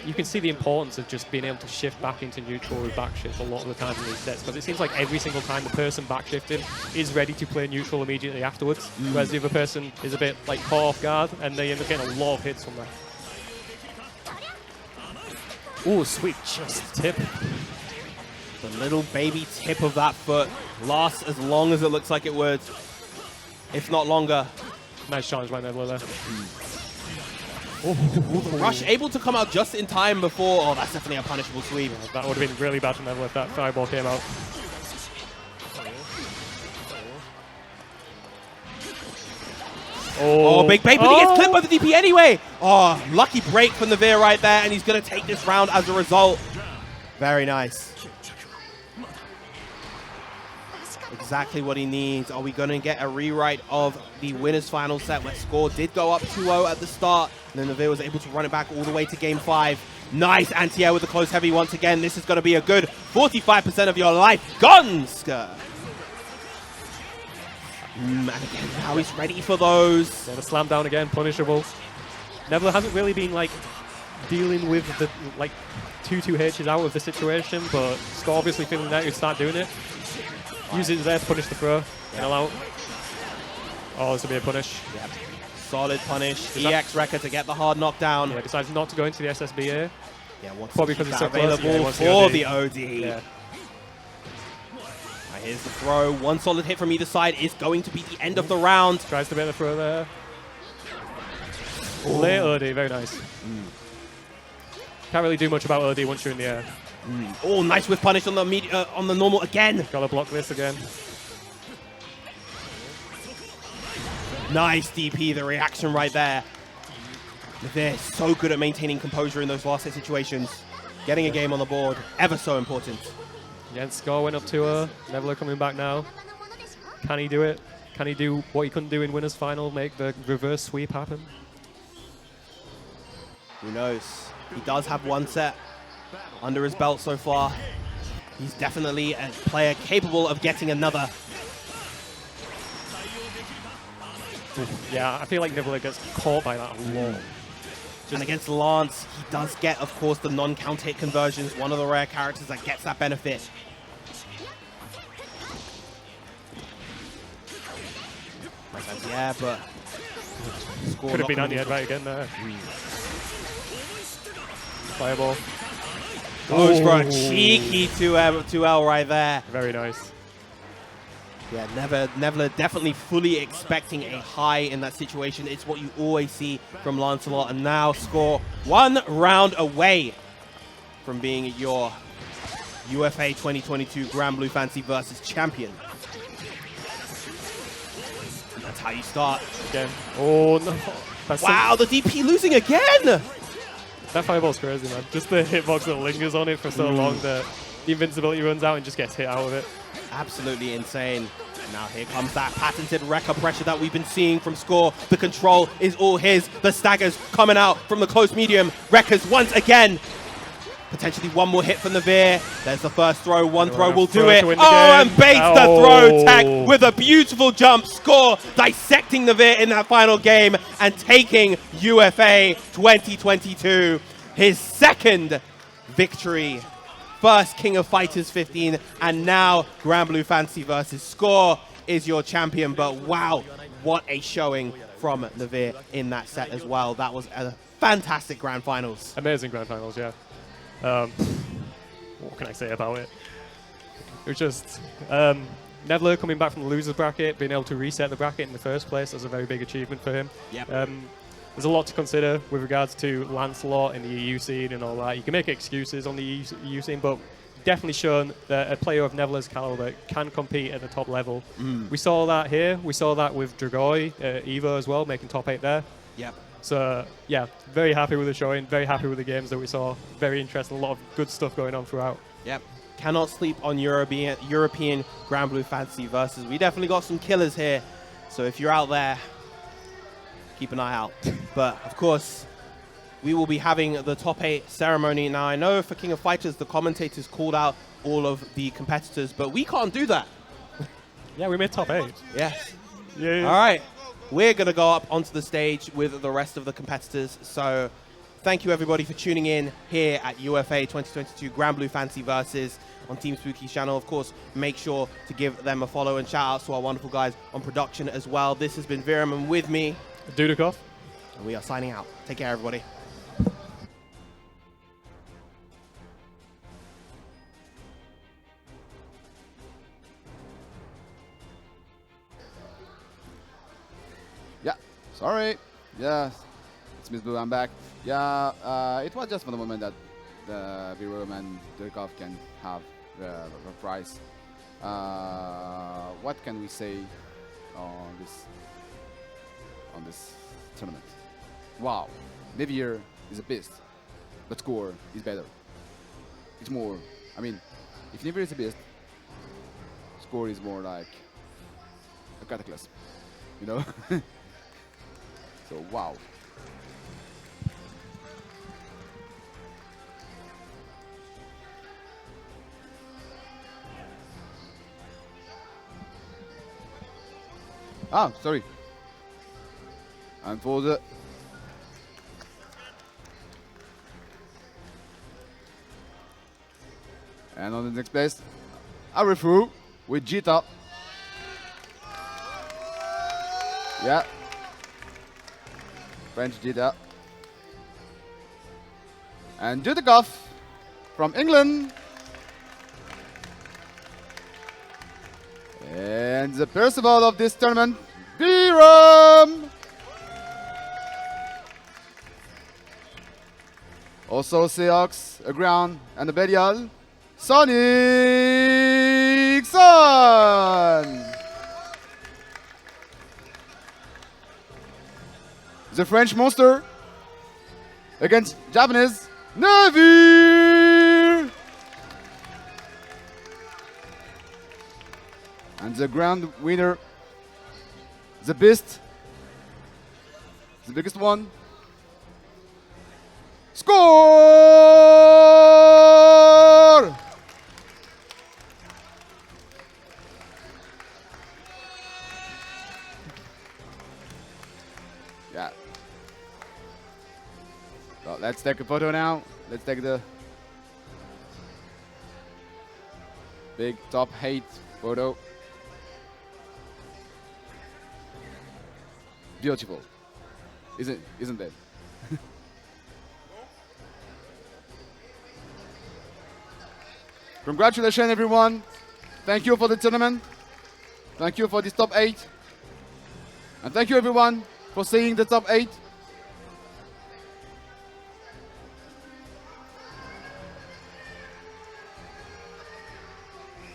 you can see the importance of just being able to shift back into neutral with backshift a lot of the time in these sets, because it seems like every single time the person backshifting is ready to play neutral immediately afterwards, whereas the other person is a bit like caught off guard and they end up getting a lot of hits from that. Ooh, sweet just tip. The little baby tip of that foot lasts as long as it looks like it would, if not longer. Nice challenge by NEVIR there. Ooh, the rush able to come out just in time before. Oh, that's definitely a punishable sweep. Yeah, that would have been really bad for NEVIR if that fireball came out. Oh, big bait, but he gets clipped by the DP anyway. Oh, lucky break from NEVIR right there, and he's going to take this round as a result. Very nice. Exactly what he needs. Are we going to get a rewrite of the winners final set where Score did go up 2-0 at the start, and then NEVIR was able to run it back all the way to game 5. Nice anti-air with the close heavy once again. This is going to be a good 45% of your life gone, Skr. And again, now he's ready for those. Yeah, the slam down again, punishable. NEVIR hasn't really been like dealing with the like 2-2Hs out of the situation, but Score obviously feeling that you start doing it. Use it there to punish the throw. And allow. Oh, this will be a punish. Yep. Solid punish. EX Wrecker to get the hard knockdown. Yeah, decides not to go into the SSBA. Yeah, probably because it's so available for the OD. Yeah. Right, here's the throw. One solid hit from either side is going to be the end of the round. Tries to get the throw there. Late OD, very nice. Can't really do much about OD once you're in the air. Oh, nice whiff punish on the normal again. Gotta block this again. Nice DP, the reaction right there. They're so good at maintaining composure in those last hit situations. Getting a game on the board, ever so important. Yeah, Score went up 2-0. NEVIR coming back now. Can he do it? Can he do what he couldn't do in winners final, make the reverse sweep happen? Who knows? He does have one set under his belt so far. He's definitely a player capable of getting another. Yeah, I feel like NEVIR gets caught by that a lot. And against Lance, he does get, of course, the non-count hit conversions, one of the rare characters that gets that benefit. Yeah, but score Could have not been on coming the head right again there. Fireball. Goes for a cheeky 2L right there. Very nice. Yeah, Never definitely fully expecting a high in that situation. It's what you always see from Lancelot, and now score 1 round away from being your UFA 2022 Granblue Fantasy versus champion. And that's how you start. Again. Oh no. Wow, the DP losing again! That fireball's crazy, man. Just the hitbox that lingers on it for so long that the invincibility runs out and just gets hit out of it. Absolutely insane. Now here comes that patented Wrecker pressure that we've been seeing from Score. The control is all his. The staggers coming out from the close medium. Wreckers once again. Potentially one more hit from NEVIR. There's the first throw. One throw will do it. Oh, and baits the throw tag with a beautiful jump. Score dissecting NEVIR in that final game and taking UFA 2022 his second victory. First King of Fighters 15, and now Granblue Fantasy versus Score is your champion. But wow, what a showing from NEVIR in that set as well. That was a fantastic grand finals. Amazing grand finals, yeah. What can I say about it? It was just NEVIR coming back from the loser's bracket, being able to reset the bracket in the first place. That's a very big achievement for him. Yep. There's a lot to consider with regards to Lancelot in the EU scene and all that. You can make excuses on the EU scene, but definitely shown that a player of NEVIR's caliber can compete at the top level. We saw that here. We saw that with Dragoi, Evo as well, making top 8 there. Yep. So, yeah, very happy with the showing, very happy with the games that we saw. Very interesting, a lot of good stuff going on throughout. Yep. Cannot sleep on European Granblue Fantasy versus. We definitely got some killers here. So if you're out there, keep an eye out. But, of course, we will be having the top 8 ceremony. Now, I know for King of Fighters, the commentators called out all of the competitors, but we can't do that. Yeah, we made top 8. Yes. Yeah. All right. We're going to go up onto the stage with the rest of the competitors. So thank you, everybody, for tuning in here at UFA 2022 Granblue Fantasy versus on Team Spooky's channel. Of course, make sure to give them a follow, and shout out to our wonderful guys on production as well. This has been Virum, and with me, Dudeakoff. and we are signing out. Take care, everybody. Yeah, sorry. Yeah, it's Miss Blue, I'm back. Yeah, it was just for the moment that the Virum and Dudeakoff can have the prize. What can we say on this tournament? Wow, NEVIR is a beast, but Score is better. It's more, I mean, if NEVIR is a beast, Score is more like a cataclysm, you know? So, wow. Ah, sorry. And for the and on the next place, Arefu with Djeeta. Yeah. French Djeeta. And Dudeakoff from England. And the Percival of this tournament, Virum. Also Seox, a Gran, and a Percial, Sonic Sun. The French monster against Japanese NEVIR. And the grand winner, the best, the biggest one, Score! Yeah. So let's take a photo now. Let's take the big top 8 photo. Beautiful. Isn't it? Congratulations, everyone. Thank you for the tournament. Thank you for this top 8. And thank you, everyone, for seeing the top 8.